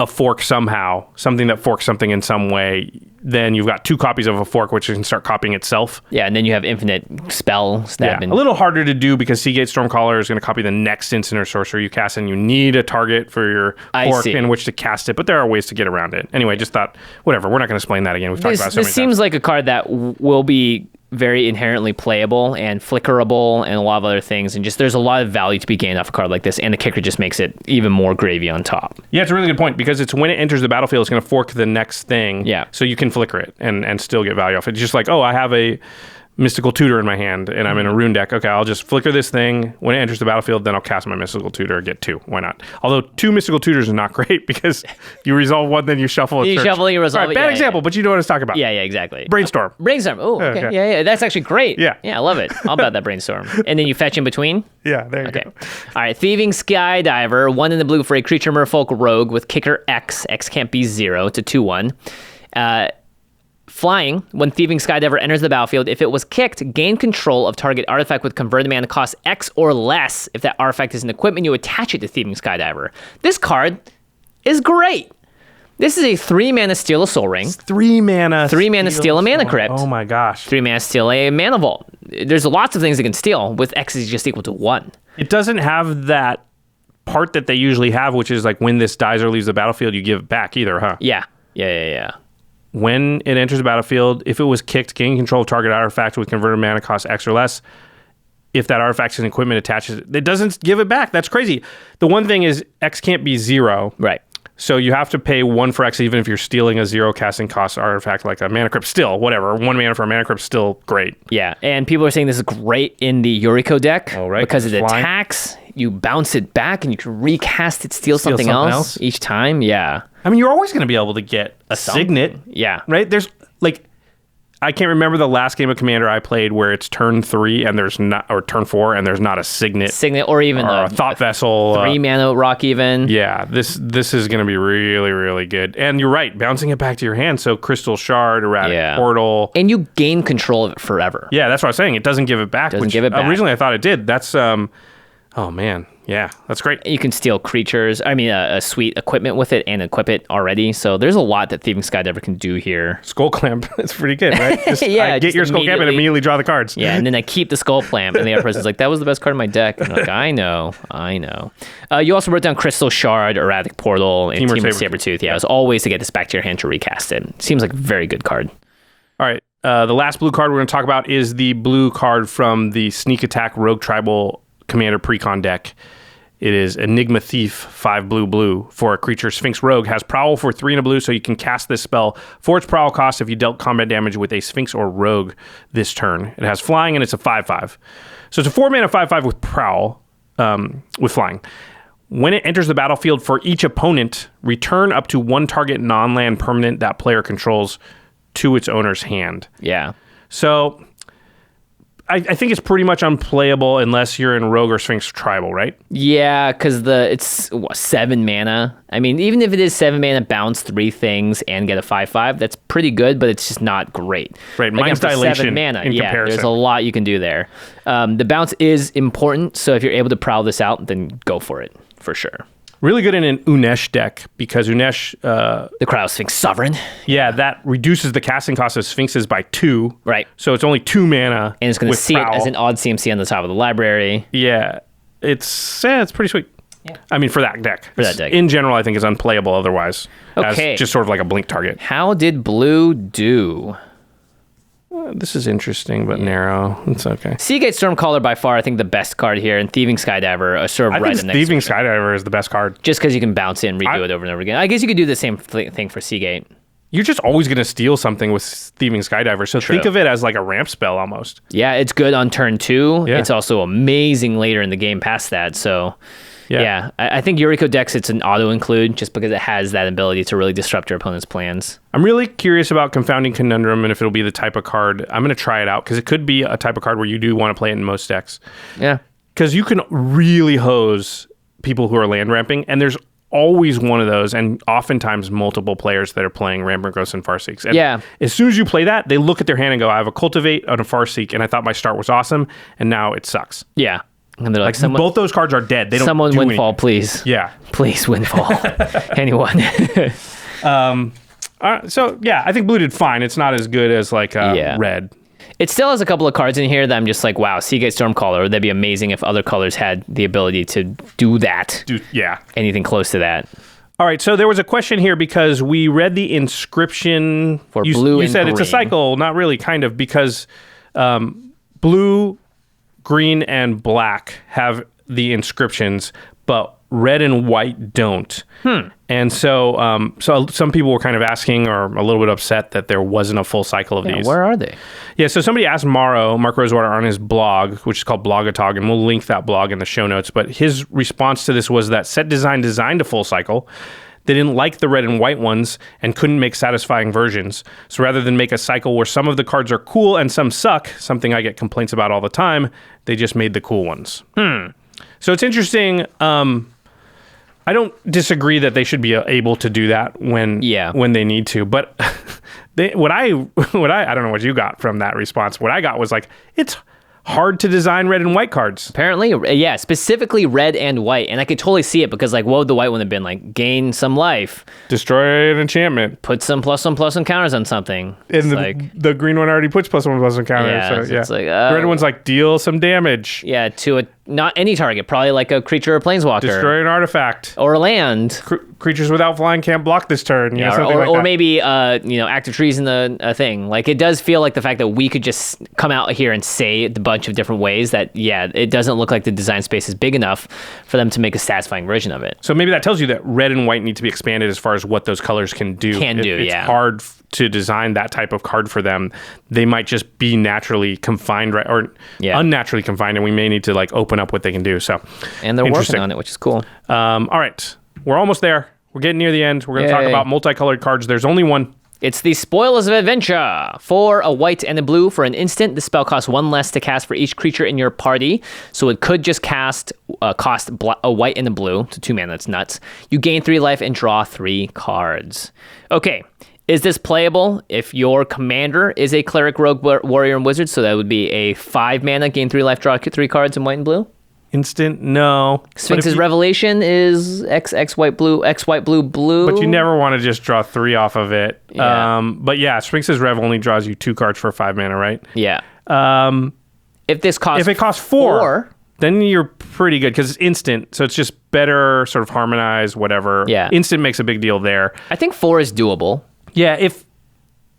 a fork somehow, something that forks something in some way, then you've got 2 copies of a fork, which can start copying itself. Yeah, and then you have infinite spells that have been... A little harder to do because Seagate Stormcaller is going to copy the next instant or sorcery you cast, and you need a target for your fork in which to cast it, but there are ways to get around it. Anyway, just thought, whatever, we're not going to explain that again. We've talked about it so many times. This seems like a card that will be very inherently playable and flickerable and a lot of other things, and just there's a lot of value to be gained off a card like this, and the kicker just makes it even more gravy on top. Yeah, it's a really good point because it's when it enters the battlefield, it's going to fork the next thing. Yeah. So you can flicker it and still get value off it. It's just like, I have a Mystical Tutor in my hand and I'm in a rune deck. Okay, I'll just flicker this thing. When it enters the battlefield, then I'll cast my Mystical Tutor, get 2. Why not? Although 2 Mystical Tutors is not great because you resolve one, then you shuffle it. You shuffle, you resolve it. Bad example, but you know what I was talking about. Yeah, exactly. Brainstorm. Oh, okay. Yeah. That's actually great. Yeah. Yeah, I love it. I'll bet that Brainstorm. And then you fetch in between? Yeah, there you go. All right, Thieving Skydiver, 1 in the blue for a creature merfolk rogue with kicker X. X can't be 0. It's a 2/1. Flying, when Thieving Skydiver enters the battlefield, if it was kicked, gain control of target artifact with converted mana cost X or less. If that artifact is an equipment, you attach it to Thieving Skydiver. This card is great. This is a 3 mana steal a Soul Ring. 3 mana. 3 mana steal a Mana Crypt. Oh my gosh. 3 mana steal a Mana Vault. There's lots of things it can steal with X is just equal to 1. It doesn't have that part that they usually have, which is like when this dies or leaves the battlefield, you give it back either, huh? Yeah. When it enters the battlefield, if it was kicked, gain control of target artifact with converted mana cost X or less. If that artifact is an equipment attaches, it doesn't give it back. That's crazy. The one thing is X can't be 0. Right. So you have to pay 1 for X even if you're stealing a 0 casting cost artifact like a Mana Crypt. Still, whatever. 1 mana for a Mana Crypt, still great. Yeah, and people are saying this is great in the Yuriko deck. Oh, right. Because it attacks. you bounce it back and you can recast it, steal something else each time. Yeah. I mean, you're always going to be able to get a signet. Yeah. Right? There's like, I can't remember the last game of Commander I played where it's turn 3 and there's not, or turn 4 and there's not a signet. Or even a thought vessel. 3 mana rock even. Yeah, this is going to be really, really good. And you're right, bouncing it back to your hand. So Crystal Shard, Erratic Portal. And you gain control of it forever. Yeah, that's what I was saying. It doesn't give it back. Originally I thought it did. That's, oh man. Yeah, that's great. You can steal creatures. I mean, a sweet equipment with it and equip it already. So there's a lot that Thieving Skydiver can do here. Skull Clamp, it's pretty good, right? Yeah, get your Skull Clamp and immediately draw the cards. Yeah, and then I keep the Skull Clamp, and the other person's like, that was the best card in my deck. And I'm like, I know. You also wrote down Crystal Shard, Erratic Portal, and Team of Sabertooth. Yeah, it was always to get this back to your hand to recast it. Seems like a very good card. All right, the last blue card we're going to talk about is the blue card from the Sneak Attack Rogue Tribal Commander Precon deck. It is Enigma Thief, 5 blue for a creature. Sphinx Rogue has Prowl for 3 and a blue, so you can cast this spell for its Prowl cost if you dealt combat damage with a Sphinx or Rogue this turn. It has flying and it's a 5/5. So it's a 4 mana 5/5 with Prowl, with flying. When it enters the battlefield for each opponent, return up to 1 target non-land permanent that player controls to its owner's hand. Yeah. So I think it's pretty much unplayable unless you're in Rogue or Sphinx Tribal, right? Yeah, because it's 7 mana. I mean, even if it is 7 mana, bounce 3 things and get a 5/5, that's pretty good, but it's just not great. Right, Mind's Dilation 7 mana, in comparison. There's a lot you can do there. The bounce is important, so if you're able to prowl this out, then go for it, for sure. Really good in an Unesh deck because Unesh... the Cryo Sphinx Sovereign. Yeah, that reduces the casting cost of Sphinxes by 2. Right. So it's only 2 mana. And it's going to see it as an odd CMC on the top of the library. Yeah. It's pretty sweet. Yeah. I mean, for that deck. In general, I think it's unplayable otherwise. Okay. As just sort of like a blink target. How did blue do? This is interesting, but narrow. It's okay. Seagate Stormcaller by far, I think, the best card here, and Thieving Skydiver, sort of right in the next. Thieving Skydiver is the best card. Just because you can bounce it and redo it over and over again. I guess you could do the same thing for Seagate. You're just always going to steal something with Thieving Skydiver, so think of it as like a ramp spell almost. Yeah, it's good on turn 2. Yeah. It's also amazing later in the game past that, so... Yeah, I think Yuriko decks, it's an auto-include just because it has that ability to really disrupt your opponent's plans. I'm really curious about Confounding Conundrum and if it'll be the type of card. I'm going to try it out because it could be a type of card where you do want to play it in most decks. Yeah. Because you can really hose people who are land ramping, and there's always one of those, and oftentimes multiple players that are playing Rampant Growths and Farseeks. And as soon as you play that, they look at their hand and go, I have a Cultivate and a Farseek, and I thought my start was awesome, and now it sucks. Yeah. And they're like both those cards are dead. They don't someone do Windfall, anything. Please. Yeah. Please, Windfall. Anyone. So, yeah, I think blue did fine. It's not as good as, like, red. It still has a couple of cards in here that I'm just like, wow, Seagate Stormcaller. That'd be amazing if other colors had the ability to do that. Anything close to that. All right, so there was a question here because we read the inscription. For blue and green. You said it's a cycle. Not really, kind of, because blue... green and black have the inscriptions, but red and white don't. And so some people were kind of asking or a little bit upset that there wasn't a full cycle of these. Where are they? Yeah, so somebody asked Mark Rosewater on his blog, which is called Blogatog, and we'll link that blog in the show notes. But his response to this was that Set Design designed a full cycle. They didn't like the red and white ones and couldn't make satisfying versions. So rather than make a cycle where some of the cards are cool and some suck, something I get complaints about all the time, they just made the cool ones. So it's interesting. I don't disagree that they should be able to do that when they need to. But what I don't know what you got from that response. What I got was like, it's hard to design red and white cards. Apparently, yeah, specifically red and white. And I could totally see it because, like, what would the white one have been? Like, gain some life. Destroy an enchantment. Put some +1/+1 counters on something. And the green one already puts +1/+1 counters. Yeah, so it's like... the red one's like, deal some damage. Yeah, to not any target. Probably like a creature or planeswalker. Destroy an artifact. Or a land. Creatures without flying can't block this turn. Or maybe active trees in the thing. Like, it does feel like the fact that we could just come out here and say a bunch of different ways that, it doesn't look like the design space is big enough for them to make a satisfying version of it. So maybe that tells you that red and white need to be expanded as far as what those colors can do. It's hard to design that type of card for them, they might just be naturally confined, right, or unnaturally confined, and we may need to like open up what they can do. So, and they're working on it, which is cool. All right, we're almost there. We're getting near the end. We're going to talk about multicolored cards. There's only one. It's the Spoils of Adventure. For a white and a blue for an instant, the spell costs 1 less to cast for each creature in your party. So it could just cost a white and a blue, so 2 mana, that's nuts. You gain 3 life and draw 3 cards. Okay, is this playable if your commander is a cleric, rogue, warrior, and wizard? So that would be a 5 mana, gain 3 life, draw 3 cards in white and blue? Instant, no. Sphinx's Revelation is X white blue, X white blue blue. But you never want to just draw 3 off of it. Yeah. But yeah, Sphinx's Rev only draws you 2 cards for 5 mana, right? Yeah. If it costs 4, then you're pretty good because it's instant. So it's just better, sort of harmonized, whatever. Yeah. Instant makes a big deal there. I think 4 is doable. Yeah,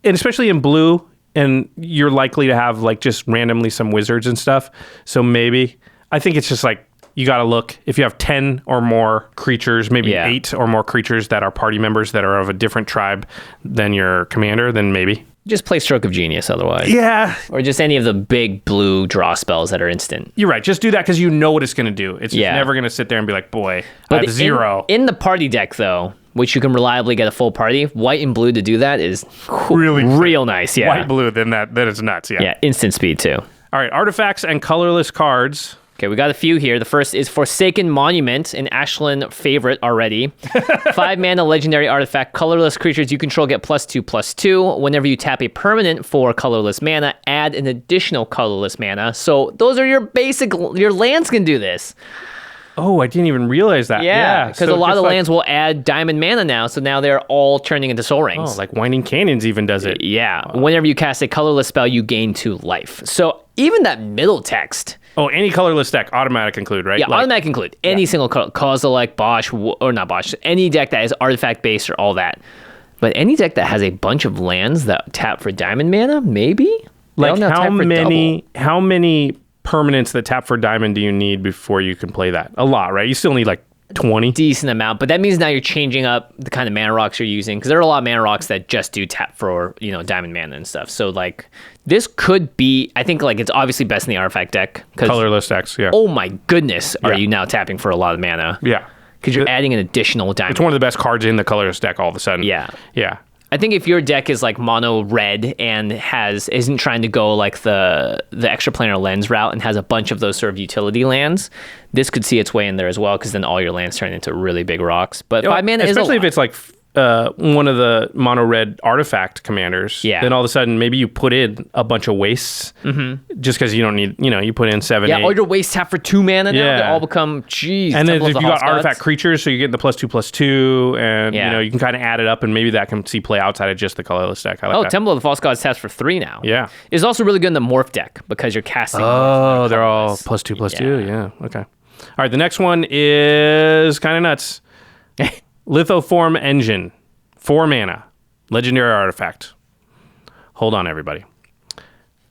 and especially in blue, and you're likely to have like just randomly some wizards and stuff. So maybe. I think it's just like, you got to look. If you have 10 or more creatures, maybe 8 or more creatures that are party members that are of a different tribe than your commander, then maybe. Just play Stroke of Genius otherwise. Yeah. Or just any of the big blue draw spells that are instant. You're right. Just do that because you know what it's going to do. It's just never going to sit there and be like, boy, I have 0. In the party deck, though, which you can reliably get a full party, white and blue to do that is really real nice. Yeah. White, blue, then it's nuts. Yeah. Yeah, instant speed, too. All right. Artifacts and colorless cards. Okay, we got a few here. The first is Forsaken Monument, an Ashland favorite already. 5 mana legendary artifact. Colorless creatures you control get +2/+2. Whenever you tap a permanent for colorless mana, add an additional colorless mana. So those are your lands can do this. Oh, I didn't even realize that. Yeah, because so a lot of lands will add diamond mana now, so now they're all turning into soul rings. Oh, like Winding Canyons even does it. Yeah. Whenever you cast a colorless spell, you gain 2 life. So even that middle text. Oh, any colorless deck, automatic include, right? Yeah, automatic include. Any single color, Kozilek, Bosch, or not Bosch, any deck that is artifact-based or all that. But any deck that has a bunch of lands that tap for diamond mana, maybe? Like how many permanents that tap for diamond do you need before you can play that? A lot, right? You still need like 20. Decent amount, but that means now you're changing up the kind of mana rocks you're using, because there are a lot of mana rocks that just do tap for, diamond mana and stuff. So like this could be, I think like it's obviously best in the artifact deck. Colorless decks, yeah. Oh my goodness, are you now tapping for a lot of mana? Yeah. Because you're adding an additional diamond. It's one of the best cards in the colorless deck all of a sudden. Yeah. Yeah. I think if your deck is like mono red and isn't trying to go like the extraplanar lens route and has a bunch of those sort of utility lands, this could see its way in there as well, because then all your lands turn into really big rocks. But 5 mana is especially if it's like one of the mono red artifact commanders. Yeah. Then all of a sudden maybe you put in a bunch of wastes just because you don't need, you put in 7, 8. All your wastes tap for 2 mana now. They all become, And then if you got artifact creatures, so you get the +2/+2, and you can kind of add it up, and maybe that can see play outside of just the colorless deck. I like that. Temple of the False Gods taps for 3 now. Yeah. It's also really good in the morph deck because you're casting. Oh, they're all +2/+2. Yeah. Okay. All right. The next one is kind of nuts. Lithoform Engine, 4 mana, legendary artifact. Hold on, everybody.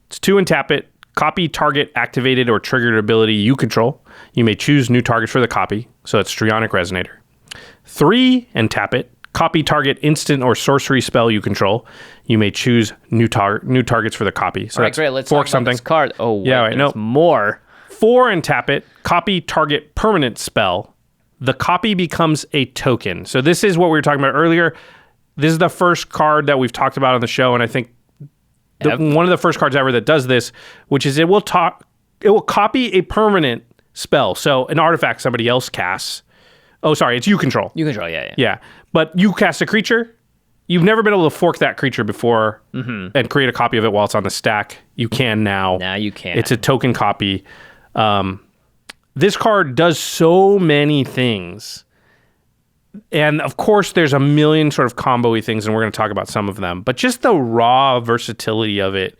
It's 2 and tap it. Copy target activated or triggered ability you control. You may choose new targets for the copy. So it's Strionic Resonator. 3 and tap it. Copy target instant or sorcery spell you control. You may choose new targets for the copy. So all right, great. Let's fork talk about this card. Oh, wait, yeah, there's more. 4 and tap it. Copy target permanent spell. The copy becomes a token. So this is what we were talking about earlier. This is the first card that we've talked about on the show, and I think one of the first cards ever that does this, which is it will copy a permanent spell. So an artifact somebody else casts. Oh, sorry, it's you control. You control, yeah. Yeah, but you cast a creature. You've never been able to fork that creature before and create a copy of it while it's on the stack. You can now. Now you can. It's a token copy. This card does so many things. And of course, there's a million sort of combo-y things, and we're going to talk about some of them. But just the raw versatility of it,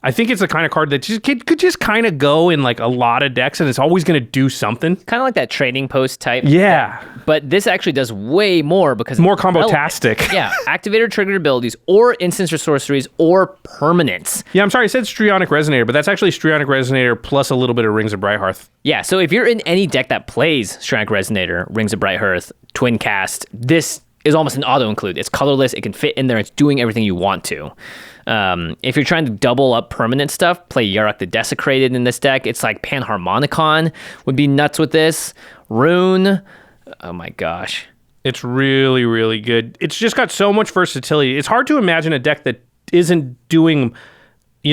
I think it's the kind of card that could just kind of go in like a lot of decks, and it's always going to do something. Kind of like that trading post type. Yeah. But this actually does way more because more combo-tastic. Yeah. Activator triggered abilities or instants or sorceries or permanents. Yeah, I'm sorry, I said Strionic Resonator, but that's actually Strionic Resonator plus a little bit of Rings of Brighthearth. Yeah, so if you're in any deck that plays Strionic Resonator, Rings of Brighthearth, Twin Cast, this is almost an auto include. It's colorless. It can fit in there. It's doing everything you want to. If you're trying to double up permanent stuff, play Yarok the Desecrated in this deck. It's like Panharmonicon would be nuts with this. Rune. Oh my gosh. It's really, really good. It's just got so much versatility. It's hard to imagine a deck that isn't doing,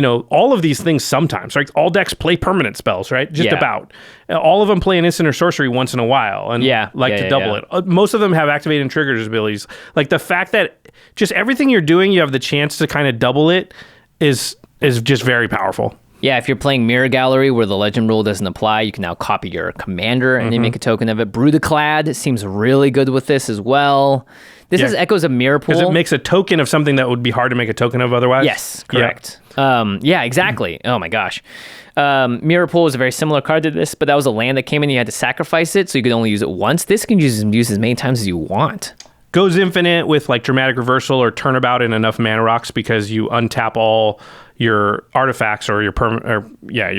all of these things sometimes, right? All decks play permanent spells, right? Just about. All of them play an instant or sorcery once in a while and to double it. Most of them have activated and triggers abilities. Like the fact that just everything you're doing, you have the chance to kind of double it is just very powerful. Yeah, if you're playing Mirror Gallery where the legend rule doesn't apply, you can now copy your commander and then make a token of it. Brutaclad seems really good with this as well. This has echoes of Mirror Pool. Because it makes a token of something that would be hard to make a token of otherwise. Yes, correct. Yeah, exactly. Oh my gosh. Mirror Pool is a very similar card to this, but that was a land that came in, you had to sacrifice it, so you could only use it once. This can use as many times as you want. Goes infinite with like Dramatic Reversal or Turnabout and enough mana rocks because you untap all your artifacts or your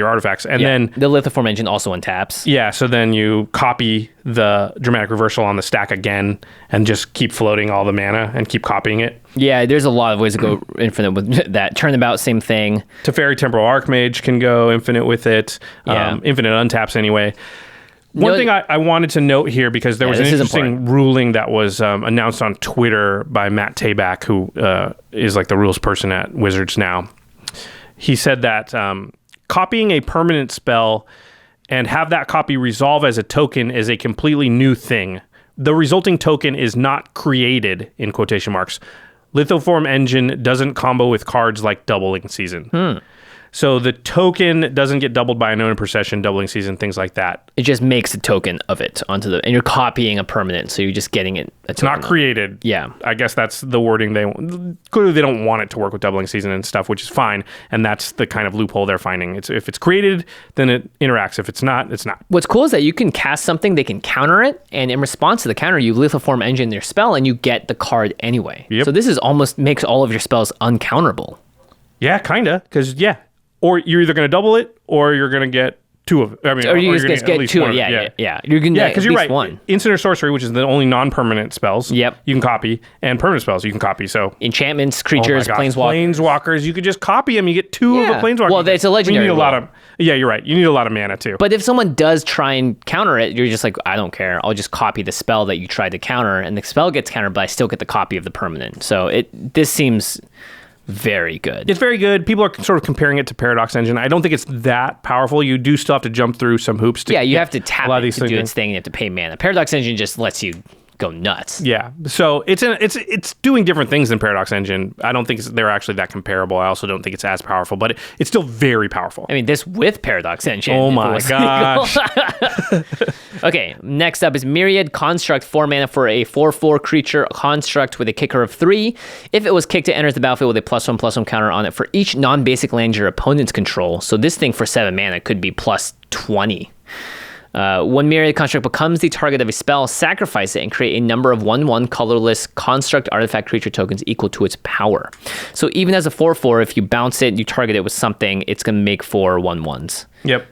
artifacts, and then the Lithoform engine also untaps. Yeah, so then you copy the Dramatic Reversal on the stack again and just keep floating all the mana and keep copying it. Yeah, there's a lot of ways to go infinite with that. Turnabout, same thing. Teferi Temporal Archmage can go infinite with it. Infinite untaps anyway. One thing I wanted to note here, because there was an interesting ruling that was announced on Twitter by Matt Tabak, who is like the rules person at Wizards now. He said that copying a permanent spell and have that copy resolve as a token is a completely new thing. The resulting token is not created, in quotation marks. Lithoform engine doesn't combo with cards like Doubling Season. So the token doesn't get doubled by Unknown Procession, Doubling Season, things like that. It just makes a token of it and you're copying a permanent, so you're just getting it. It's not created. Yeah. I guess that's the wording clearly they don't want it to work with Doubling Season and stuff, which is fine. And that's the kind of loophole they're finding. If it's created, then it interacts. If it's not, it's not. What's cool is that you can cast something, they can counter it, and in response to the counter, you Lithoform engine their spell and you get the card anyway. Yep. So this is almost makes all of your spells uncounterable. Yeah, kinda. Because or you're either going to double it, or you're going to get two of it. I mean, or you just get two. Yeah. You're going to get because you're right. One. Instant or sorcery, which is the only non-permanent spells. Yep. You can copy, and permanent spells you can copy. So enchantments, creatures, planeswalkers. You could just copy them. You get two of the planeswalkers. Well, it's a legendary. You need a lot of. Yeah, you're right. You need a lot of mana too. But if someone does try and counter it, you're just like, I don't care. I'll just copy the spell that you tried to counter, and the spell gets countered, but I still get the copy of the permanent. So this seems very good. It's very good. People are sort of comparing it to Paradox Engine. I don't think it's that powerful. You do still have to jump through some hoops. You have to tap it to do its thing. You have to pay mana. Paradox Engine just lets you go nuts. Yeah. So it's doing different things than Paradox Engine. I don't think they're actually that comparable. I also don't think it's as powerful, but it's still very powerful. I mean, this with Paradox Engine. Oh my gosh. Okay, next up is Myriad Construct, 4 mana for a 4/4 creature construct with a kicker of 3. If it was kicked, it enters the battlefield with a +1/+1 counter on it for each non-basic land your opponents control. So this thing for 7 mana could be +20. When Myriad Construct becomes the target of a spell, sacrifice it and create a number of 1/1 colorless construct artifact creature tokens equal to its power. So even as a 4/4, if you bounce it, you target it with something, it's going to make 4 1/1s. Yep.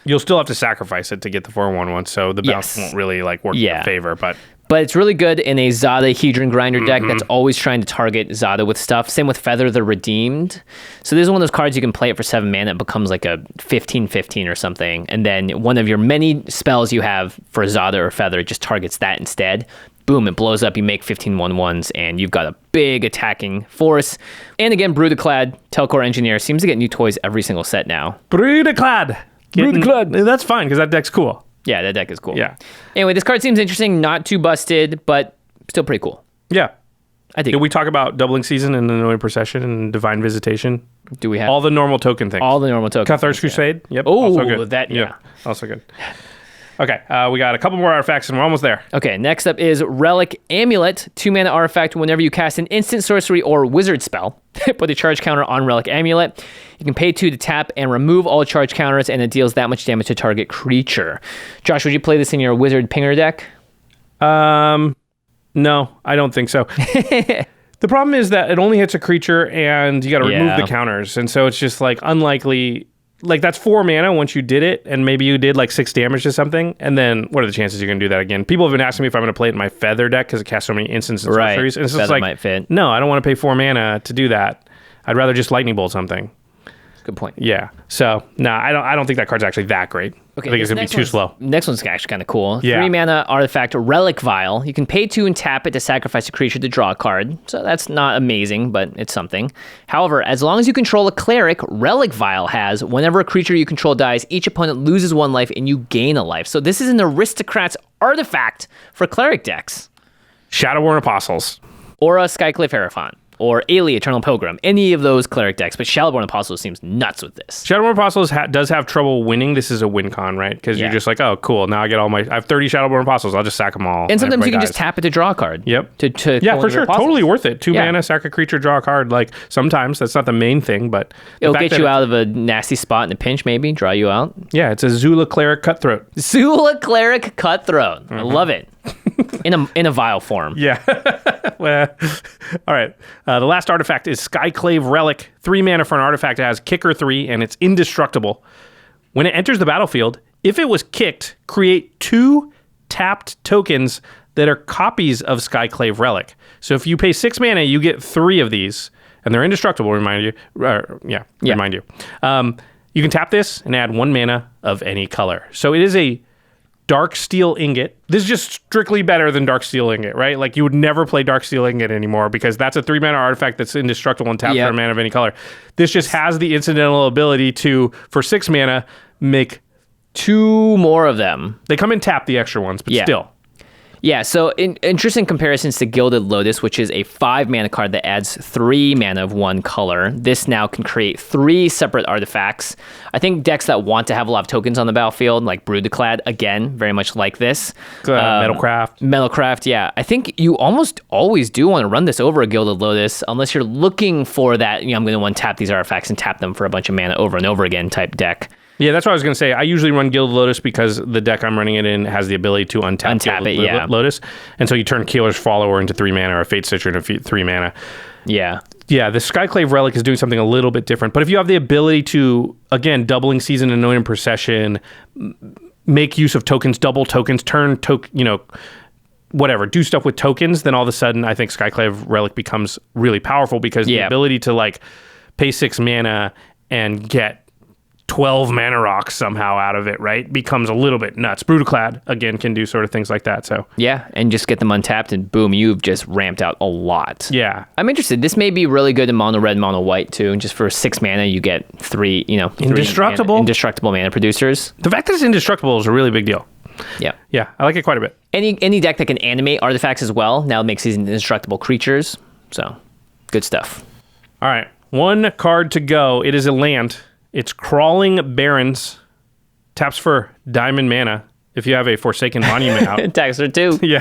You'll still have to sacrifice it to get the 4/1/1, so the bounce won't really work in your favor, but it's really good in a Zada Hedron Grinder deck that's always trying to target Zada with stuff. Same with Feather the Redeemed. So this is one of those cards you can play it for 7 mana. It becomes like a 15/15 or something. And then one of your many spells you have for Zada or Feather just targets that instead. Boom, it blows up. You make 15 1/1s, and you've got a big attacking force. And again, Brutaclad, Telcor Engineer, seems to get new toys every single set now. Brutaclad! That's fine, because that deck's cool. Yeah, that deck is cool. Yeah. Anyway, this card seems interesting, not too busted, but still pretty cool. Yeah. I think. Did we talk about Doubling Season and Unknown Procession and Divine Visitation? Do we have all the normal token things? All the normal tokens. Cuthar's Crusade? Yep. Oh, also good. that, yeah. Also good. Okay, we got a couple more artifacts and we're almost there. Okay, next up is Relic Amulet, 2 mana artifact. Whenever you cast an instant sorcery or wizard spell, put a charge counter on Relic Amulet. You can pay 2 to tap and remove all charge counters, and it deals that much damage to target creature. Josh, would you play this in your wizard pinger deck? No, I don't think so. The problem is that it only hits a creature and you got to remove the counters, and so it's just like unlikely. like that's 4 mana once you did it, and maybe you did like 6 damage to something, and then what are the chances you're going to do that again? People have been asking me if I'm going to play it in my Feather deck because it casts so many instants and sorceries. And it's just like, might fit. No, I don't want to pay 4 mana to do that. I'd rather just Lightning Bolt something. Good point. Yeah. So, no, I don't think that card's actually that great. Okay, I think it's going to be too slow. Next one's actually kind of cool. Yeah. 3 mana artifact Relic Vial. You can pay 2 and tap it to sacrifice a creature to draw a card. So that's not amazing, but it's something. However, as long as you control a cleric, Relic Vial has, whenever a creature you control dies, each opponent loses 1 life and you gain a life. So this is an Aristocrat's artifact for cleric decks. Shadowborn Apostles. Or a Skyclave Hierophant. Or Aelie, Eternal Pilgrim, any of those cleric decks, but Shadowborn Apostles seems nuts with this. Shadowborn Apostles does have trouble winning. This is a win con, right? Because you're just like, oh, cool. Now I get I have 30 Shadowborn Apostles. I'll just sack them all. And sometimes you can just tap it to draw a card. Yep. To for sure. Totally worth it. 2 mana, sack a creature, draw a card. Like, sometimes that's not the main thing, but it'll get you out of a nasty spot in a pinch, maybe, draw you out. Yeah, it's a Zula Cleric Cutthroat. Zula Cleric Cutthroat. I love it. in a vial form. Yeah. Well, all right. The last artifact is Skyclave Relic. 3 mana for an artifact that has Kicker 3, and it's indestructible. When it enters the battlefield, if it was kicked, create 2 tapped tokens that are copies of Skyclave Relic. So if you pay 6 mana, you get 3 of these, and they're indestructible, remind you. Remind you. You can tap this and add 1 mana of any color. So it is a Dark Steel Ingot. This is just strictly better than Dark Steel Ingot, right? Like you would never play Dark Steel Ingot anymore because that's a 3 mana artifact that's indestructible and taps for a mana of any color. This just has the incidental ability to, for 6 mana, make 2 more of them. They come in tap, the extra ones, but still. Yeah, so interesting comparisons to Gilded Lotus, which is a 5 mana card that adds 3 mana of 1 color. This now can create 3 separate artifacts. I think decks that want to have a lot of tokens on the battlefield, like Broodclad, again, very much like this. Metalcraft, yeah. I think you almost always do want to run this over a Gilded Lotus, unless you're looking for that, I'm going to want to tap these artifacts and tap them for a bunch of mana over and over again type deck. Yeah, that's what I was going to say. I usually run Gilded Lotus because the deck I'm running it in has the ability to untap Gilded Lotus. And so you turn Keeler's Follower into 3 mana or a Fate Stitcher into 3 mana. Yeah. Yeah, the Skyclave Relic is doing something a little bit different. But if you have the ability to, again, doubling Season Anointed Procession, make use of tokens, double tokens, turn, whatever, do stuff with tokens, then all of a sudden I think Skyclave Relic becomes really powerful because the ability to like pay 6 mana and get 12 mana rocks somehow out of it, right? Becomes a little bit nuts. Broodclad, again, can do sort of things like that. So yeah, and just get them untapped and boom, you've just ramped out a lot. Yeah. I'm interested. This may be really good in mono red, mono white too. And just for 6 mana, you get 3, indestructible mana producers. The fact that it's indestructible is a really big deal. Yeah. Yeah, I like it quite a bit. Any deck that can animate artifacts as well now makes these indestructible creatures. So good stuff. All right. 1 card to go. It is a land. It's Crawling Barrens. Taps for diamond mana if you have a Forsaken Monument out. Tax for 2. Yeah.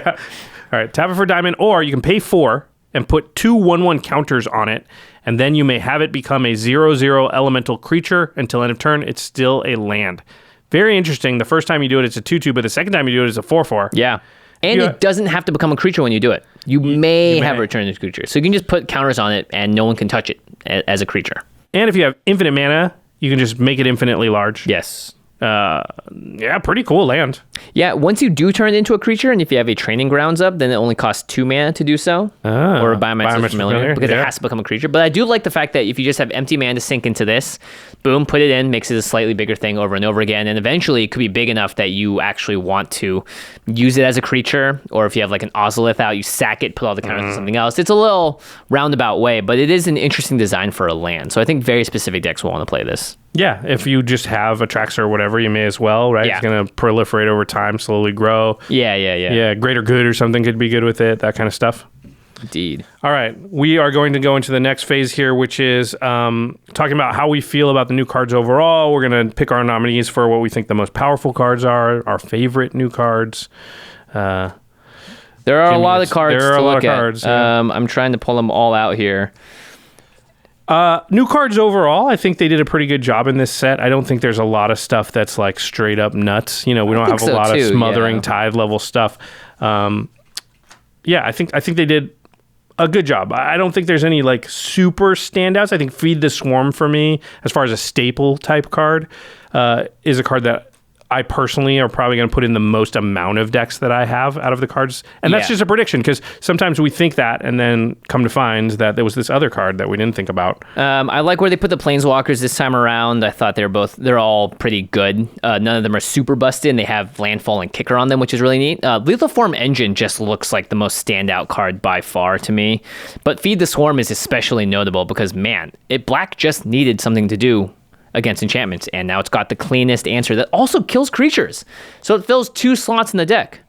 All right. Tap it for diamond, or you can pay 4 and put 2 1/1 counters on it, and then you may have it become a 0/0 elemental creature until end of turn. It's still a land. Very interesting. The first time you do it, it's a 2/2, but the second time you do it, it's a 4/4. Yeah. And it doesn't have to become a creature when you do it. You may have a return this creature. So you can just put counters on it, and no one can touch it as a creature. And if you have infinite mana, you can just make it infinitely large. Yes. Yeah, pretty cool land. Yeah, once you do turn it into a creature, and if you have a Training Grounds up, then it only costs 2 mana to do so. Or a Biomancer's Familiar, because it has to become a creature. But I do like the fact that if you just have empty mana to sink into this, boom, put it in, makes it a slightly bigger thing over and over again, and eventually it could be big enough that you actually want to use it as a creature, or if you have like an Ozolith out, you sack it, put all the counters on something else. It's a little roundabout way, but it is an interesting design for a land. So I think very specific decks will want to play this. Yeah, if you just have a Traxxas or whatever, you may as well, right? Yeah. It's going to proliferate over time, slowly grow. Yeah. Yeah, Greater Good or something could be good with it, that kind of stuff. Indeed. All right, we are going to go into the next phase here, which is talking about how we feel about the new cards overall. We're going to pick our nominees for what we think the most powerful cards are, our favorite new cards. There are a lot of cards to look at. Yeah. I'm trying to pull them all out here. New cards overall, I think they did a pretty good job in this set. I don't think there's a lot of stuff that's like straight up nuts. We don't have a lot of smothering tithe level stuff. Yeah, I think they did a good job. I don't think there's any like super standouts. I think Feed the Swarm for me, as far as a staple type card, is a card that I personally are probably going to put in the most amount of decks that I have out of the cards. And that's just a prediction, because sometimes we think that and then come to find that there was this other card that we didn't think about. I like where they put the Planeswalkers this time around. I thought they're all pretty good. None of them are super busted, and they have Landfall and Kicker on them, which is really neat. Lithoform Engine just looks like the most standout card by far to me. But Feed the Swarm is especially notable because, man, Black just needed something to do against enchantments, and now it's got the cleanest answer that also kills creatures. So it fills 2 slots in the deck.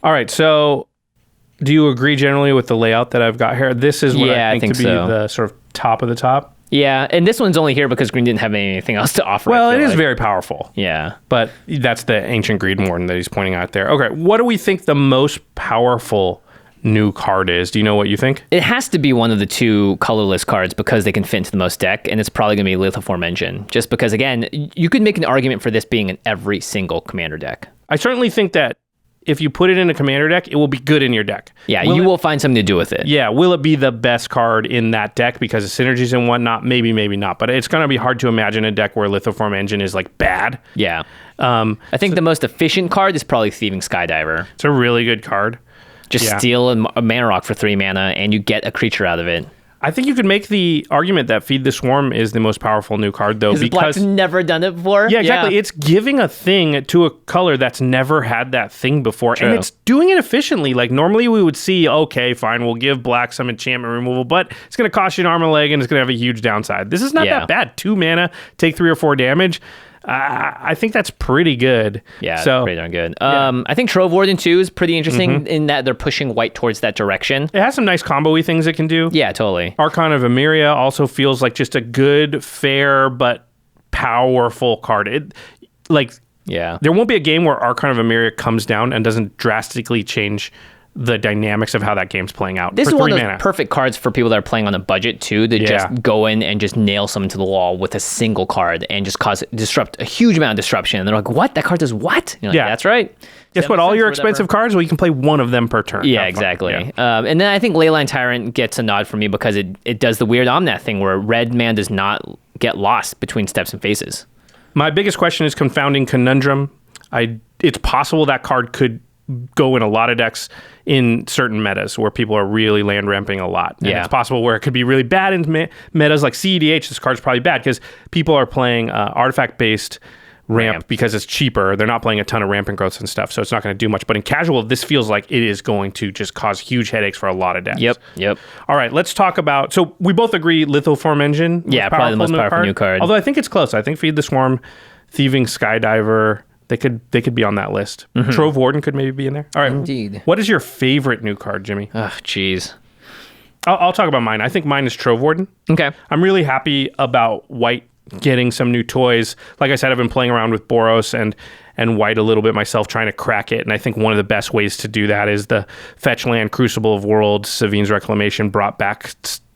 All right, so do you agree generally with the layout that I've got here? This is what I think to be the sort of top of the top. Yeah, and this one's only here because Green didn't have anything else to offer. Well, it is very powerful. Yeah. But that's the Ancient Greed Warden that he's pointing out there. Okay, what do we think the most powerful new card is? Do you know what you think? It has to be one of the 2 colorless cards because they can fit into the most deck, and it's probably going to be Lithoform Engine. Just because, again, you could make an argument for this being in every single commander deck. I certainly think that if you put it in a commander deck, it will be good in your deck. Yeah, you will find something to do with it. Yeah, will it be the best card in that deck because of synergies and whatnot? Maybe, maybe not. But it's going to be hard to imagine a deck where Lithoform Engine is like bad. Yeah. I think the most efficient card is probably Thieving Skydiver. It's a really good card. Just steal a mana rock for 3 mana, and you get a creature out of it. I think you could make the argument that Feed the Swarm is the most powerful new card, though, because Black's never done it before. Yeah, exactly. Yeah. It's giving a thing to a color that's never had that thing before, True. And it's doing it efficiently. Like normally we would see, okay, fine, we'll give Black some enchantment removal, but it's going to cost you an arm and a leg, and it's going to have a huge downside. This is not that bad. 2 mana, take 3 or 4 damage. I think that's pretty good. Yeah, so, pretty darn good. I think Trove Warden 2 is pretty interesting in that they're pushing white towards that direction. It has some nice combo-y things it can do. Yeah, totally. Archon of Emeria also feels like just a good, fair, but powerful card. There won't be a game where Archon of Emeria comes down and doesn't drastically change the dynamics of how that game's playing out. This is one of those perfect cards for people that are playing on a budget too, to just go in and just nail someone to the wall with a single card and just disrupt a huge amount of disruption. And they're like, what? That card does what? You're like, that's right. Guess what? All your expensive cards, well, you can play one of them per turn. Yeah, exactly. Yeah. And then I think Leyline Tyrant gets a nod from me because it does the weird Omnath thing where red man does not get lost between steps and phases. My biggest question is Confounding Conundrum. It's possible that card could go in a lot of decks in certain metas where people are really land ramping a lot. And it's possible where it could be really bad in metas like CEDH. This card's probably bad because people are playing artifact-based ramp because it's cheaper. They're not playing a ton of rampant growths and stuff, so it's not going to do much. But in casual, this feels like it is going to just cause huge headaches for a lot of decks. Yep. All right, let's talk about... So we both agree Lithoform Engine. Yeah, probably the most powerful new card. Although I think it's close. I think Feed the Swarm, Thieving Skydiver... They could be on that list. Trove Warden could maybe be in there. All right. Indeed. What is your favorite new card, Jimmy? Oh, jeez. I'll talk about mine. I think mine is Trove Warden. Okay. I'm really happy about white getting some new toys. Like I said, I've been playing around with Boros and white a little bit myself, trying to crack it. And I think one of the best ways to do that is the Fetch Land, Crucible of Worlds, Savine's Reclamation brought back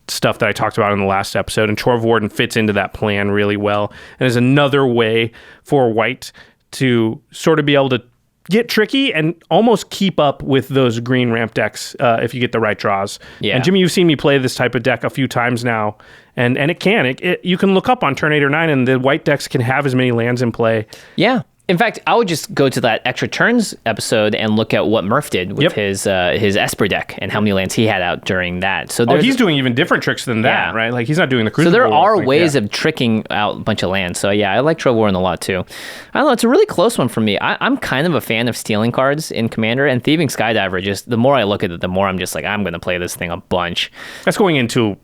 stuff that I talked about in the last episode. And Trove Warden fits into that plan really well. And is another way for white to sort of be able to get tricky and almost keep up with those green ramp decks if you get the right draws. Yeah. And Jimmy, you've seen me play this type of deck a few times now, and you can look up on turn 8 or 9, and the white decks can have as many lands in play. Yeah. In fact, I would just go to that Extra Turns episode and look at what Murph did with his Esper deck and how many lands he had out during that. So he's doing even different tricks than that, right? Like he's not doing the Crucible. So there are ways of tricking out a bunch of lands. So yeah, I like Trove Warden a lot too. I don't know, it's a really close one for me. I'm kind of a fan of stealing cards in Commander, and Thieving Skydiver, just the more I look at it, the more I'm just like, I'm going to play this thing a bunch. That's going into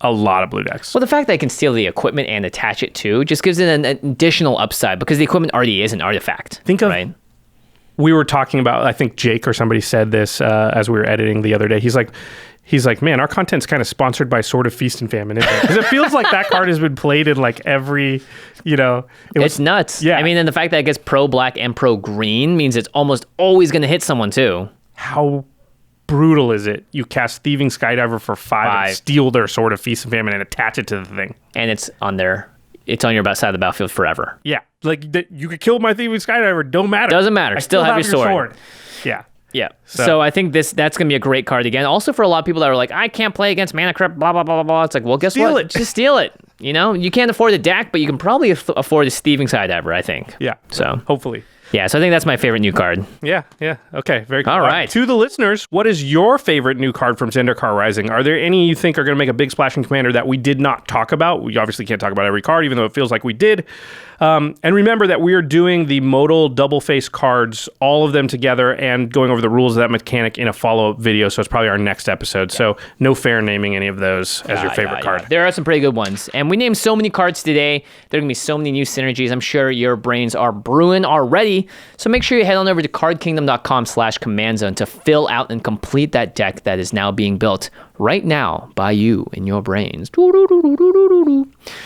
a lot of blue decks. Well, the fact that I can steal the equipment and attach it too just gives it an additional upside because the equipment already is an artifact. We were talking about, I think Jake or somebody said this as we were editing the other day. He's like, man, our content's kind of sponsored by Sword of Feast and Famine, isn't it? Because it feels like that card has been played in like every, it's nuts. Yeah. I mean, and the fact that it gets pro black and pro green means it's almost always going to hit someone too. How brutal is it? You cast Thieving Skydiver for 5 and steal their Sword of Feast and Famine and attach it to the thing. And it's on your side of the battlefield forever. Yeah. Like you could kill my Thieving Skydiver, don't matter. Doesn't matter. Still have your sword. Yeah. Yeah. So I think that's going to be a great card again. Also for a lot of people that are like, I can't play against Mana Crypt, blah, blah, blah, blah, blah. It's like, well, guess Steal what? it. Just steal it. You know, you can't afford the deck, but you can probably afford the Thieving Skydiver, I think. Yeah. So hopefully. Yeah, so I think that's my favorite new card. Yeah. Okay, very cool. All right. To the listeners, what is your favorite new card from Zendikar Rising? Are there any you think are going to make a big splash in Commander that we did not talk about? We obviously can't talk about every card, even though it feels like we did. And remember that we are doing the modal double face cards, all of them together, and going over the rules of that mechanic in a follow-up video. So it's probably our next episode. So no fair naming any of those as your favorite card. There are some pretty good ones. And we named so many cards today. There are going to be so many new synergies. I'm sure your brains are brewing already. So make sure you head on over to cardkingdom.com/commandzone to fill out and complete that deck that is now being built right now by you in your brains.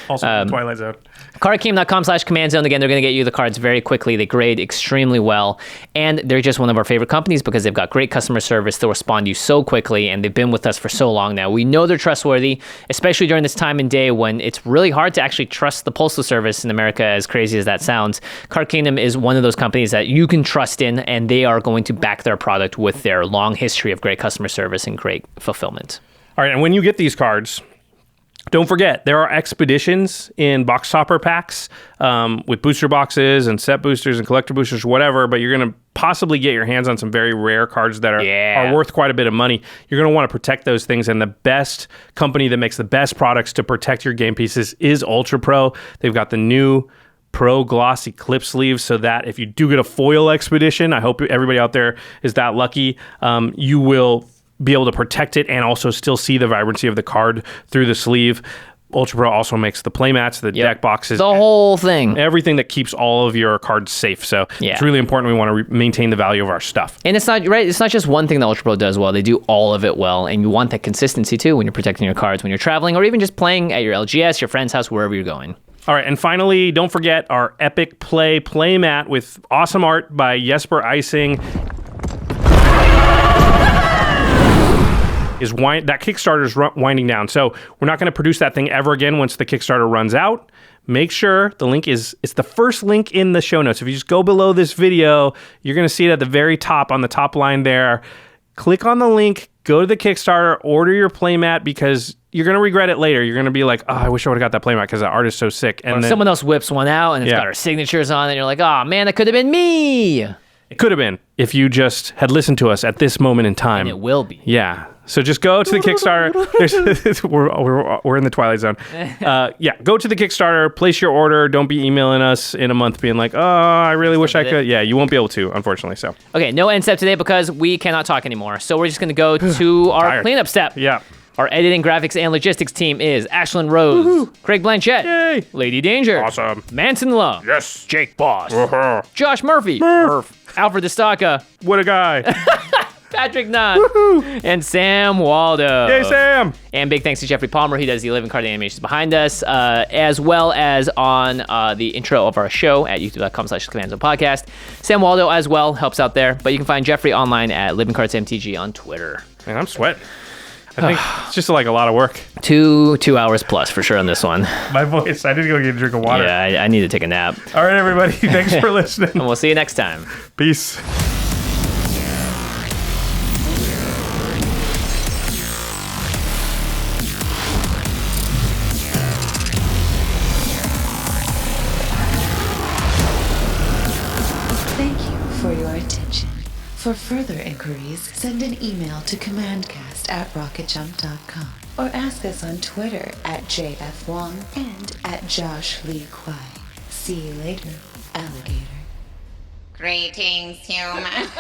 Also in the Twilight Zone. Cardkingdom.com/commandzone. Again, they're going to get you the cards very quickly. They grade extremely well. And they're just one of our favorite companies because they've got great customer service. They'll respond to you so quickly, and they've been with us for so long now. We know they're trustworthy, especially during this time and day when it's really hard to actually trust the postal service in America, as crazy as that sounds. Card Kingdom is one of those companies that you can trust in, and they are going to back their product with their long history of great customer service and great fulfillment. All right, and when you get these cards, don't forget, there are expeditions in box topper packs with booster boxes and set boosters and collector boosters, whatever, but you're going to possibly get your hands on some very rare cards that are worth quite a bit of money. You're going to want to protect those things, and the best company that makes the best products to protect your game pieces is UltraPro. They've got the new Pro Glossy clip sleeves, so that if you do get a foil expedition, I hope everybody out there is that lucky, you will be able to protect it and also still see the vibrancy of the card through the sleeve. UltraPro also makes the playmats, the deck boxes, the whole thing, everything that keeps all of your cards safe. So it's really important. We want to maintain the value of our stuff. And it's not right. It's not just one thing that UltraPro does well. They do all of it well, and you want that consistency too when you're protecting your cards, when you're traveling, or even just playing at your LGS, your friend's house, wherever you're going. All right, and finally, don't forget our Epic Play playmat with awesome art by Jesper Icing. That Kickstarter is winding down, so we're not going to produce that thing ever again once the Kickstarter runs out. Make sure the link it's the first link in the show notes. If you just go below this video, you're going to see it at the very top on the top line there. Click on the link, go to the Kickstarter, order your playmat, because you're going to regret it later. You're going to be like, oh, I wish I would have got that playmat because that art is so sick. And then someone else whips one out and it's got our signatures on it, and you're like, oh man, that could have been me. It could have been if you just had listened to us at this moment in time. And it will be. Yeah. So just go to the Kickstarter. We're in the Twilight Zone. Go to the Kickstarter, place your order. Don't be emailing us in a month being like, oh, I really wish I could. Yeah, you won't be able to, unfortunately. So okay, no end step today because we cannot talk anymore. So we're just going to go to our cleanup step. Yeah. Our editing, graphics, and logistics team is Ashlyn Rose, Craig Blanchett, Yay. Lady Danger, Awesome, Manson Love, yes, Jake Boss, Josh Murphy, Alfred DeStacca, what a guy, Patrick Nunn, and Sam Waldo. Yay, Sam! And big thanks to Geoffrey Palmer. He does the 11 card animations behind us, as well as on the intro of our show at youtube.com/commandzone podcast. Sam Waldo as well helps out there, but you can find Geoffrey online at Living Cards MTG on Twitter. Man, I'm sweating. I think it's just like a lot of work. 2 hours plus for sure on this one. My voice. I need to go get a drink of water. Yeah, I need to take a nap. All right, everybody. Thanks for listening. And we'll see you next time. Peace. Thank you for your attention. For further inquiries, send an email to commandcast@rocketjump.com or ask us on Twitter @JFWong and @JoshLeeQuai. See you later, alligator. Greetings, humans.